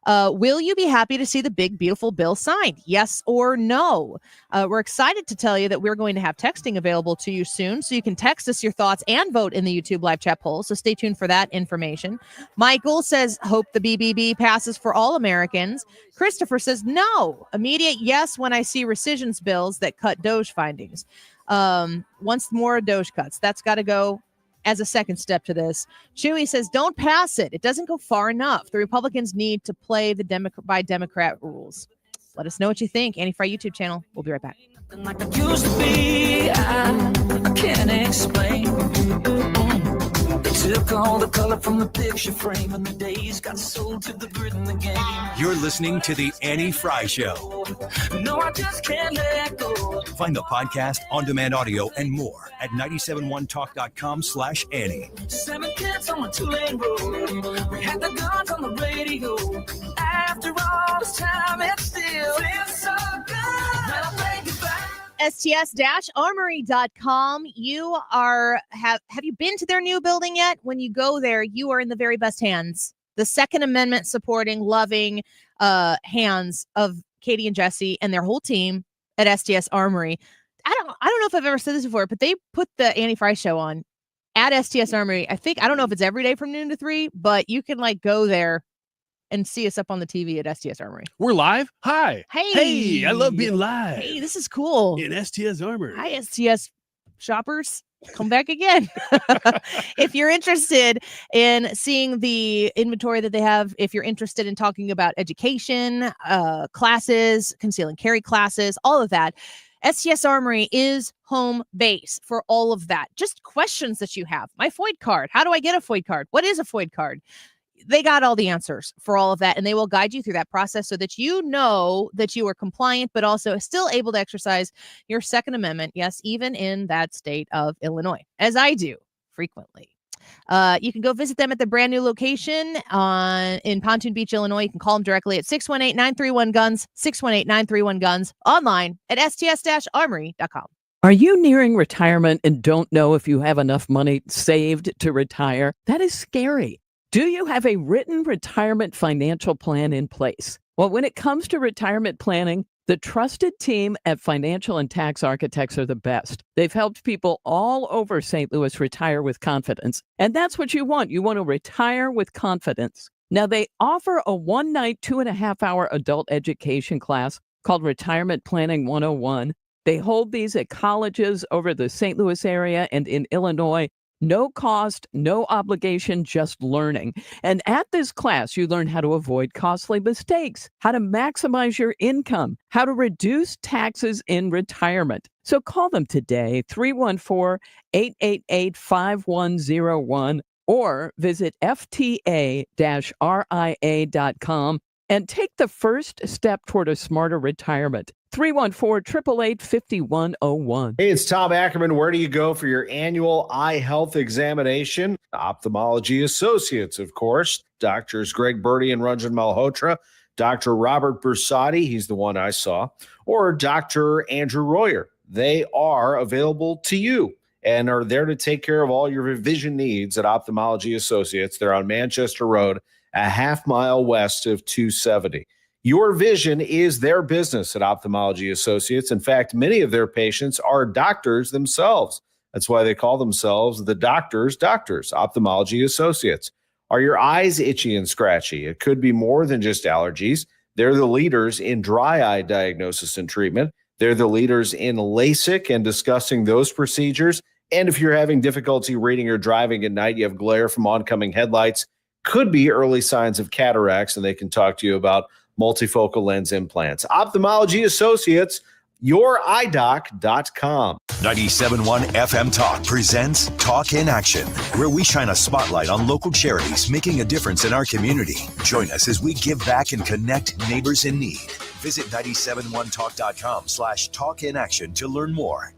Will you be happy to see the big, beautiful bill signed? Yes or no? We're excited to tell you that we're going to have texting available to you soon, so you can text us your thoughts and vote in the YouTube live chat poll. So stay tuned for that information. Michael says, hope the BBB passes for all Americans. Christopher says, no. Immediate yes when I see rescissions bills that cut Doge findings. Once more Doge cuts. That's got to go as a second step to this. Chewy says, don't pass it. It doesn't go far enough. The Republicans need to play the Democrat rules. Let us know what you think. Annie Fry YouTube channel. We'll be right back. Like I used to be, I can't explain. They took all the color from the picture frame and the days got sold to the grid in the game. You're listening to The Annie Fry Show. No, I just can't let go. Find the podcast, on-demand audio, and more at 971talk.com/Annie. 7 kids on a 2-lane road. We had the guns on the radio. After all this time, it still feels so good. Now think about STS-armory.com. You have you been to their new building yet? When you go there, you are in the very best hands. The Second Amendment supporting, loving hands of Katie and Jesse and their whole team at STS Armory. I don't know if I've ever said this before, but they put the Annie Fry Show on at STS Armory. I don't know if it's every day from noon to 3, but you can like go there and see us up on the TV at STS Armory. We're live. Hi. Hey. Hey, I love being live. Hey, this is cool. In STS Armory. Hi, STS shoppers. Come back again. If you're interested in seeing the inventory that they have, if you're interested in talking about education, classes, conceal and carry classes, all of that, STS Armory is home base for all of that. Just questions that you have. My FOID card. How do I get a FOID card? What is a FOID card? They got all the answers for all of that, and they will guide you through that process so that you know that you are compliant, but also still able to exercise your Second Amendment, yes, even in that state of Illinois, as I do frequently. You can go visit them at the brand new location in Pontoon Beach, Illinois. You can call them directly at 618-931-GUNS, 618-931-GUNS, online at sts-armory.com. Are you nearing retirement and don't know if you have enough money saved to retire? That is scary. Do you have a written retirement financial plan in place? Well, when it comes to retirement planning, the trusted team at Financial and Tax Architects are the best. They've helped people all over St. Louis retire with confidence. And that's what you want. You want to retire with confidence. Now, they offer a one-night, 2.5-hour adult education class called Retirement Planning 101. They hold these at colleges over the St. Louis area and in Illinois. No cost, no obligation, just learning. And at this class, you learn how to avoid costly mistakes, how to maximize your income, how to reduce taxes in retirement. So call them today, 314-888-5101, or visit fta-ria.com and take the first step toward a smarter retirement. 314-888-5101. Hey, it's Tom Ackerman. Where do you go for your annual eye health examination? Ophthalmology Associates, of course. Doctors Greg Birdie and Ranjan Malhotra. Dr. Robert Bersati, he's the one I saw. Or Dr. Andrew Royer. They are available to you and are there to take care of all your vision needs at Ophthalmology Associates. They're on Manchester Road, a half mile west of 270. Your vision is their business at Ophthalmology Associates. In fact, many of their patients are doctors themselves. That's why they call themselves the doctors, Ophthalmology Associates. Are your eyes itchy and scratchy? It could be more than just allergies. They're the leaders in dry eye diagnosis and treatment. They're the leaders in LASIK and discussing those procedures. And if you're having difficulty reading or driving at night, you have glare from oncoming headlights, could be early signs of cataracts, and they can talk to you about multifocal lens implants. Ophthalmology Associates, youridoc.com. 97.1 FM Talk presents Talk in Action, where we shine a spotlight on local charities making a difference in our community. Join us as we give back and connect neighbors in need. Visit 971talk.com/talkinaction to learn more.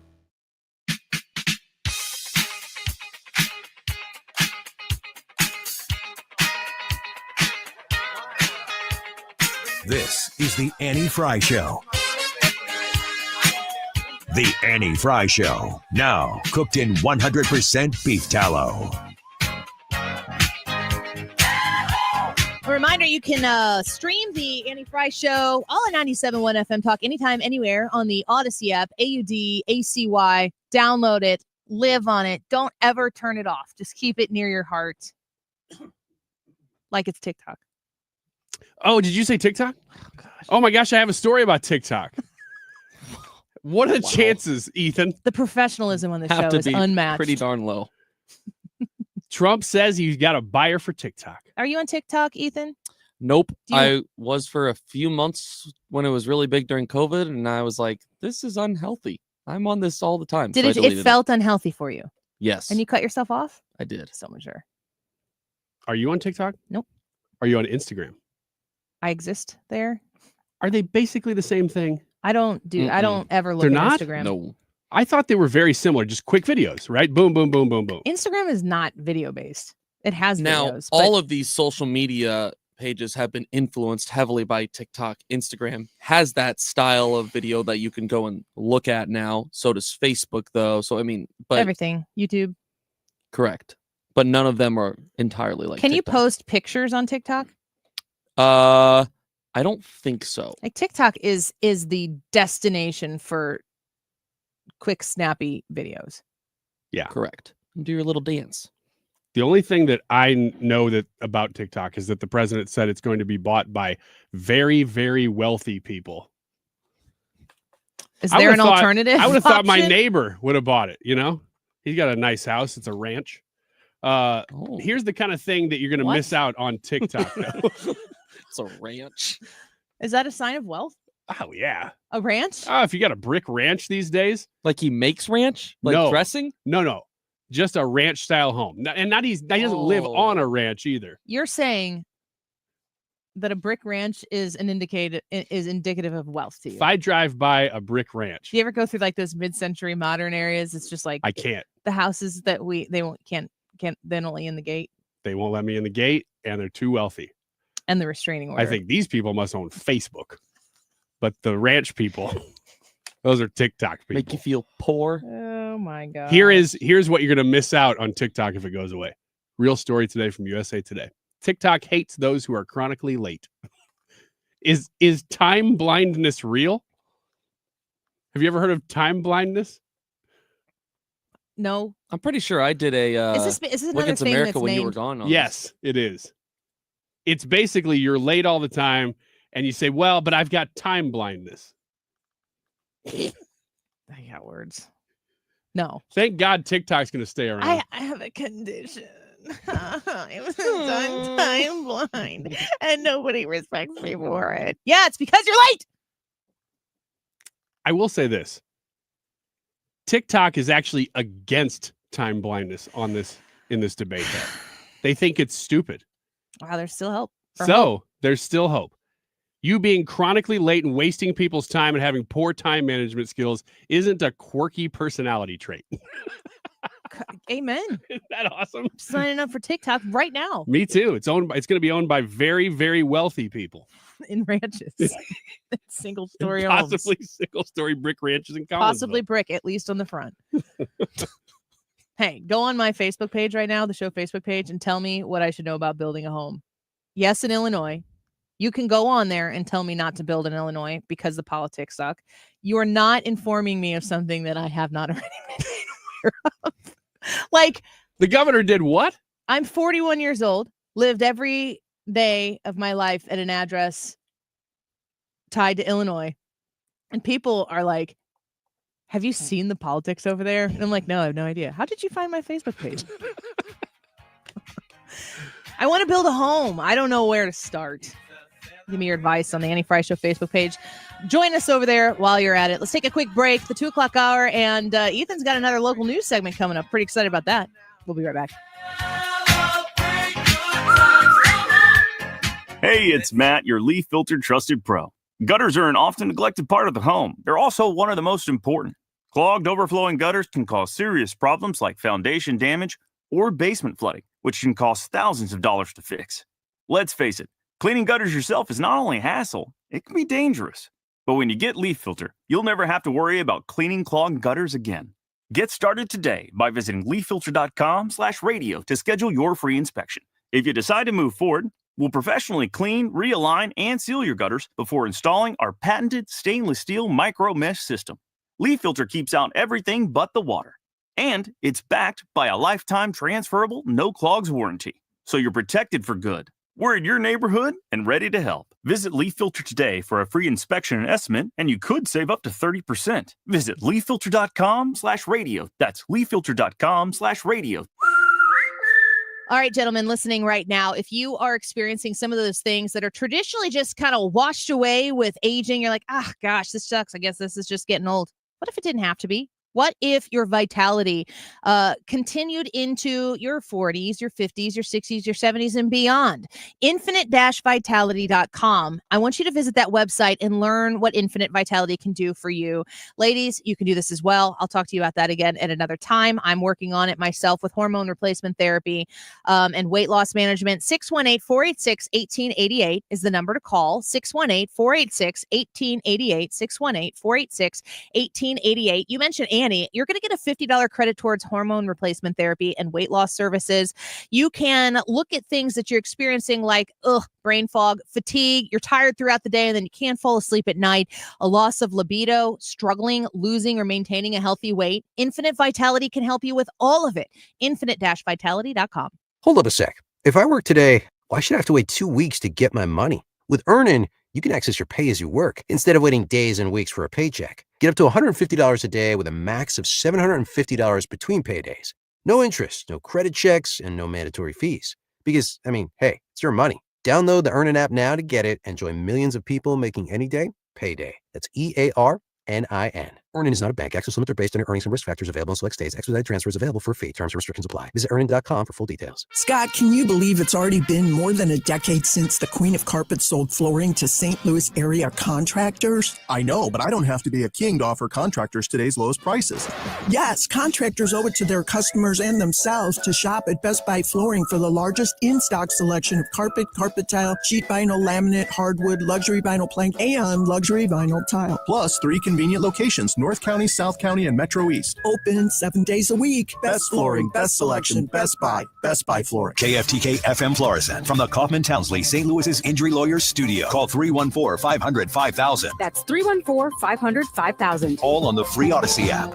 This is the Annie Fry Show. The Annie Fry Show, now cooked in 100% beef tallow. A reminder, you can stream the Annie Fry Show all at 97.1 FM Talk anytime, anywhere on the Odyssey app, AUDACY. Download it, live on it. Don't ever turn it off. Just keep it near your heart like it's TikTok. Oh, did you say TikTok? Oh my gosh, I have a story about TikTok. What are the chances, Ethan? The professionalism on the show is unmatched. Pretty darn low. Trump says he's got a buyer for TikTok. Are you on TikTok, Ethan? Nope. I was for a few months when it was really big during COVID, and I was like, this is unhealthy. I'm on this all the time. Did it felt unhealthy for you? Yes. And you cut yourself off? I did. So mature. Are you on TikTok? Nope. Are you on Instagram? I exist there. Are they basically the same thing? I don't ever look They're at not? Instagram. No. I thought they were very similar, just quick videos, right? Boom, boom, boom, boom, boom. Instagram is not video based. It has Now, videos. all of these social media pages have been influenced heavily by TikTok. Instagram has that style of video that you can go and look at now. So does Facebook, though. So, I mean, but everything. YouTube. Correct. But none of them are entirely like Can TikTok. you post pictures on TikTok? I don't think so. Like TikTok is the destination for quick, snappy videos. Yeah. Correct. Do your little dance. The only thing that I know that about TikTok is that the president said it's going to be bought by very, very wealthy people. Is there an alternative? I would have thought my option? neighbor would have bought it. He's got a nice house. It's a ranch. Here's the kind of thing that you're going to What? miss out on TikTok. It's a ranch. Is that a sign of wealth? Oh, yeah. A ranch? If you got a brick ranch these days. Like he makes ranch? Like No. dressing? No. Just a ranch style home. And he doesn't live on a ranch either. You're saying that a brick ranch is indicative of wealth to you. If I drive by a brick ranch, Do you ever go through like those mid-century modern areas? It's just like I can't. the houses that can't then only in the gate They won't let me in the gate, and they're too wealthy. and the restraining order. I think these people must own Facebook. But the ranch people, those are TikTok people. Make you feel poor. Oh my god. Here's what you're going to miss out on TikTok if it goes away. Real story today from USA Today. TikTok hates those who are chronically late. Is time blindness real? Have you ever heard of time blindness? No. I'm pretty sure I did a Is this Look another It's thing America that's when you were named- gone on. Yes, it is. It's basically you're late all the time and you say, well, but I've got time blindness. I got words. No. Thank God TikTok's going to stay around. I have a condition. I'm time blind and nobody respects me for it. Yeah, it's because you're late. I will say this. TikTok is actually against time blindness in this debate. They think it's stupid. Wow, there's still hope. There's still hope. You being chronically late and wasting people's time and having poor time management skills isn't a quirky personality trait. Amen. Isn't that awesome? I'm signing up for TikTok right now. Me too. It's going to be owned by very, very wealthy people. In ranches. Single story homes. Possibly single story brick ranches in Collinsville. Possibly brick, at least on the front. Hey, go on my Facebook page right now, the show Facebook page, and tell me what I should know about building a home. Yes, in Illinois. You can go on there and tell me not to build in Illinois because the politics suck. You are not informing me of something that I have not already been aware of. Like, the governor did what? I'm 41 years old, lived every day of my life at an address tied to Illinois. And people are like, have you seen the politics over there? And I'm like, no, I have no idea. How did you find my Facebook page? I want to build a home. I don't know where to start. Give me your advice on the Annie Fry Show Facebook page. Join us over there while you're at it. Let's take a quick break, the 2:00 hour, and Ethan's got another local news segment coming up. Pretty excited about that. We'll be right back. Hey, it's Matt, your leaf filter trusted pro. Gutters are an often neglected part of the home. They're also one of the most important. Clogged, overflowing gutters can cause serious problems like foundation damage or basement flooding, which can cost thousands of dollars to fix. Let's face it, cleaning gutters yourself is not only a hassle, it can be dangerous. But when you get Leaf Filter, you'll never have to worry about cleaning clogged gutters again. Get started today by visiting leaffilter.com/radio to schedule your free inspection. If you decide to move forward, we'll professionally clean, realign, and seal your gutters before installing our patented stainless steel micro mesh system. Leaf Filter keeps out everything but the water. And it's backed by a lifetime transferable no clogs warranty. So you're protected for good. We're in your neighborhood and ready to help. Visit Leaf Filter today for a free inspection and estimate, and you could save up to 30%. Visit leaffilter.com/radio. That's leaffilter.com/radio. All right, gentlemen, listening right now, if you are experiencing some of those things that are traditionally just kind of washed away with aging, you're like, gosh, this sucks. I guess this is just getting old. What if it didn't have to be? What if your vitality continued into your 40s, your 50s, your 60s, your 70s, and beyond? Infinite-vitality.com. I want you to visit that website and learn what Infinite Vitality can do for you. Ladies, you can do this as well. I'll talk to you about that again at another time. I'm working on it myself with hormone replacement therapy and weight loss management. 618-486-1888 is the number to call. 618-486-1888. 618-486-1888. You mentioned Annie, you're going to get a $50 credit towards hormone replacement therapy and weight loss services. You can look at things that you're experiencing like brain fog, fatigue, you're tired throughout the day and then you can't fall asleep at night, a loss of libido, struggling, losing, or maintaining a healthy weight. Infinite Vitality can help you with all of it. Infinite-vitality.com. Hold up a sec. If I work today, why should I have to wait 2 weeks to get my money? With Earnin, you can access your pay as you work instead of waiting days and weeks for a paycheck. Get up to $150 a day with a max of $750 between paydays. No interest, no credit checks, and no mandatory fees. Because, hey, it's your money. Download the Earnin app now to get it and join millions of people making any day payday. That's EARNIN. Earnin is not a bank. Access limits are based on your earnings and risk factors available in select states. Expedited transfer is available for a fee. Terms and restrictions apply. Visit earnin.com for full details. Scott, can you believe it's already been more than a decade since the Queen of Carpets sold flooring to St. Louis area contractors? I know, but I don't have to be a king to offer contractors today's lowest prices. Yes, contractors owe it to their customers and themselves to shop at Best Buy Flooring for the largest in-stock selection of carpet, carpet tile, sheet vinyl, laminate, hardwood, luxury vinyl plank, and luxury vinyl tile. Plus 3 convenient locations, North County, South County, and Metro East. Open 7 days a week. Best flooring, best selection, Best Buy. Best Buy Flooring. KFTK FM Florissant from the Kaufman Townsley St. Louis's Injury Lawyers Studio. Call 314-500-5000. That's 314-500-5000. All on the free Odyssey app.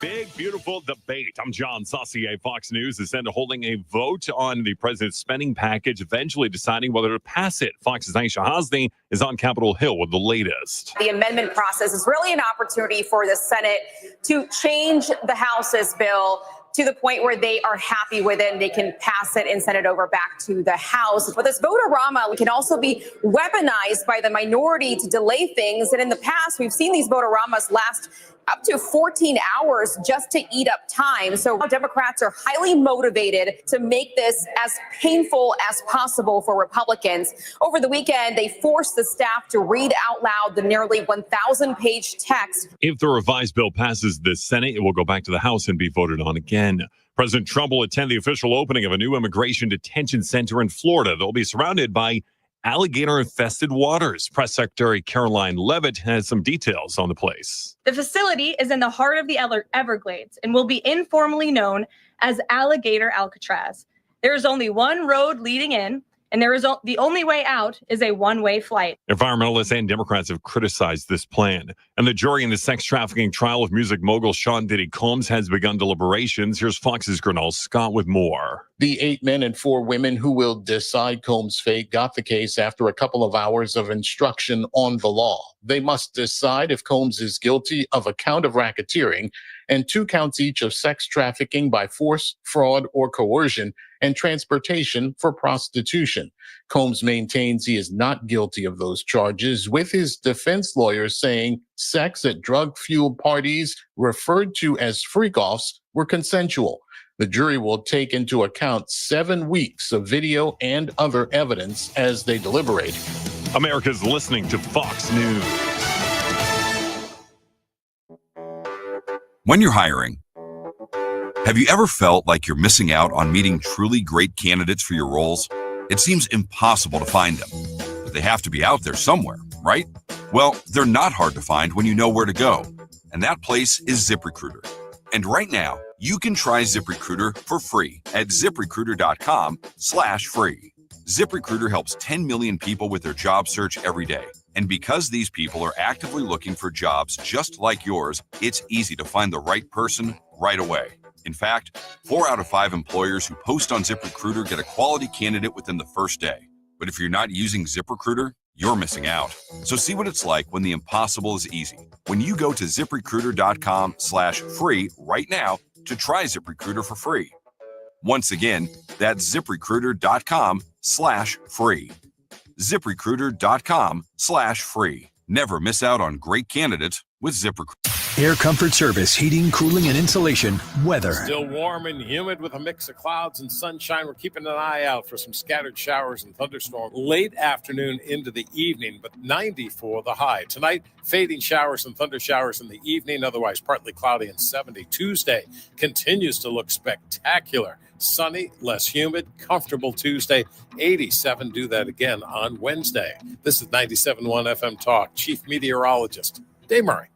Big, beautiful debate. I'm John Saucier. Fox News is then holding a vote on the president's spending package, eventually deciding whether to pass it. Fox's Aisha Hasni is on Capitol Hill with the latest. The amendment process is really an opportunity for the Senate to change the House's bill to the point where they are happy with it and they can pass it and send it over back to the House. But this vote-a-rama can also be weaponized by the minority to delay things. And in the past, we've seen these vote-a-ramas last up to 14 hours just to eat up time. So Democrats are highly motivated to make this as painful as possible for Republicans. Over the weekend, they forced the staff to read out loud the nearly 1,000-page text. If the revised bill passes the Senate, it will go back to the House and be voted on again. President Trump will attend the official opening of a new immigration detention center in Florida. They'll be surrounded by alligator-infested waters. Press Secretary Caroline Leavitt has some details on the place. The facility is in the heart of the Everglades and will be informally known as Alligator Alcatraz. There is only one road leading in, and the only way out is a one-way flight. Environmentalists and Democrats have criticized this plan. And the jury in the sex trafficking trial of music mogul Sean Diddy Combs has begun deliberations. Here's Fox's Gernal Scott with more. The 8 men and 4 women who will decide Combs' fate got the case after a couple of hours of instruction on the law. They must decide if Combs is guilty of a count of racketeering and 2 counts each of sex trafficking by force, fraud, or coercion, and transportation for prostitution. Combs maintains he is not guilty of those charges, with his defense lawyers saying sex at drug-fueled parties referred to as freak-offs were consensual. The jury will take into account 7 weeks of video and other evidence as they deliberate. America's listening to Fox News. When you're hiring, have you ever felt like you're missing out on meeting truly great candidates for your roles? It seems impossible to find them, but they have to be out there somewhere, right? Well, they're not hard to find when you know where to go, and that place is ZipRecruiter. And right now, you can try ZipRecruiter for free at ZipRecruiter.com/free. ZipRecruiter helps 10 million people with their job search every day. And because these people are actively looking for jobs just like yours, it's easy to find the right person right away. In fact, 4 out of 5 employers who post on ZipRecruiter get a quality candidate within the first day. But if you're not using ZipRecruiter, you're missing out. So see what it's like when the impossible is easy. When you go to ZipRecruiter.com/free right now to try ZipRecruiter for free. Once again, that's ZipRecruiter.com/free. ZipRecruiter.com/free. Never miss out on great candidates with ZipRecruiter. Air Comfort Service, heating, cooling, and insulation, weather. Still warm and humid with a mix of clouds and sunshine. We're keeping an eye out for some scattered showers and thunderstorms late afternoon into the evening, but 90 for the high. Tonight, fading showers and thunder showers in the evening, otherwise partly cloudy and 70. Tuesday continues to look spectacular. Sunny, less humid, comfortable Tuesday, 87. Do that again on Wednesday. This is 97.1 FM Talk. Chief Meteorologist Dave Murray.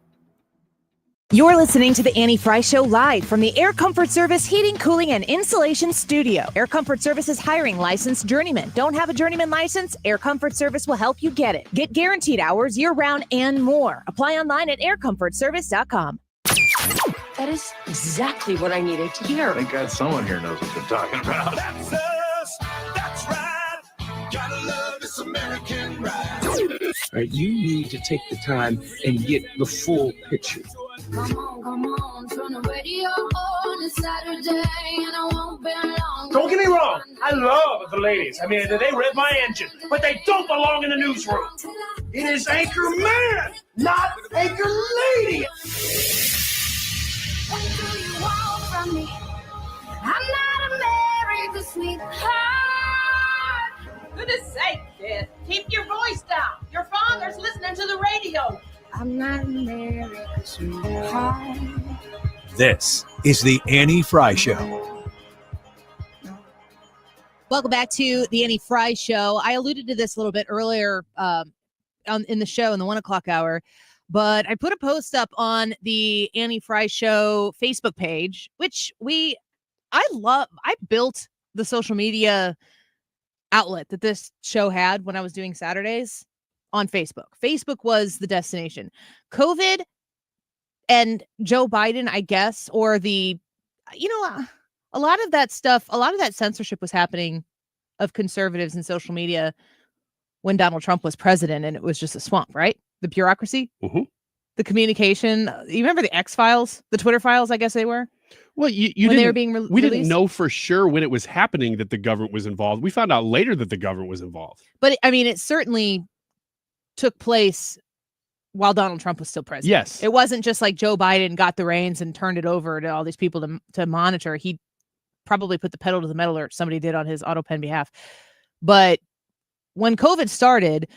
You're listening to the Annie Fry Show live from the Air Comfort Service Heating, Cooling, and Insulation Studio. Air Comfort Service is hiring licensed journeymen. Don't have a journeyman license? Air Comfort Service will help you get it. Get guaranteed hours year-round and more. Apply online at aircomfortservice.com. That is exactly what I needed to hear. Thank God someone here knows what they're talking about. That's us. That's right. Gotta love this American ride. All right, you need to take the time and get the full picture. Come on, turn the radio on. It's Saturday and I won't be long. Don't get me wrong, I love the ladies. I mean, they rev my engine, but they don't belong in the newsroom. It is Anchor Man, not Anchor Lady. What do you want from me? I'm not America's sweetheart. Goodness sake, kid. Keep your voice down. Your father's listening to the radio. I'm not America's sweetheart. This is the Annie Fry Show. Welcome back to the Annie Fry Show. I alluded to this a little bit earlier in the show in the 1 o'clock hour, but I put a post up on the Annie Fry Show Facebook page, which I love. I built the social media outlet that this show had when I was doing Saturdays on Facebook. Facebook was the destination. COVID and Joe Biden, I guess, or a lot of that stuff, a lot of that censorship was happening of conservatives in social media when Donald Trump was president, and it was just a swamp, right? The bureaucracy, the communication. You remember the X files, the Twitter files, I guess they were? Well, when they were being we didn't know for sure when it was happening that the government was involved. We found out later that the government was involved. But I mean, it certainly took place while Donald Trump was still president. Yes. It wasn't just like Joe Biden got the reins and turned it over to all these people to monitor. He probably put the pedal to the metal, or somebody did on his auto pen behalf. But when COVID started,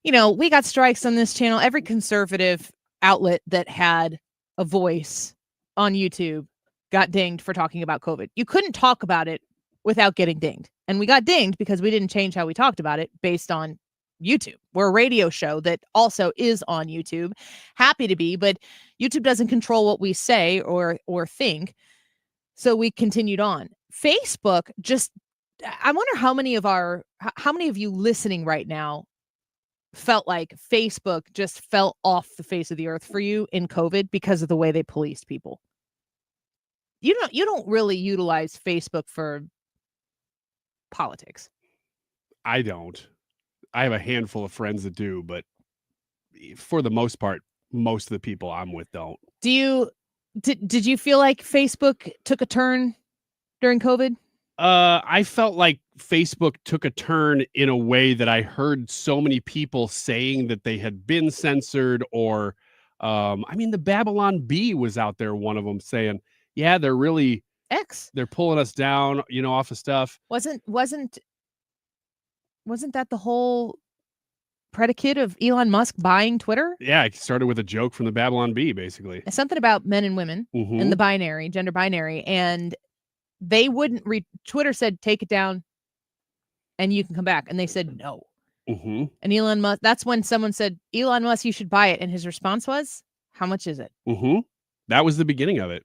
we got strikes on this channel. Every conservative outlet that had a voice on YouTube got dinged for talking about COVID. You couldn't talk about it without getting dinged. And we got dinged because we didn't change how we talked about it based on YouTube. We're a radio show that also is on YouTube. Happy to be, but YouTube doesn't control what we say or think. So we continued on. Facebook I wonder how many of you listening right now felt like Facebook just fell off the face of the earth for you in COVID because of the way they policed people. You don't really utilize Facebook for politics. I don't. I have a handful of friends that do, but for the most part, most of the people I'm with don't. Did you feel like Facebook took a turn during COVID? I felt like Facebook took a turn in a way that I heard so many people saying that they had been censored, or the Babylon Bee was out there, one of them saying, yeah, they're really they're pulling us down, off of stuff. Wasn't that the whole predicate of Elon Musk buying Twitter? Yeah, it started with a joke from the Babylon Bee, basically. Something about men and women and the gender binary. And they wouldn't Twitter said, take it down and you can come back. And they said, no. And Elon Musk, that's when someone said, Elon Musk, you should buy it. And his response was, how much is it? That was the beginning of it.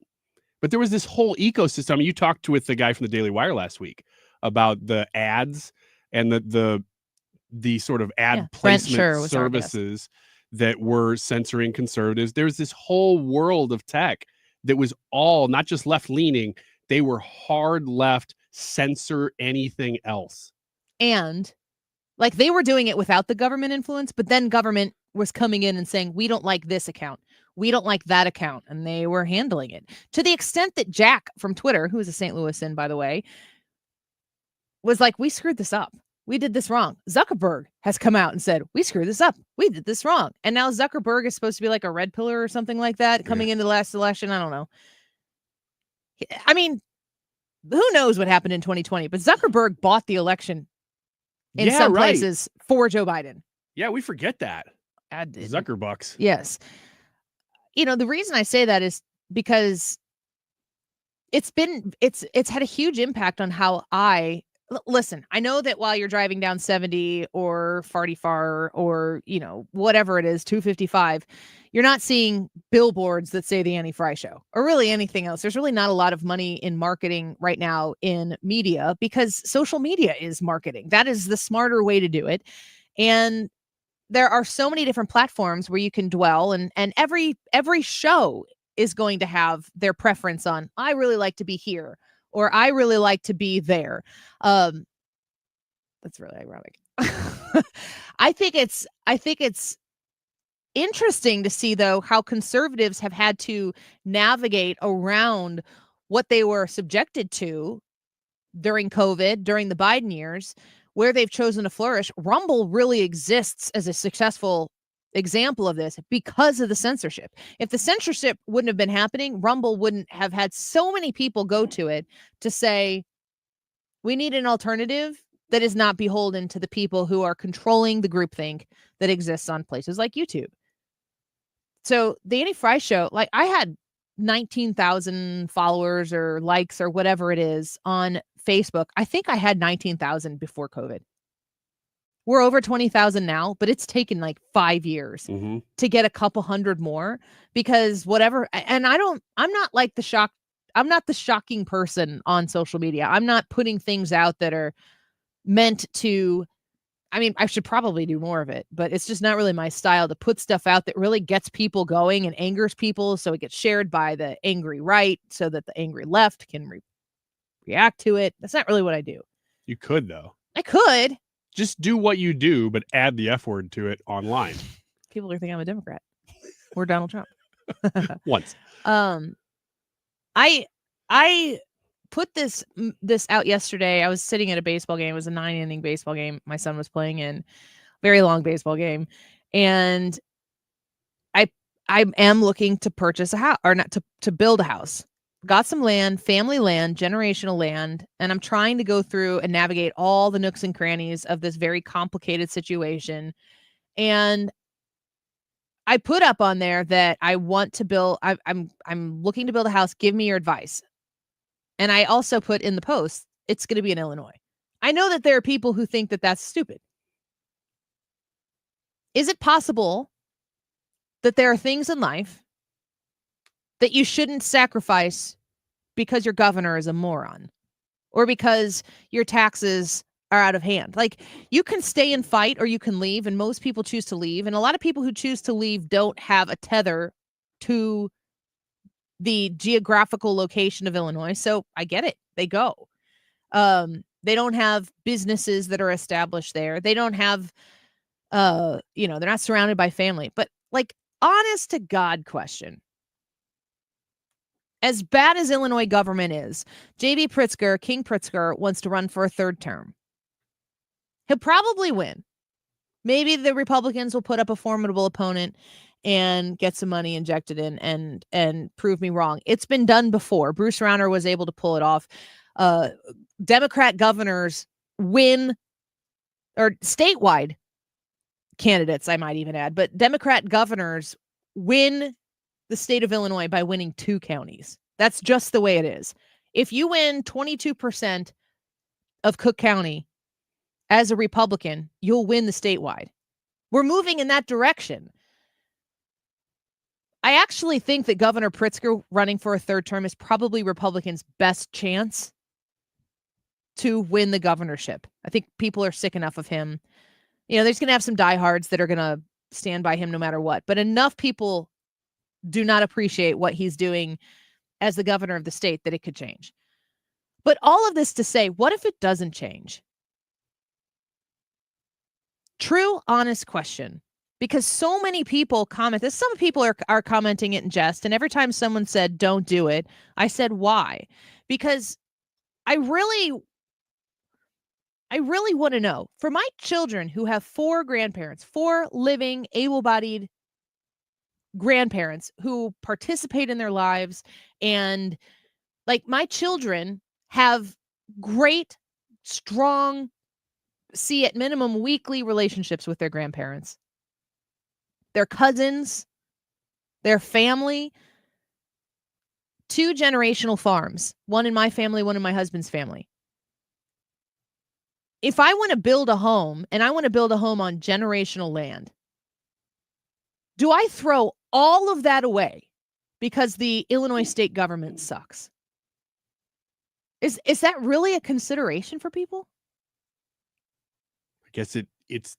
But there was this whole ecosystem. You talked with the guy from the Daily Wire last week about the ads and the sort of ad placement services that were censoring conservatives. There's this whole world of tech that was all not just left-leaning. They were hard left, censor anything else. And like they were doing it without the government influence, but then government was coming in and saying, we don't like this account. We don't like that account. And they were handling it to the extent that Jack from Twitter, who is a St. Louisan, by the way, was like, we screwed this up. We did this wrong. Zuckerberg has come out and said, we screwed this up. We did this wrong. And now Zuckerberg is supposed to be like a red pillar or something like that coming into the last election. I don't know. I mean, who knows what happened in 2020, but Zuckerberg bought the election in some places for Joe Biden. Yeah, we forget that. Zuckerbucks. Yes. The reason I say that is because it's had a huge impact on how I listen, I know that while you're driving down 70 or Farty Far or, whatever it is, 255, you're not seeing billboards that say the Annie Fry Show or really anything else. There's really not a lot of money in marketing right now in media because social media is marketing. That is the smarter way to do it. And there are so many different platforms where you can dwell, and every show is going to have their preference on, I really like to be here or I really like to be there. That's really ironic. I think it's interesting to see, though, how conservatives have had to navigate around what they were subjected to during COVID, during the Biden years, where they've chosen to flourish. Rumble really exists as a successful example of this because of the censorship. If the censorship wouldn't have been happening, Rumble wouldn't have had so many people go to it to say, we need an alternative that is not beholden to the people who are controlling the groupthink that exists on places like YouTube. So the Annie Fry Show, like, I had 19,000 followers or likes or whatever it is on Facebook. I think I had 19,000 before COVID. We're over 20,000 now, but it's taken like 5 years to get a couple hundred more because whatever. And I'm not the shocking person on social media. I'm not putting things out that are meant to, I should probably do more of it, but it's just not really my style to put stuff out that really gets people going and angers people. So it gets shared by the angry right so that the angry left can react to it. That's not really what I do. You could, though. I could. Just do what you do, but add the F word to it online. People are thinking I'm a Democrat or Donald Trump. Once. I put this out yesterday. I was sitting at a baseball game. It was a 9-inning baseball game my son was playing in. Very long baseball game. And I am looking to purchase a house, or not to build a house. Got some land, family land, generational land, and I'm trying to go through and navigate all the nooks and crannies of this very complicated situation. And I put up on there that I want to build, I'm looking to build a house. Give me your advice. And I also put in the post, it's going to be in Illinois. I know that there are people who think that that's stupid. Is it possible that there are things in life that you shouldn't sacrifice because your governor is a moron or because your taxes are out of hand? Like, you can stay and fight or you can leave, and most people choose to leave. And a lot of people who choose to leave don't have a tether to the geographical location of Illinois. So I get it. They go. They don't have businesses that are established there. They don't have, they're not surrounded by family. But, like, honest to God question. As bad as Illinois government is, J.B. Pritzker, King Pritzker, wants to run for a third term. He'll probably win. Maybe the Republicans will put up a formidable opponent and get some money injected in and prove me wrong. It's been done before. Bruce Rauner was able to pull it off. Democrat governors win, or statewide candidates, I might even add, but Democrat governors win the state of Illinois by winning 2 counties. That's just the way it is. If you win 22% of Cook County as a Republican, you'll win the statewide. We're moving in that direction. I actually think that Governor Pritzker running for a third term is probably Republicans' best chance to win the governorship. I think people are sick enough of him. There's going to have some diehards that are going to stand by him no matter what, but enough people do not appreciate what he's doing as the governor of the state that it could change. But all of this to say, what if it doesn't change? True, honest question. Because so many people comment this. Some people are commenting it in jest. And every time someone said, don't do it, I said, why? Because I really want to know, for my children who have 4 grandparents, 4 living, able-bodied grandparents who participate in their lives, and like, my children have great, strong, at minimum weekly relationships with their grandparents, their cousins, their family, 2 generational farms, one in my family, one in my husband's family. if I want to build a home and I want to build a home on generational land, do I throw all of that away because the Illinois state government sucks? Is that really a consideration for people? I guess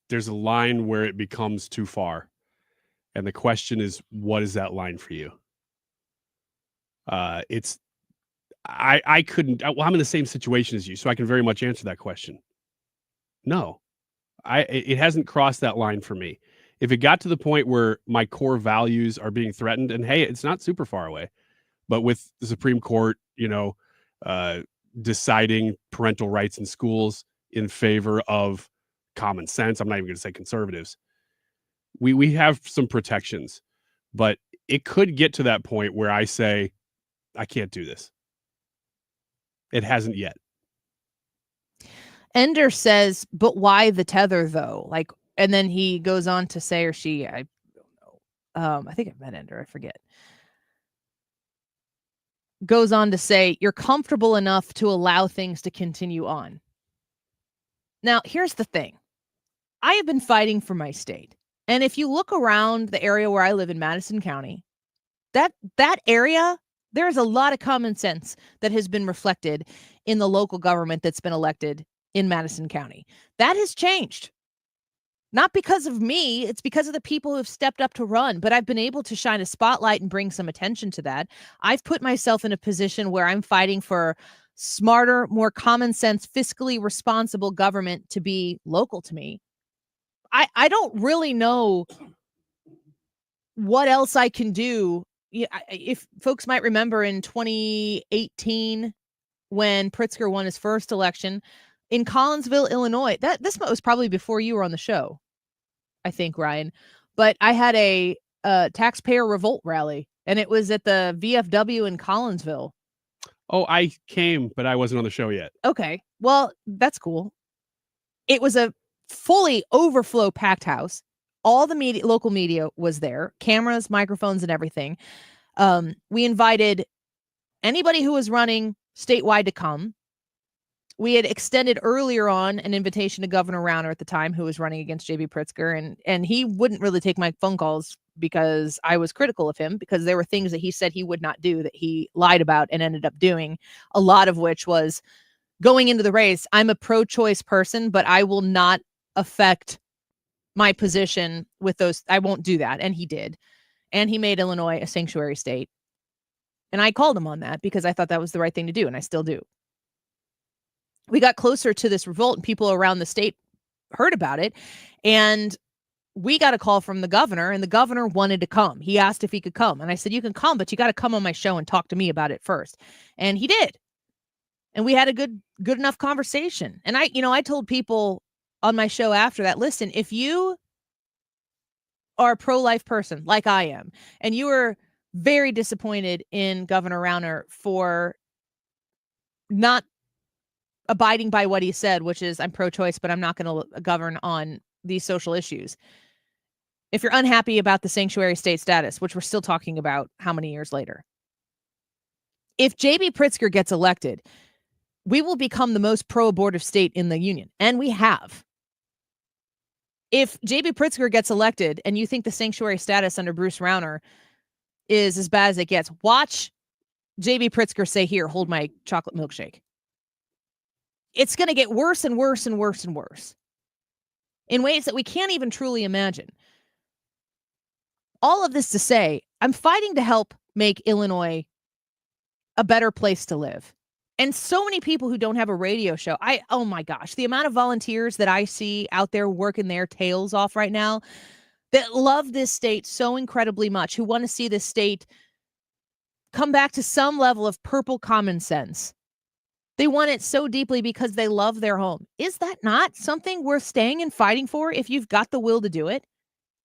there's a line where it becomes too far. And the question is, what is that line for you? I couldn't, I'm in the same situation as you, so I can very much answer that question. No, it hasn't crossed that line for me. If it got to the point where my core values are being threatened, and hey, it's not super far away, but with the Supreme Court, deciding parental rights in schools in favor of common sense, I'm not even going to say conservatives. We have some protections, but it could get to that point where I say, I can't do this. It hasn't yet. Ender says, but why the tether though? And then he goes on to say, or she, I don't know. I think I met Ender. I forget. Goes on to say, you're comfortable enough to allow things to continue on. Now, here's the thing. I have been fighting for my state. And if you look around the area where I live in Madison County, that area, there's a lot of common sense that has been reflected in the local government that's been elected in Madison County. That has changed. Not because of me, it's because of the people who have stepped up to run, but I've been able to shine a spotlight and bring some attention to that. I've put myself in a position where I'm fighting for smarter, more common sense, fiscally responsible government to be local to me. I don't really know what else I can do. If folks might remember in 2018, when Pritzker won his first election in Collinsville, Illinois, this was probably before you were on the show, I think, Ryan, but I had a taxpayer revolt rally, and it was at the VFW in Collinsville. Oh, I came, but I wasn't on the show yet. Okay. Well, that's cool. It was a fully overflow packed house. All the local media was there, cameras, microphones, and everything. We invited anybody who was running statewide to come. We had extended earlier on an invitation to Governor Rauner at the time, who was running against J.B. Pritzker, and he wouldn't really take my phone calls because I was critical of him, because there were things that he said he would not do that he lied about and ended up doing, a lot of which was going into the race. I'm a pro-choice person, but I will not affect my position with those. I won't do that. And he did. And he made Illinois a sanctuary state. And I called him on that because I thought that was the right thing to do. And I still do. We got closer to this revolt and people around the state heard about it. And we got a call from the governor, and the governor wanted to come. He asked if he could come. And I said, you can come, but you got to come on my show and talk to me about it first. And he did. And we had a good enough conversation. And I told people on my show after that, listen, if you are a pro-life person like I am, and you were very disappointed in Governor Rauner for not abiding by what he said, which is I'm pro-choice, but I'm not going to govern on these social issues. If you're unhappy about the sanctuary state status, which we're still talking about how many years later, if J.B. Pritzker gets elected, we will become the most pro-abortive state in the union. And we have. If J.B. Pritzker gets elected and you think the sanctuary status under Bruce Rauner is as bad as it gets, watch J.B. Pritzker say, here, hold my chocolate milkshake. It's going to get worse and worse and worse and worse in ways that we can't even truly imagine. All of this to say, I'm fighting to help make Illinois a better place to live. And so many people who don't have a radio show, oh my gosh, the amount of volunteers that I see out there working their tails off right now that love this state so incredibly much, who want to see this state come back to some level of purple common sense. They want it so deeply because they love their home. Is that not something worth staying and fighting for if you've got the will to do it?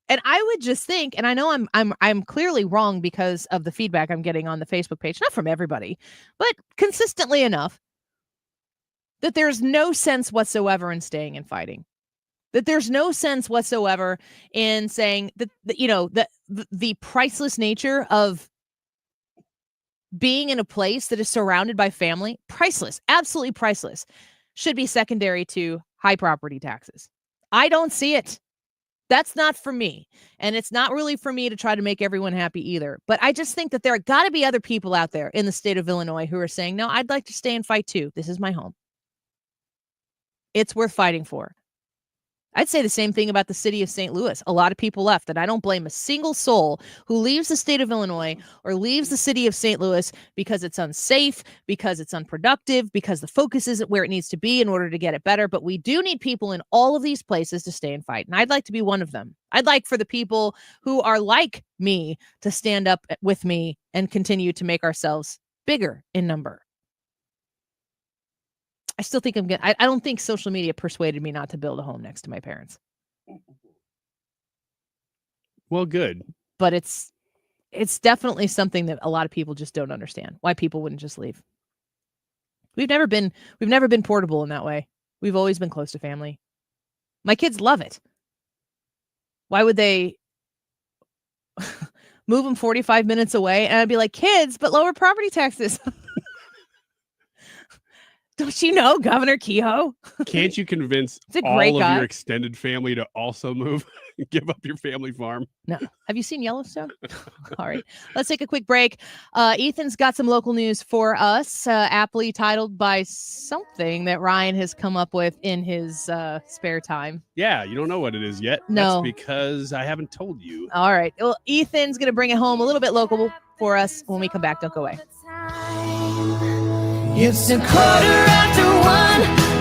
And I would just think, and I know I'm clearly wrong because of the feedback I'm getting on the Facebook page, not from everybody, but consistently enough, that there's no sense whatsoever in staying and fighting. That there's no sense whatsoever in saying that the priceless nature of being in a place that is surrounded by family, priceless, absolutely priceless, should be secondary to high property taxes. I don't see it. That's not for me. And it's not really for me to try to make everyone happy either. But I just think that there are got to be other people out there in the state of Illinois who are saying, no, I'd like to stay and fight too. This is my home. It's worth fighting for. I'd say the same thing about the city of St. Louis. A lot of people left, and I don't blame a single soul who leaves the state of Illinois or leaves the city of St. Louis because it's unsafe, because it's unproductive, because the focus isn't where it needs to be in order to get it better. But we do need people in all of these places to stay and fight. And I'd like to be one of them. I'd like for the people who are like me to stand up with me and continue to make ourselves bigger in number. I still think I don't think social media persuaded me not to build a home next to my parents. Well, good. But it's definitely something that a lot of people just don't understand. Why people wouldn't just leave. We've never been portable in that way. We've always been close to family. My kids love it. Why would they move them 45 minutes away? And I'd be like, kids, but lower property taxes. Don't you know Governor Kehoe? Can't you convince all of your extended family to also move? Give up your family farm? No. Have you seen Yellowstone? All right. Let's take a quick break. Ethan's got some local news for us, aptly titled by something that Ryan has come up with in his spare time. Yeah, you don't know what it is yet. No. That's because I haven't told you. All right. Well, Ethan's going to bring it home a little bit local for us when we come back. Don't go away. It's 1:15.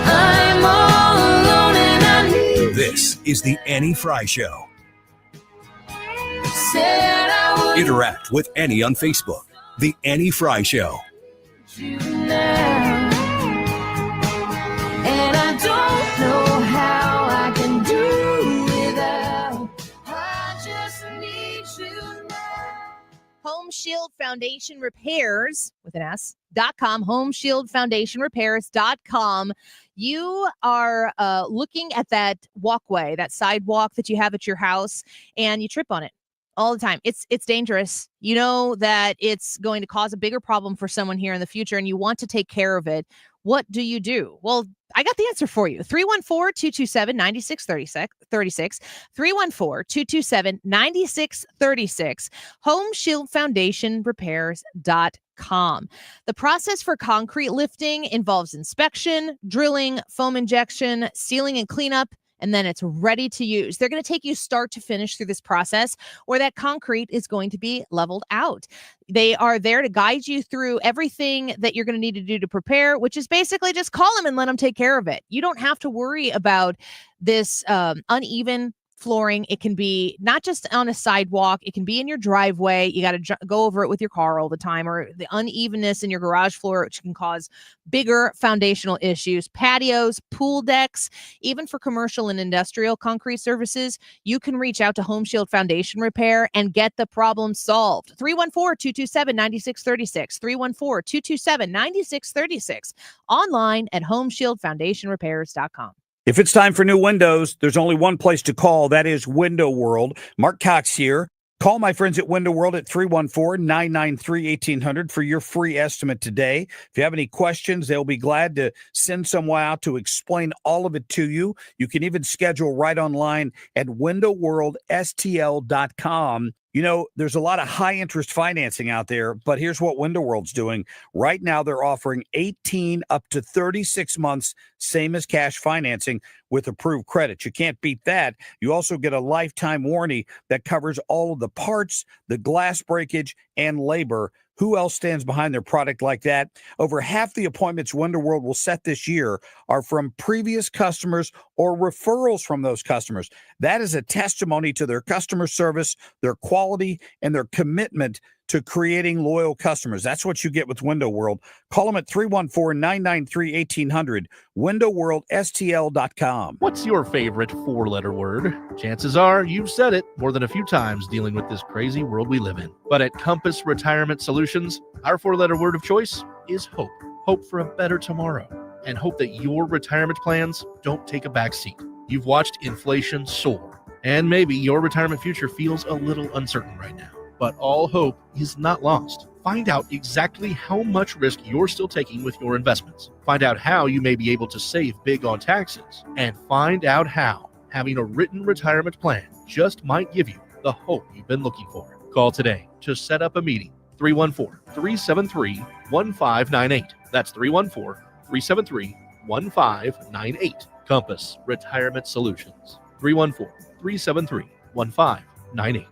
I'm all alone and I need. This is the Annie Fry Show. Said I would Interact with Annie on Facebook. The Annie Fry Show. you now. And I don't know how I can do without. I just need you now. Home Shield Foundation Repairs with an S.com, homeshieldfoundationrepairs.com. You are looking at that walkway, that sidewalk that you have at your house, and you trip on it all the time. It's dangerous. You know that it's going to cause a bigger problem for someone here in the future, and you want to take care of it. What do you do? Well, I got the answer for you. 314-227-9636. 314-227-9636. homeshieldfoundationrepairs.com. The process for concrete lifting involves inspection, drilling, foam injection, sealing and cleanup, and then it's ready to use. They're going to take you start to finish through this process, where that concrete is going to be leveled out. They are there to guide you through everything that you're going to need to do to prepare, which is basically just call them and let them take care of it. You don't have to worry about this uneven flooring. It can be not just on a sidewalk. It can be in your driveway. You got to go over it with your car all the time, or the unevenness in your garage floor, which can cause bigger foundational issues. Patios, pool decks, even for commercial and industrial concrete services, you can reach out to Home Shield Foundation Repair and get the problem solved. 314-227-9636. 314-227-9636. Online at homeshieldfoundationrepairs.com. If it's time for new windows, there's only one place to call. That is Window World. Mark Cox here. Call my friends at Window World at 314-993-1800 for your free estimate today. If you have any questions, they'll be glad to send someone out to explain all of it to you. You can even schedule right online at windowworldstl.com. You know, there's a lot of high-interest financing out there, but here's what Window World's doing. Right now, they're offering 18 up to 36 months, same as cash financing with approved credit. You can't beat that. You also get a lifetime warranty that covers all of the parts, the glass breakage, and labor. Who else stands behind their product like that? Over half the appointments Window World will set this year are from previous customers or referrals from those customers. That is a testimony to their customer service, their quality, and their commitment to creating loyal customers. That's what you get with Window World. Call them at 314-993-1800, windowworldstl.com. What's your favorite four-letter word? Chances are you've said it more than a few times dealing with this crazy world we live in. But at Compass Retirement Solutions, our four-letter word of choice is hope. Hope for a better tomorrow, and hope that your retirement plans don't take a back seat. You've watched inflation soar, and maybe your retirement future feels a little uncertain right now. But all hope is not lost. Find out exactly how much risk you're still taking with your investments. Find out how you may be able to save big on taxes. And find out how having a written retirement plan just might give you the hope you've been looking for. Call today to set up a meeting. 314-373-1598. That's 314-373-1598. Compass Retirement Solutions. 314-373-1598.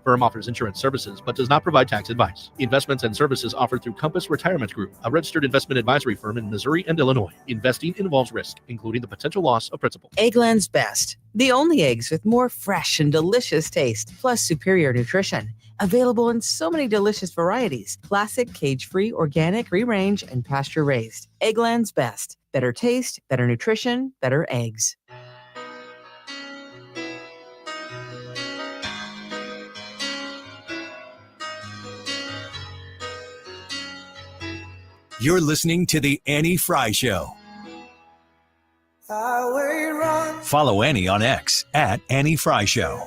Firm offers insurance services but does not provide tax advice. Investments and services offered through Compass Retirement Group, a registered investment advisory firm in Missouri and Illinois. Investing involves risk, including the potential loss of principal. Eggland's Best. The only eggs with more fresh and delicious taste, plus superior nutrition. Available in so many delicious varieties. Classic, cage-free, organic, free-range, and pasture-raised. Eggland's Best. Better taste, better nutrition, better eggs. You're listening to The Annie Fry Show. Follow Annie on X at Annie Fry Show.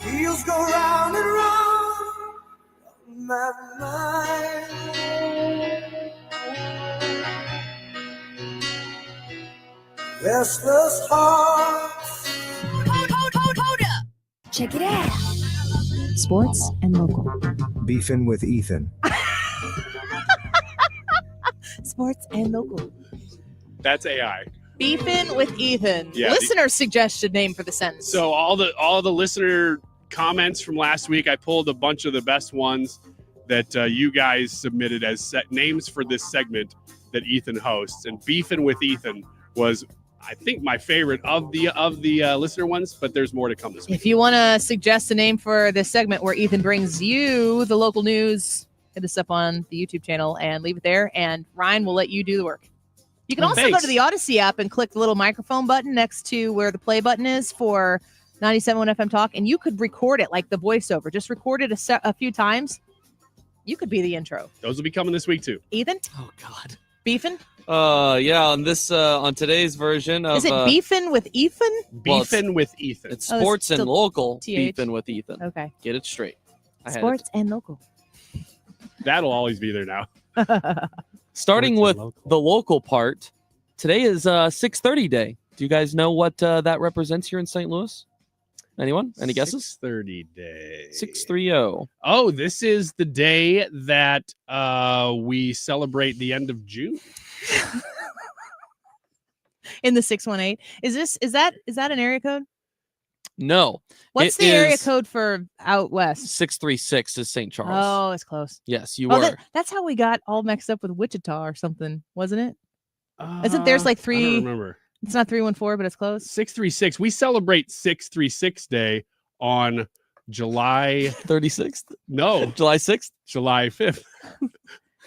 Wheels go round and round my mind. Restless hearts. Hold up. Check it out. Sports and local. Beefing with Ethan. Sports and local. That's AI. Beefing with Ethan. Yeah, Listener suggested name for the sentence. So all the listener comments from last week, I pulled a bunch of the best ones that you guys submitted as names for this segment that Ethan hosts. And Beefing with Ethan was, I think, my favorite of the listener ones, but there's more to come this week. If you want to suggest a name for this segment where Ethan brings you the local news, hit us up on the YouTube channel and leave it there, and Ryan will let you do the work. You can also go to the Odyssey app and click the little microphone button next to where the play button is for 97.1 FM Talk, and you could record it like the voiceover. Just record it a few times. You could be the intro. Those will be coming this week too. Ethan? Oh, God. Beefing? Yeah, on today's version of... Is it Beefing with Ethan? Beefing with Ethan. It's sports and local TH. Beefing with Ethan. Okay. Get it straight. Sports and local. That'll always be there now. Starting with the local part, today is 6:30 day. Do you guys know what that represents here in St. Louis? Anyone? Any guesses? 6:30 day. 630. Oh, this is the day that we celebrate the end of June. In the 618. Is that an area code? No. What's the area code for out west? 636 is St. Charles. Oh, it's close. Yes, you were. That's how we got all mixed up with Wichita or something, wasn't it? Isn't there's like three? I don't remember. It's not 314, but it's close. 636. We celebrate 636 Day on July 36th. No, July 6th. July 5th.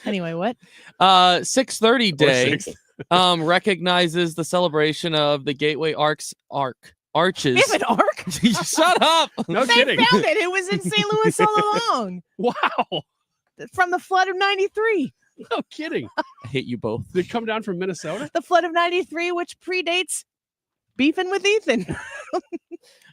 Anyway, what? 630 Day recognizes the celebration of the Gateway Arches. We have an arc? Shut up. No they kidding. found it. It was in St. Louis all along. Wow. From the flood of 93. No kidding. I hate you both. Did it come down from Minnesota? The flood of 93, which predates Beefing with Ethan.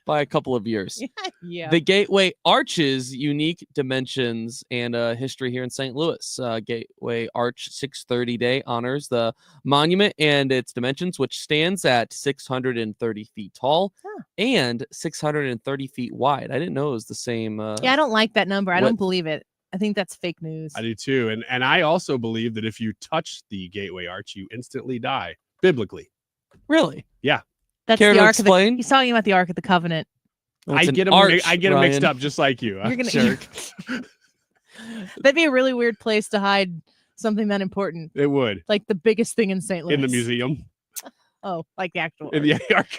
By a couple of years. Yeah. The Gateway Arches, unique dimensions and history here in St. Louis. Gateway Arch 630 Day honors the monument and its dimensions, which stands at 630 feet tall and 630 feet wide. I didn't know it was the same. Yeah, I don't like that number. I don't believe it. I think that's fake news. I do too. And I also believe that if you touch the Gateway Arch, you instantly die, biblically. Really? Yeah. That's Care the to Ark explain? he's talking about the Ark of the Covenant. Well, I it's get an them. arch, I get them mixed Ryan. up, just like you. You're gonna jerk. That'd be a really weird place to hide something that important. It would. Like the biggest thing in St. Louis. In the museum. Oh, like the actual In the Ark.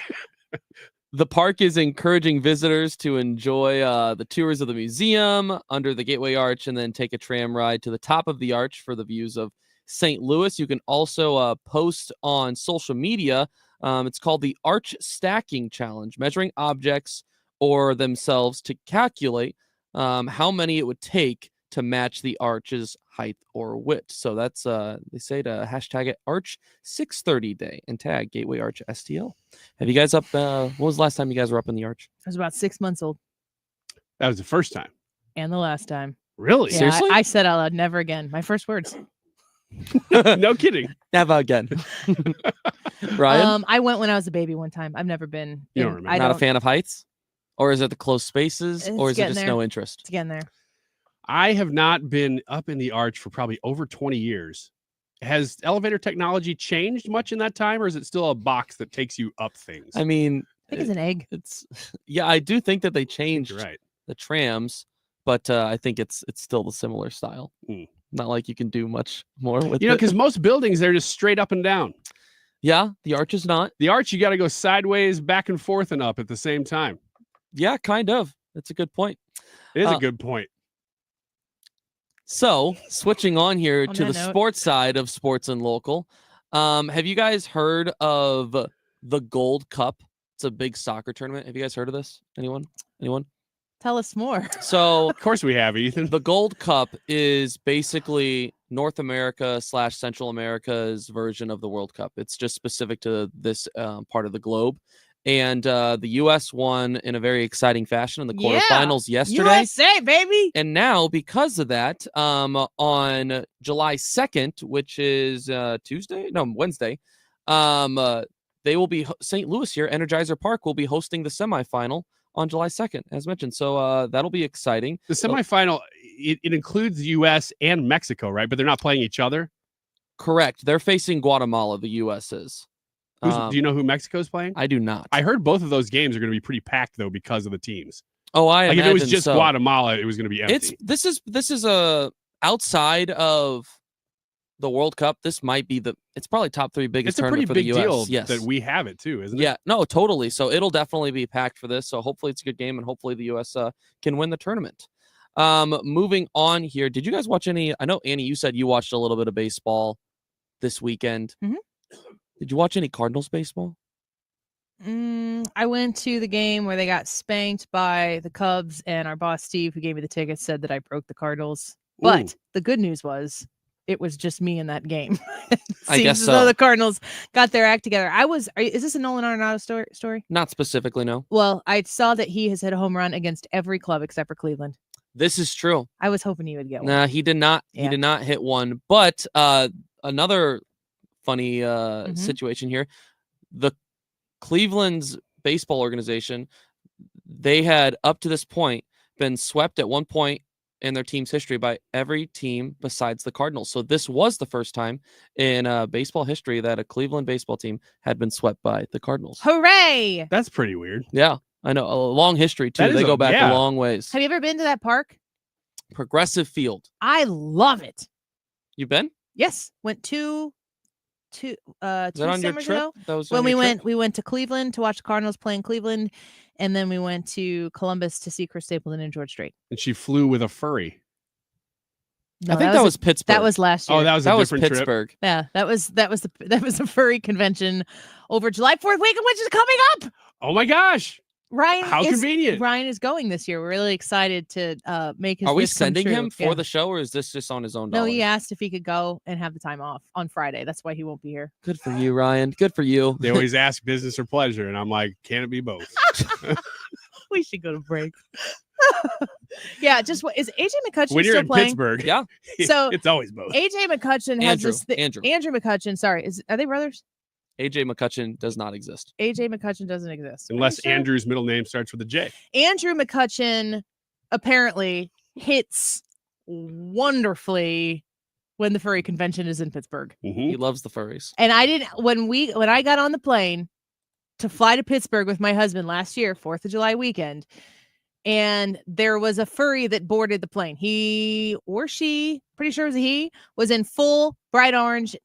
The park is encouraging visitors to enjoy the tours of the museum under the Gateway Arch and then take a tram ride to the top of the arch for the views of St. Louis. You can also post on social media. It's called the Arch Stacking Challenge, measuring objects or themselves to calculate how many it would take to match the arch's height or width. So that's, they say to hashtag it Arch 630 Day and tag Gateway Arch STL. Have you guys up, when was the last time you guys were up in the arch? I was about 6 months old. That was the first time. And the last time. Really? Yeah, Seriously? I said out loud, never again. My first words. No kidding. Never again. Ryan, I went when I was a baby one time. I've never been. You don't remember. not a fan of heights? Or is it the close spaces? Or It's is it getting just there. no interest? It's getting there. I have not been up in the arch for probably over 20 years. Has elevator technology changed much in that time, or is it still a box that takes you up things? I mean, I think it's an egg. it's yeah, I do think that they changed You're right. the trams, but I think it's still the similar style. Not like you can do much more with You know, it. because most buildings, they're just straight up and down. Yeah, the arch is not. The arch, you got to go sideways, back and forth, and up at the same time. Yeah, kind of. That's a good point. It is a good point. So, switching on here On to that the note. sports side of sports and local, have you guys heard of the Gold Cup? It's a big soccer tournament. Have you guys heard of this? Anyone? Tell us more. So, Of course we have, Ethan. the Gold Cup is basically North America / Central America's version of the World Cup. It's just specific to this part of the globe. And the U.S. won in a very exciting fashion in the quarterfinals yesterday. USA, baby. And now, because of that, on July 2nd, which is Wednesday, they will be St. Louis here. Energizer Park will be hosting the semifinal on July 2nd, as mentioned. So that'll be exciting. The semifinal, it includes the U.S. and Mexico, right? But they're not playing each other? Correct. They're facing Guatemala, the U.S. is. Do you know who Mexico's playing? I do not. I heard both of those games are going to be pretty packed, though, because of the teams. Oh, I like if it was imagine just so. Guatemala, it was going to be empty. This is a outside of the World Cup. This might be it's probably top 3 biggest It's a pretty tournament for big the deal US. Yes. that we have it too, isn't it? Yeah, no, totally. So it'll definitely be packed for this. So hopefully it's a good game and hopefully the US can win the tournament. Moving on here. Did you guys watch any? I know Annie, you said you watched a little bit of baseball this weekend. Mhm. Did you watch any Cardinals baseball? I went to the game where they got spanked by the Cubs, and our boss Steve, who gave me the tickets, said that I broke the Cardinals. But the good news was it was just me in that game. I guess as so. though the Cardinals got their act together. Is this a Nolan Arenado story? Not specifically, no. Well, I saw that he has hit a home run against every club except for Cleveland. This is true. I was hoping you would get one. Nah, he did not. Yeah. He did not hit one. But another funny situation here. The Cleveland's baseball organization, they had up to this point been swept at one point in their team's history by every team besides the Cardinals. So this was the first time in baseball history that a Cleveland baseball team had been swept by the Cardinals. Hooray! That's pretty weird. Yeah, I know. A long history too. That is They a- go back yeah. a long ways. Have you ever been to that park? Progressive Field. I love it. You been? Yes, went two Is that on your summers trip? ago. That was When on we your went, trip? we went to Cleveland to watch the Cardinals play in Cleveland, and then we went to Columbus to see Chris Stapleton and George Strait. And she flew with a furry. No, I think that was Pittsburgh. That was last year. Oh, that was a different trip. Pittsburgh. Yeah, that was the furry convention over July 4th weekend, which is coming up. Oh my gosh. Ryan, How convenient. Ryan is going this year. We're really excited to make his. Are we wish come sending true. him for Yeah. the show, or is this just on his own? No, dollars? he asked if he could go and have the time off on Friday. That's why he won't be here. Good for you, Ryan. Good for you. They always ask business or pleasure, and I'm like, can it be both? We should go to break. Yeah, just what is AJ McCutcheon When you're still in playing? Pittsburgh, Yeah. So it's always both. AJ McCutcheon has Andrew. this Andrew McCutcheon. Sorry, are they brothers? AJ McCutcheon does not exist. AJ McCutcheon doesn't exist. Unless Are you sure? Andrew's middle name starts with a J. Andrew McCutcheon apparently hits wonderfully when the furry convention is in Pittsburgh. He loves the furries. And I didn't when I got on the plane to fly to Pittsburgh with my husband last year, 4th of July weekend, and there was a furry that boarded the plane. He or she, pretty sure it was a he, was in full bright orange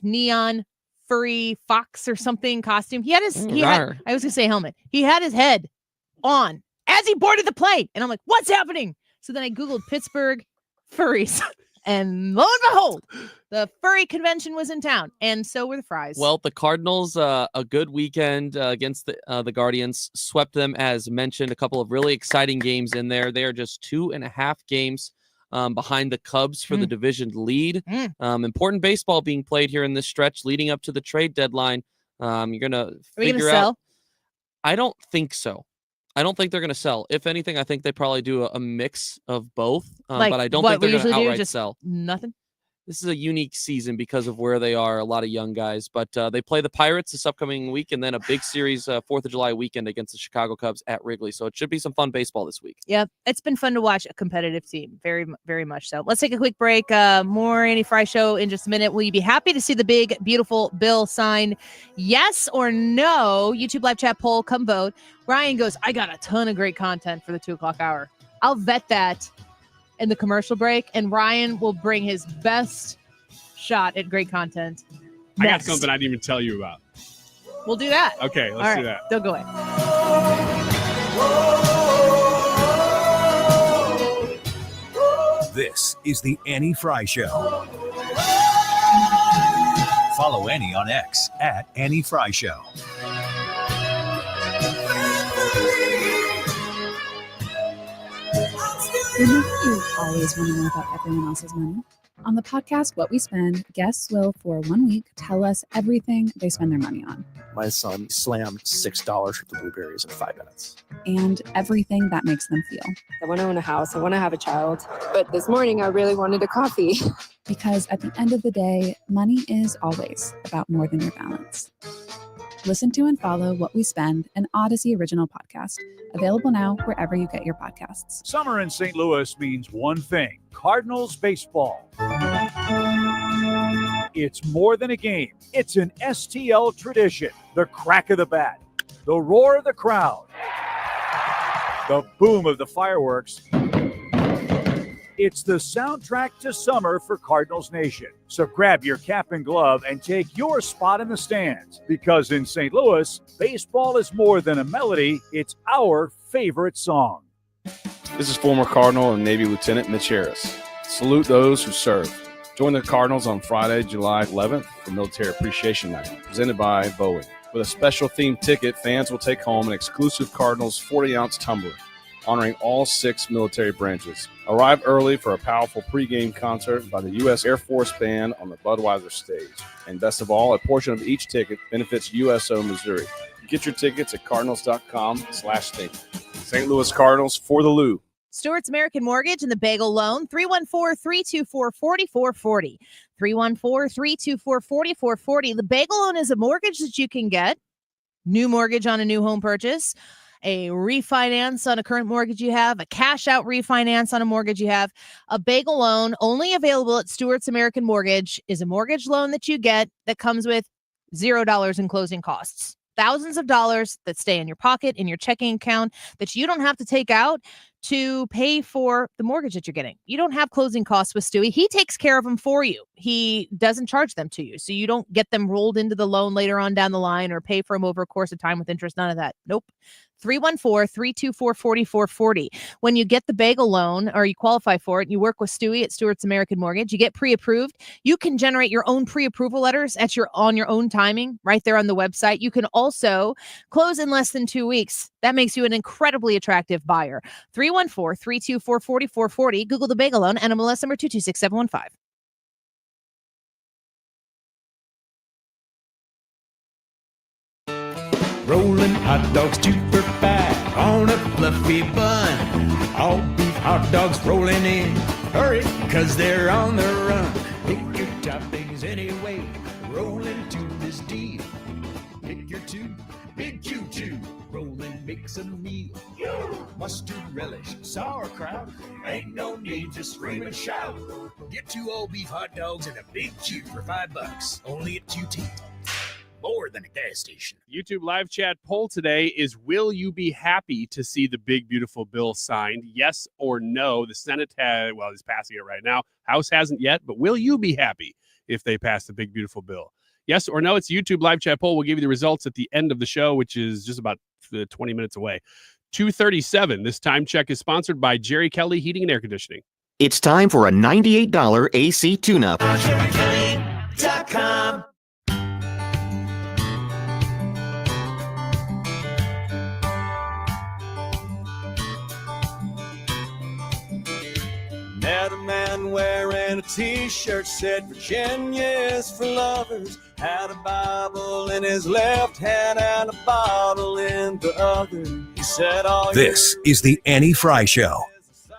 neon furry fox or something costume. He had his rawr. I was gonna say helmet. He had his head on as he boarded the plane. And I'm like, what's happening? So then I Googled Pittsburgh furries. And lo and behold, the furry convention was in town, and so were the fries. Well, the Cardinals, a good weekend against the Guardians, swept them, as mentioned. A couple of really exciting games in there. They are just 2.5 games behind the Cubs for the division lead. Important baseball being played here in this stretch leading up to the trade deadline. You're gonna Are we gonna figure sell? out. I don't think so. I don't think they're going to sell. If anything, I think they probably do a mix of both. Like but I don't what think they're we going to usually do, outright just sell. nothing. This is a unique season because of where they are. A lot of young guys, but they play the Pirates this upcoming week, and then a big series 4th of July weekend against the Chicago Cubs at Wrigley. So it should be some fun baseball this week. Yep, it's been fun to watch a competitive team. Very, very much so. Let's take a quick break. More Annie Fry Show in just a minute. Will you be happy to see the big, beautiful bill signed? Yes or no? YouTube live chat poll. Come vote. Ryan goes, I got a ton of great content for the 2:00 hour. I'll vet that in the commercial break, and Ryan will bring his best shot at great content. I got something I didn't even tell you about. We'll do that. Okay, let's do that. Don't go away. This is the Annie Fry Show. Follow Annie on X at Annie Fry Show. Remember, you always want to know about everyone else's money? On the podcast, What We Spend, guests will, for 1 week, tell us everything they spend their money on. My son slammed $6 for the blueberries in 5 minutes. And everything that makes them feel. I want to own a house. I want to have a child. But this morning, I really wanted a coffee. Because at the end of the day, money is always about more than your balance. Listen to and follow What We Spend, an Odyssey original podcast. Available now wherever you get your podcasts. Summer in St. Louis means one thing: Cardinals baseball. It's more than a game. It's an STL tradition. The crack of the bat, the roar of the crowd, the boom of the fireworks. It's the soundtrack to summer for Cardinals Nation. So grab your cap and glove and take your spot in the stands. Because in St. Louis, baseball is more than a melody. It's our favorite song. This is former Cardinal and Navy Lieutenant Mitch Harris. Salute those who serve. Join the Cardinals on Friday, July 11th for Military Appreciation Night, presented by Boeing. With a special themed ticket, fans will take home an exclusive Cardinals 40-ounce tumbler, honoring all 6 military branches. Arrive early for a powerful pregame concert by the U.S. Air Force Band on the Budweiser stage. And best of all, a portion of each ticket benefits USO Missouri. Get your tickets at cardinals.com/state. St. Louis Cardinals for the Lou. Stewart's American Mortgage and the Bagel Loan, 314-324-4440. 314-324-4440. The Bagel Loan is a mortgage that you can get. New mortgage on a new home purchase, a refinance on a current mortgage you have, a cash out refinance on a mortgage you have. A Bagel Loan, only available at Stewart's American Mortgage, is a mortgage loan that you get that comes with $0 in closing costs. Thousands of dollars that stay in your pocket, in your checking account, that you don't have to take out to pay for the mortgage that you're getting. You don't have closing costs with Stewie. He takes care of them for you. He doesn't charge them to you. So you don't get them rolled into the loan later on down the line or pay for them over a course of time with interest. None of that. Nope. 314-324-4440. When you get the Bagel Loan or you qualify for it, you work with Stewie at Stewart's American Mortgage. You get pre-approved. You can generate your own pre-approval letters on your own timing right there on the website. You can also close in less than 2 weeks. That makes you an incredibly attractive buyer. 314-324-4440. Google the Bagel Loan, NMLS number 226715. Rolling hot dogs 2 for $5 on a fluffy bun. All beef hot dogs rolling in. Hurry, cause they're on the run. Pick your toppings anyway. Roll into this deal. Pick your 2, big Q2. Roll and mix a meal. Mustard relish, sauerkraut. Ain't no need to scream and shout. Get 2 all beef hot dogs and a big Q for $5. Only at QT. More than a gas station. YouTube live chat poll today is: will you be happy to see the big beautiful bill signed? Yes or no? The Senate is passing it right now. House hasn't yet, but will you be happy if they pass the big beautiful bill? Yes or no? It's a YouTube live chat poll. We'll give you the results at the end of the show, which is just about 20 minutes away. 2:37. This time check is sponsored by Jerry Kelly Heating and Air Conditioning. It's time for a $98 AC tune-up. JerryKelly.com. Met a man wearing a t-shirt said Virginia is for lovers. Had a Bible in his left hand and a bottle in the other. He said, This is the Annie Fry Show.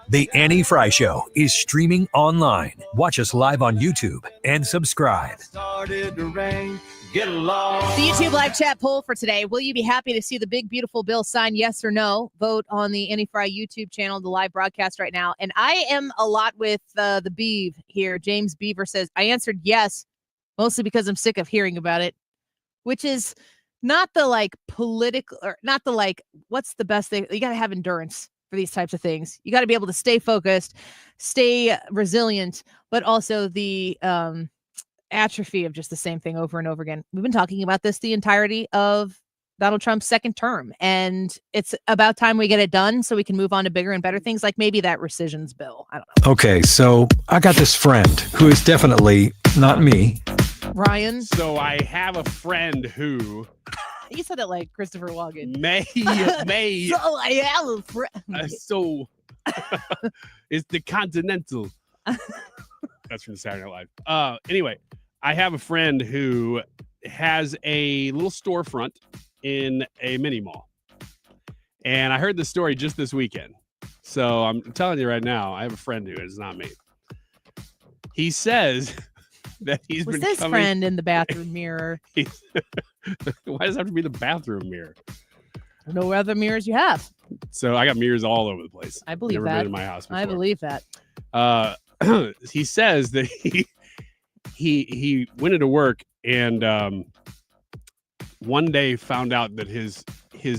The Annie Fry Show is streaming online. Watch us live on YouTube and subscribe. Started to rain. Get along. The YouTube live chat poll for today. Will you be happy to see the big, beautiful bill signed? Yes or no? Vote on the Annie Fry YouTube channel, the live broadcast right now. And I am a lot with the Beav here. James Beaver says, I answered yes, mostly because I'm sick of hearing about it, which is not the political or not the what's the best thing? You got to have endurance for these types of things. You got to be able to stay focused, stay resilient, but also the atrophy of just the same thing over and over again. We've been talking about this the entirety of Donald Trump's second term, and it's about time we get it done so we can move on to bigger and better things, like maybe that rescissions bill. I don't know. Okay, so I got this friend who is definitely not me. Ryan. So I have a friend who... You said it like Christopher Walken. May. So I have a friend. It's the Continental. That's from the Saturday Night Live. Anyway, I have a friend who has a little storefront in a mini mall. And I heard the story just this weekend. So I'm telling you right now, I have a friend who is not me. He says that he's Was been this coming... friend in the bathroom mirror? Why does it have to be the bathroom mirror? I don't know what other mirrors you have. So I got mirrors all over the place. I believe Never that. been in my house before. I believe that. He says that he went into work and one day found out that his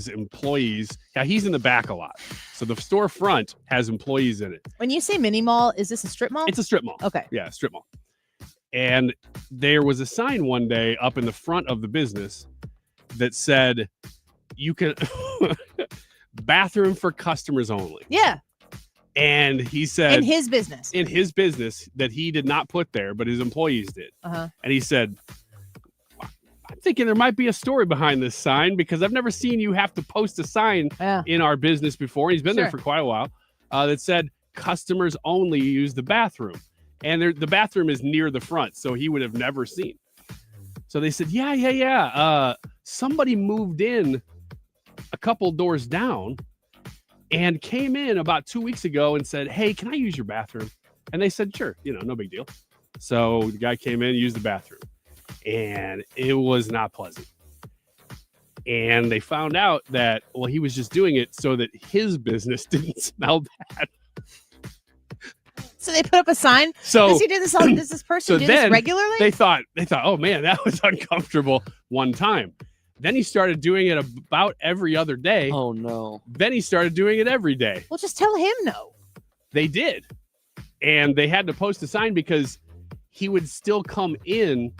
employees, he's in the back a lot. So the storefront has employees in it. When you say mini mall, is this a strip mall? It's a strip mall. Okay. Yeah, strip mall. And there was a sign one day up in the front of the business that said, you can bathroom for customers only. Yeah. And he said in his business that he did not put there, but his employees did. Uh-huh. And he said, I'm thinking there might be a story behind this sign because I've never seen you have to post a sign in our business before. He's been there for quite a while that said customers only use the bathroom. And the bathroom is near the front, so he would have never seen. So they said, yeah. Somebody moved in a couple doors down and came in about 2 weeks ago and said, hey, can I use your bathroom? And they said, sure, no big deal. So the guy came in, used the bathroom, and it was not pleasant. And they found out that, he was just doing it so that his business didn't smell bad. So they put up a sign. So does he do this? Does this person do this regularly? They thought, oh man, that was uncomfortable one time. Then he started doing it about every other day. Oh no. Then he started doing it every day. Well, just tell him no. They did. And they had to post a sign because he would still come in.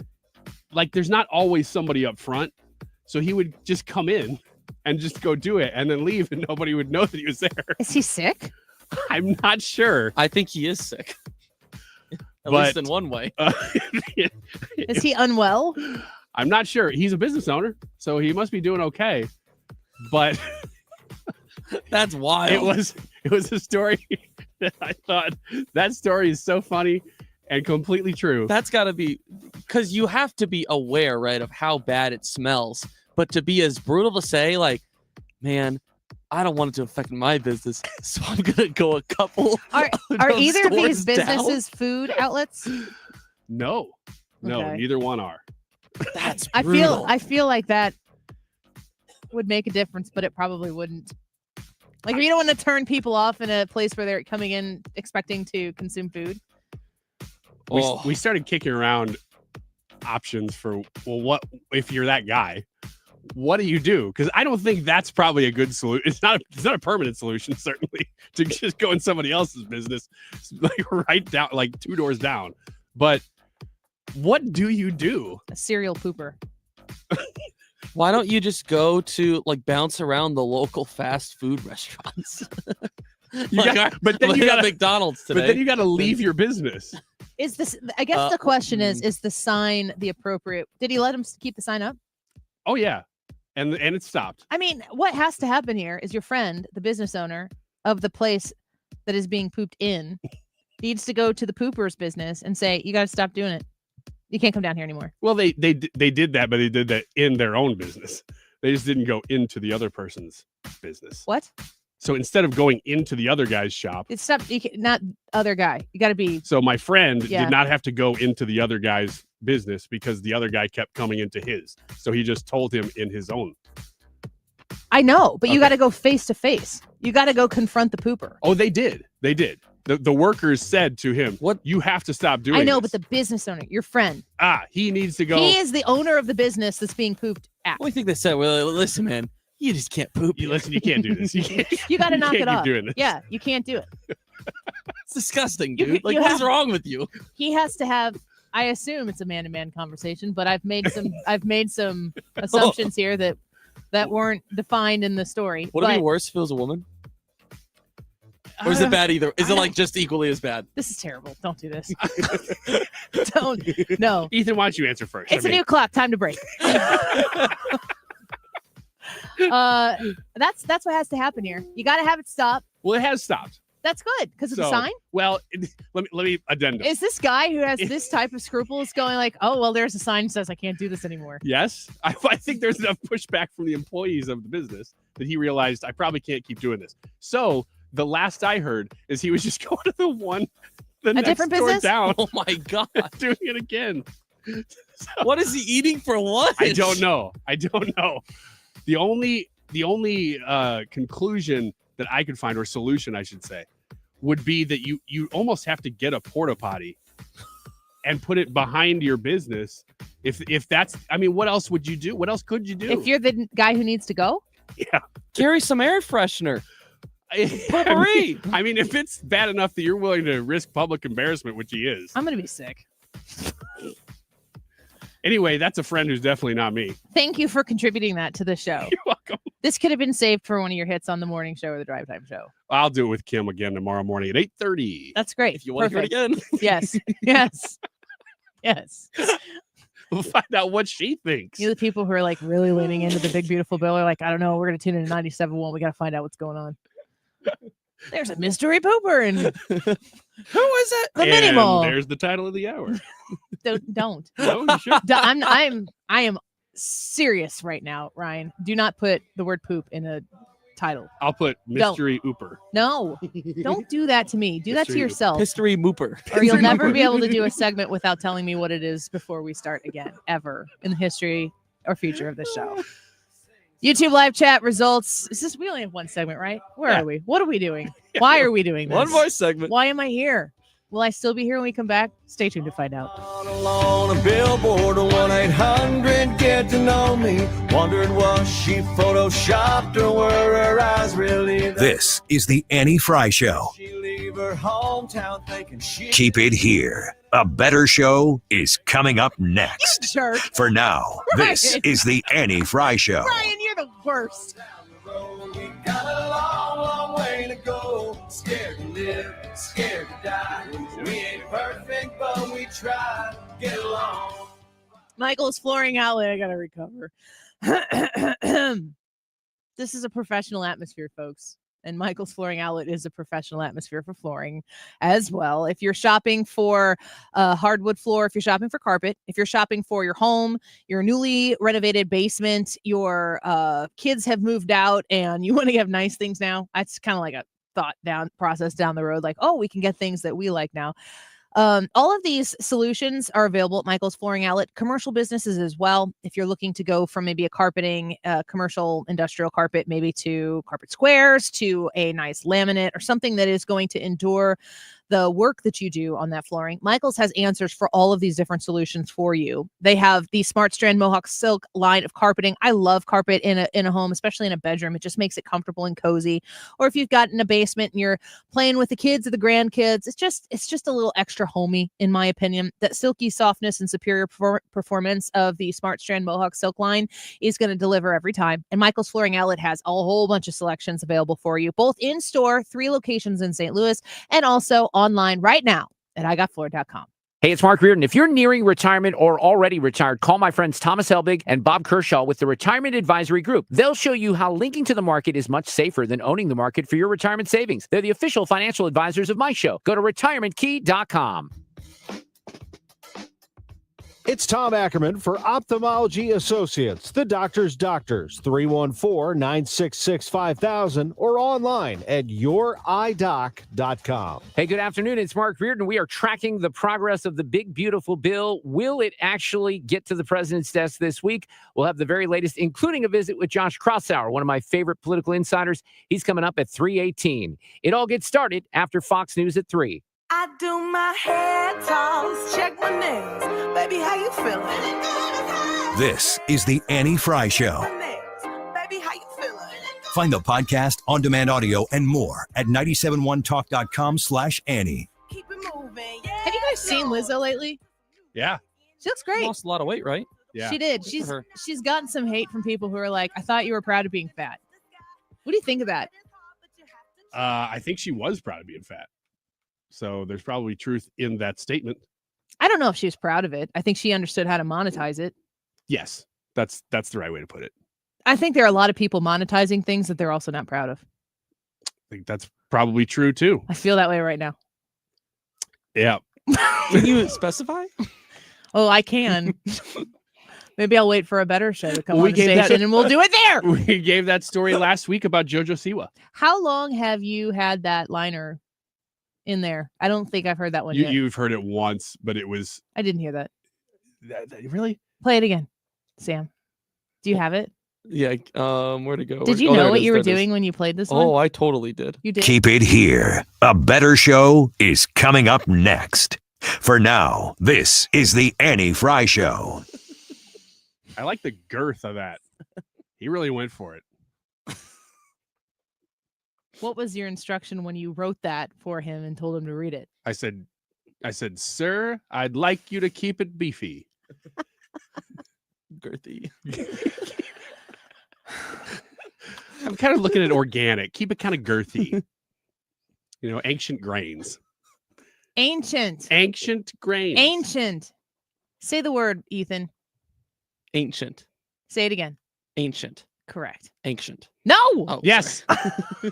Like there's not always somebody up front. So he would just come in and just go do it and then leave and nobody would know that he was there. Is he sick? I'm not sure. I think he is sick. At least in one way. Is he unwell? I'm not sure. He's a business owner, so he must be doing okay. But that's wild. It was a story that I thought that story is so funny and completely true. That's got to be because you have to be aware, right, of how bad it smells. But to be as brutal to say, like, man, I don't want it to affect my business, so I'm gonna go a couple. Are either of these businesses food outlets? No, Okay. Neither one are. That's brutal. I feel like that would make a difference, but it probably wouldn't. Like, you don't want to turn people off in a place where they're coming in expecting to consume food. We started kicking around options for what if you're that guy. What do you do? Because I don't think that's probably a good solution. It's not a permanent solution, certainly, to just go in somebody else's business, like right down, like 2 doors down. But what do you do? A serial pooper. Why don't you just go to bounce around the local fast food restaurants? But then you got McDonald's today. But then you got to leave your business. Is this? I guess the question is the sign the appropriate? Did he let him keep the sign up? Oh yeah, and it stopped. I mean, what has to happen here is your friend, the business owner of the place that is being pooped in, needs to go to the poopers business and say, you got to stop doing it. You can't come down here anymore. Well, they did that, but they did that in their own business. They just didn't go into the other person's business. What? So instead of going into the other guy's shop, It's not other guy. You got to be. so my friend Yeah. did not have to go into the other guy's business because the other guy kept coming into his. So he just told him in his own. I know, but you Okay. got to go face to face. You got to go confront the pooper. Oh, they did. They did. The workers said to him, "What? You have to stop doing." I know, this." but the business owner, your friend, he needs to go. he is the owner of the business that's being pooped at. What do you think they said? Well, listen, man, you just can't poop. You listen, you can't do this. You can't. You got to knock can't it keep off. doing this. Yeah, you can't do it. It's disgusting, You- dude. Like, you what is have- wrong with you? He has to have. I assume it's a man-to-man conversation, but I've made some assumptions here that weren't defined in the story. Would it be but worse if it was a woman? Or is it bad either? Is it like just equally as bad? This is terrible. Don't do this. Don't. No. Ethan, why don't you answer first? It's a new clock. Time to break. That's what has to happen here. You got to have it stop. Well, it has stopped. That's good because of the So, sign. Well, let me addendum. Is this guy who has this type of scruples going like, oh well, there's a sign that says I can't do this anymore? Yes, I think there's enough pushback from the employees of the business that he realized I probably can't keep doing this. So the last I heard is he was just going to the next different door business? down. Oh my god, doing it again. What is he eating for lunch? I don't know. The only conclusion that I could find, or solution, I should say, would be that you almost have to get a porta potty and put it behind your business. If that's, I mean, what else would you do? What else could you do? If you're the guy who needs to go, yeah, carry some air freshener. I mean, if it's bad enough that you're willing to risk public embarrassment, which he is. I'm gonna be sick. Anyway, that's a friend who's definitely not me. Thank you for contributing that to the show. You're welcome. This could have been saved for one of your hits on the morning show or the drive time show. I'll do it with Kim again tomorrow morning at 8:30. That's great. If you want to hear it again. Yes. Yes. Yes. We'll find out what she thinks. You know, the people who are like really leaning into the big beautiful bill are like, I don't know, we're gonna tune in to 97.1. We gotta find out what's going on. There's a mystery pooper and who is it? The mini mall. There's the title of the hour. Don't. No, you should. I am serious right now, Ryan. Do not put the word poop in a title. I'll put mystery ooper. No, don't do that to me. Do that to Mystery yourself. History mooper. Or you'll never be able to do a segment without telling me what it is before we start again, ever in the history or future of the show. YouTube live chat results. Is this? We only have one segment, right? Where are we? What are we doing? Why are we doing this? One more segment. Why am I here? Will I still be here when we come back? Stay tuned to find out. On a billboard, 1-800 get to know me. Wondered was she photoshopped or were her eyes really there? This is the Annie Fry Show. She leave her hometown thinking she Keep it here. A better show is coming up next. Jerk. For now, this Ryan. is the Annie Fry Show. Ryan, you're the worst. we got a long, long way to go. Scared to live, scared to die. We ain't perfect, but we try. Get along. Michael's Flooring Outlet. I gotta recover. This is a professional atmosphere, folks. And Michael's Flooring Outlet is a professional atmosphere for flooring as well. If you're shopping for hardwood floor, if you're shopping for carpet, if you're shopping for your home, your newly renovated basement, your kids have moved out and you want to have nice things now, that's kind of like a process down the road. Like, oh, we can get things that we like now. All of these solutions are available at Michael's Flooring Outlet, commercial businesses as well. If you're looking to go from maybe a carpeting, commercial industrial carpet, maybe to carpet squares, to a nice laminate or something that is going to endure the work that you do on that flooring, Michael's has answers for all of these different solutions for you. They have the Smart Strand Mohawk Silk line of carpeting. I love carpet in a home, especially in a bedroom. It just makes it comfortable and cozy. Or if you've got in a basement and you're playing with the kids or the grandkids, it's just a little extra homey, in my opinion. That silky softness and superior performance of the Smart Strand Mohawk Silk line is going to deliver every time. And Michael's Flooring Outlet has a whole bunch of selections available for you, both in store, 3 locations in St. Louis, and also online right now at igotfloor.com. Hey, it's Mark Reardon. If you're nearing retirement or already retired, call my friends Thomas Helbig and Bob Kershaw with the Retirement Advisory Group. They'll show you how linking to the market is much safer than owning the market for your retirement savings. They're the official financial advisors of my show. Go to retirementkey.com. It's Tom Ackerman for Ophthalmology Associates, the doctor's doctors, 314-966-5000 or online at youridoc.com. Hey, good afternoon. It's Mark Reardon. We are tracking the progress of the big, beautiful bill. Will it actually get to the president's desk this week? We'll have the very latest, including a visit with Josh Krausauer, one of my favorite political insiders. He's coming up at 3:18. It all gets started after Fox News at 3. I do my hair toss, check my nails. Baby, how you feeling? This is the Annie Fry Show. Baby, how you feeling? Find the podcast, on-demand audio, and more at 971talk.com/Annie. Keep it moving. Have you guys seen Lizzo lately? Yeah. She looks great. Lost a lot of weight, right? Yeah. She did. She's gotten some hate from people who are like, I thought you were proud of being fat. What do you think of that? I think she was proud of being fat. So there's probably truth in that statement. I don't know if she was proud of it. I think she understood how to monetize it. Yes, that's the right way to put it. I think there are a lot of people monetizing things that they're also not proud of. I think that's probably true too. I feel that way right now. Yeah. Can you specify? Oh, I can. Maybe I'll wait for a better show to come We on the gave that- station and we'll do it there. We gave that story last week about JoJo Siwa. How long have you had that liner in there? I don't think I've heard that one yet. You've heard it once, but it was I didn't hear that. Really? Play it again, Sam. Do you have it? Yeah. Where'd it go? Did you know what you were doing when you played this one? Oh, I totally did. You did? Keep it here. A better show is coming up next. For now, this is the Annie Fry Show. I like the girth of that. He really went for it. What was your instruction when you wrote that for him and told him to read it? I said, sir, I'd like you to keep it beefy. Girthy. I'm kind of looking at organic. Keep it kind of girthy. You know, ancient grains. Ancient. Ancient grains. Ancient. Say the word, Ethan. Ancient. Say it again. Ancient. Correct. Ancient. No. Oh, yes.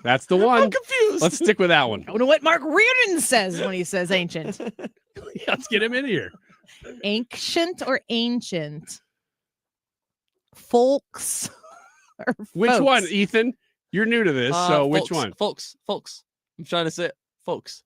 That's the one. I'm confused. Let's stick with that one. I don't know what Mark Reardon says when he says ancient. Let's get him in here. Ancient or ancient? Folks. Or Which folks? one, Ethan? You're new to this, so which folks, one? Folks. I'm trying to say it. Folks.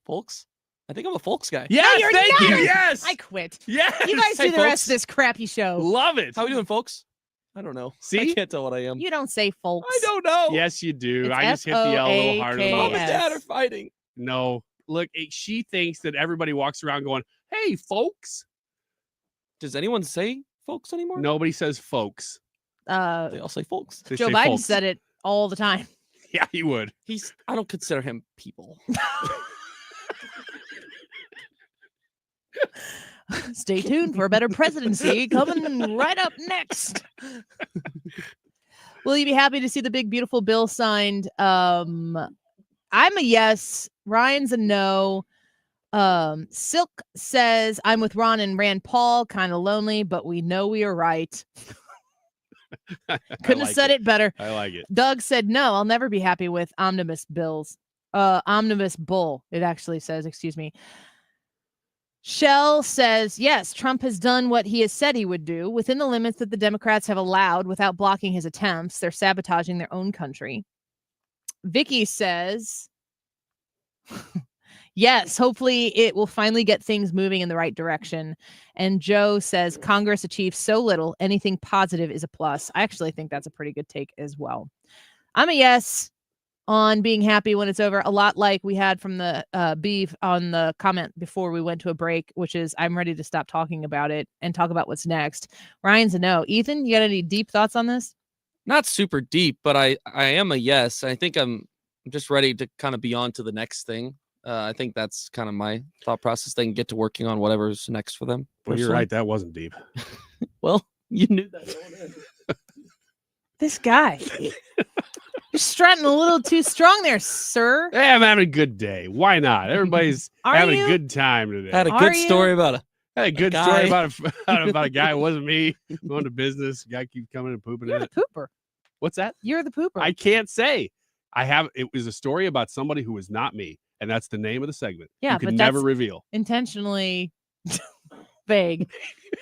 I think I'm a folks guy. Yes, you're thank not. you. Yes. I quit. Yes. You guys Hey, do the rest folks. of this crappy show. Love it. How we doing, folks? I don't know. See? I can't tell what I am. You don't say folks. I don't know. Yes, you do. It's I just hit the L a little harder. than Mom the and other. Dad are fighting. No. Look, she thinks that everybody walks around going, hey, folks. Does anyone say folks anymore? Nobody says folks. They all say folks. They Joe say Biden folks. said it all the time. Yeah, he would. I don't consider him people. Stay tuned for a better presidency coming right up next. Will you be happy to see the big, beautiful bill signed? I'm a yes. Ryan's a no. Silk says, I'm with Ron and Rand Paul. Kind of lonely, but we know we are right. Couldn't have said it better. I like it. Doug said, no, I'll never be happy with omnibus bills. Omnibus bull, it actually says, excuse me. Shell says, yes, Trump has done what he has said he would do within the limits that the Democrats have allowed without blocking his attempts. They're sabotaging their own country. Vicky says, yes, hopefully it will finally get things moving in the right direction. And Joe says, Congress achieves so little. Anything positive is a plus. I actually think that's a pretty good take as well. I'm a yes on being happy when it's over, a lot like we had from the beef on the comment before we went to a break, which is I'm ready to stop talking about it and talk about what's next. Ryan's a no. Ethan, you got any deep thoughts on this? Not super deep, but I am a yes. I think I'm just ready to kind of be on to the next thing. I think that's kind of my thought process. They can get to working on whatever's next for them. Well, you're personally. right. That wasn't deep. Well, you knew that. This guy. You're strutting a little too strong there, sir. Hey, I'm having a good day. Why not? Everybody's Are having you? a good time today. I had a Are good you? story about Hey, good guy. story about a guy. It wasn't me. Going to business. Guy keeps coming and pooping You're in the it. pooper. What's that? You're the pooper. I can't say. It was a story about somebody who was not me, and that's the name of the segment. Yeah, you can but never that's reveal. intentionally vague.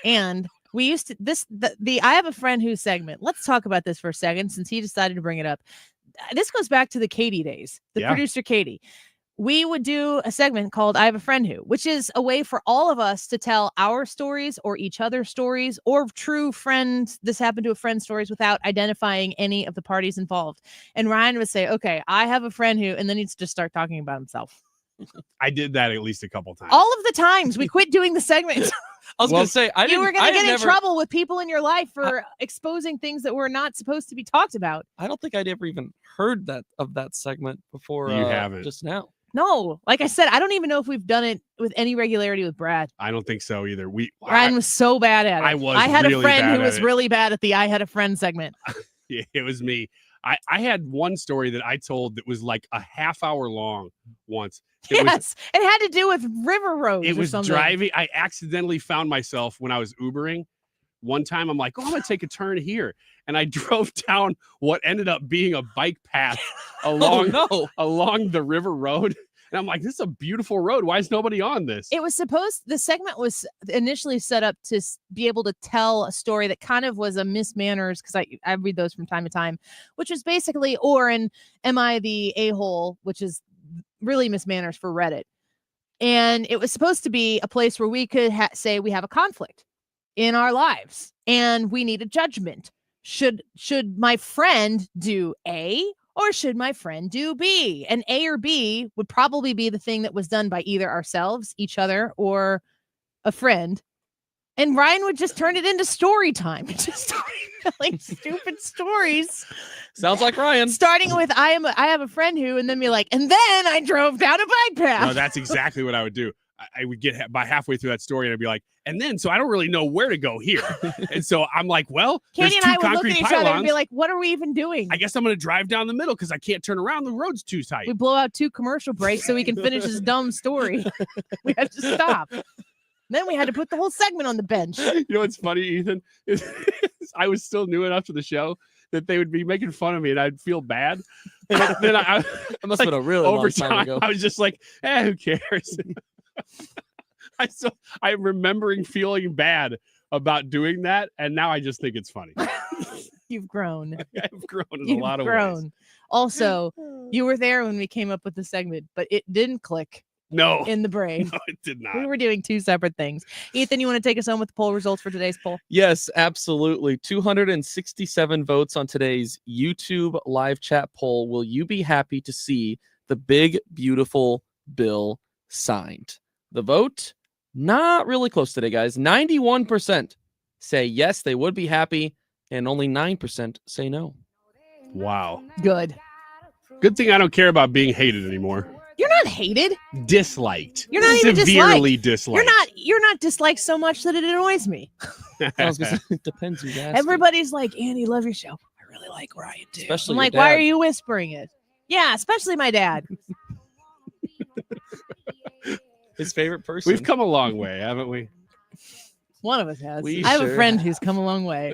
And we used to the I have a friend who segment. Let's talk about this for a second since he decided to bring it up. This goes back to the Katie days, the producer Katie. We would do a segment called I Have a Friend Who, which is a way for all of us to tell our stories or each other's stories or true friends. This happened to a friend stories without identifying any of the parties involved. And Ryan would say, okay, I have a friend who, and then he'd just start talking about himself. I did that at least a couple times. All of the times we quit doing the segment. I was going to say, you were going to get in trouble with people in your life for exposing things that were not supposed to be talked about. I don't think I'd ever even heard of that segment before. You haven't. Just now. No, like I said, I don't even know if we've done it with any regularity with Brad. I don't think so either. Ryan was so bad at it. I had really a friend bad who at was it. really bad at the I had a friend segment. Yeah, it was me. I had one story that I told that was like a half hour long once. It had to do with river roads. It was something. driving. I accidentally found myself when I was Ubering. One time I'm like, oh, I'm going to take a turn here. And I drove down what ended up being a bike path along the river road. And I'm like, this is a beautiful road. Why is nobody on this? The segment was initially set up to be able to tell a story that kind of was a Miss Manners, because I read those from time to time, which is basically, or an Am I the A-hole, which is really Miss Manners for Reddit. And it was supposed to be a place where we could say we have a conflict in our lives and we need a judgment. Should my friend do A? Or should my friend do B? And A or B would probably be the thing that was done by either ourselves, each other, or a friend. And Ryan would just turn it into story time. Just start telling stupid stories. Sounds like Ryan. Starting with I have a friend who, and then be like, and then I drove down a bike path. No, that's exactly what I would do. I would get by halfway through that story and I'd be like, and then, so I don't really know where to go here. And so I'm like, well, Katie and I would look at each other and be pylons. like, what are we even doing? I guess I'm going to drive down the middle because I can't turn around. The road's too tight. We blow out 2 commercial breaks so we can finish his dumb story. We had to stop. Then we had to put the whole segment on the bench. You know what's funny, Ethan? I was still new enough to the show that they would be making fun of me and I'd feel bad. And then I it must have been a really long time ago. I was just like, who cares? I'm remembering feeling bad about doing that, and now I just think it's funny. You've grown. I've grown in a lot of ways. Also, you were there when we came up with the segment, but it didn't click. No. In the brain. No, it did not. We were doing 2 separate things. Ethan, you want to take us home with the poll results for today's poll? Yes, absolutely. 267 votes on today's YouTube live chat poll. Will you be happy to see the big, beautiful bill signed? The vote, not really close today, guys. 91% say yes, they would be happy, and only 9% say no. Wow. Good. Good thing I don't care about being hated anymore. You're not hated. Disliked. You're not even severely disliked. disliked. You're not disliked so much that it annoys me. I was gonna say, it depends who you ask. Everybody's like, Andy, love your show. I really like Ryan too. Especially I'm your like, why dad. are you whispering it? Yeah, especially my dad. His favorite person. We've come a long way, haven't we? One of us has. We I have a sure friend who's come a long way.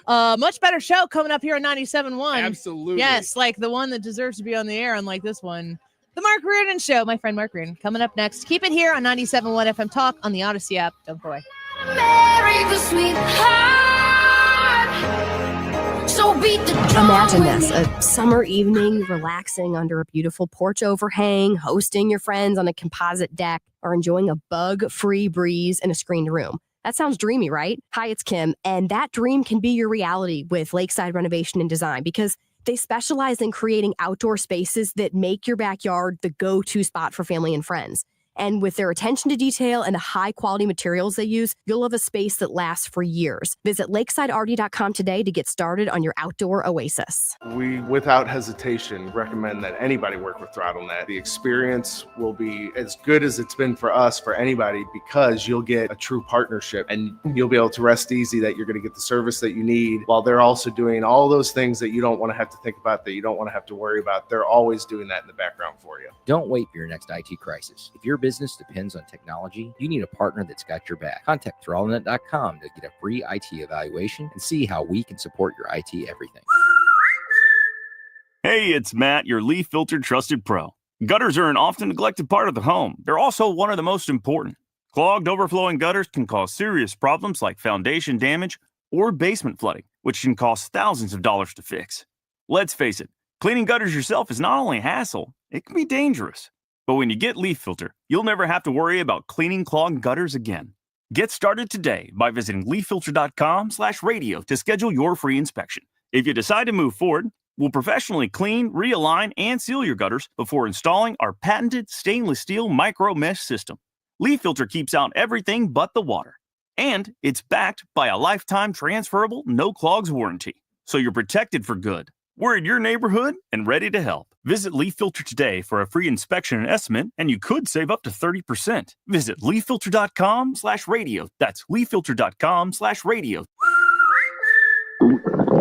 Much better show coming up here on 97.1. Absolutely. Yes, like the one that deserves to be on the air, unlike this one. The Mark Reardon Show, my friend Mark Reardon, coming up next. Keep it here on 97.1 FM Talk on the Odyssey app. Don't go away. Imagine this, a summer evening, relaxing under a beautiful porch overhang, hosting your friends on a composite deck, or enjoying a bug-free breeze in a screened room. That sounds dreamy, right? Hi, it's Kim, and that dream can be your reality with Lakeside Renovation and Design because they specialize in creating outdoor spaces that make your backyard the go-to spot for family and friends. And with their attention to detail and the high-quality materials they use, you'll have a space that lasts for years. Visit lakesideRD.com today to get started on your outdoor oasis. We, without hesitation, recommend that anybody work with ThrottleNet. The experience will be as good as it's been for us, for anybody, because you'll get a true partnership and you'll be able to rest easy that you're going to get the service that you need while they're also doing all those things that you don't want to have to think about, that you don't want to have to worry about. They're always doing that in the background for you. Don't wait for your next IT crisis. If your business depends on technology, you need a partner that's got your back. Contact ThrottleNet.com to get a free IT evaluation and see how we can support your IT everything. Hey, it's Matt, your leaf filter trusted pro. Gutters are an often neglected part of the home. They're also one of the most important. Clogged, overflowing gutters can cause serious problems like foundation damage or basement flooding, which can cost thousands of dollars to fix. Let's face it, cleaning gutters yourself is not only a hassle, it can be dangerous. But when you get Leaf Filter, you'll never have to worry about cleaning clogged gutters again. Get started today by visiting leaffilter.com/radio to schedule your free inspection. If you decide to move forward, we'll professionally clean, realign, and seal your gutters before installing our patented stainless steel micro mesh system. Leaf Filter keeps out everything but the water. And it's backed by a lifetime transferable no clogs warranty. So you're protected for good. We're in your neighborhood and ready to help. Visit Leaf Filter today for a free inspection and estimate, and you could save up to 30%. Visit leaffilter.com/radio. That's leaffilter.com/radio.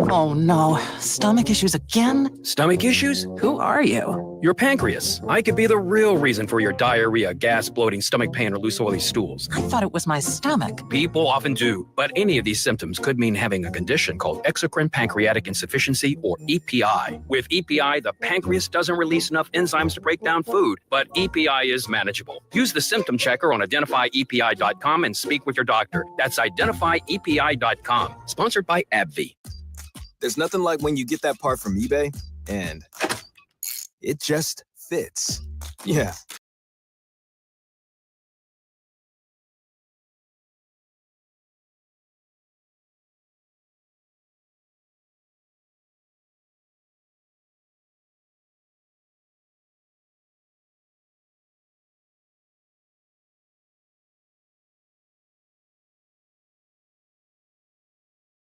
Oh no, stomach issues again? Stomach issues? Who are you? Your pancreas. I could be the real reason for your diarrhea, gas, bloating, stomach pain, or loose oily stools. I thought it was my stomach. People often do, but any of these symptoms could mean having a condition called exocrine pancreatic insufficiency, or EPI. With EPI, the pancreas doesn't release enough enzymes to break down food, but EPI is manageable. Use the symptom checker on identifyepi.com and speak with your doctor. That's identifyepi.com. Sponsored by AbbVie. There's nothing like when you get that part from eBay and it just fits. Yeah,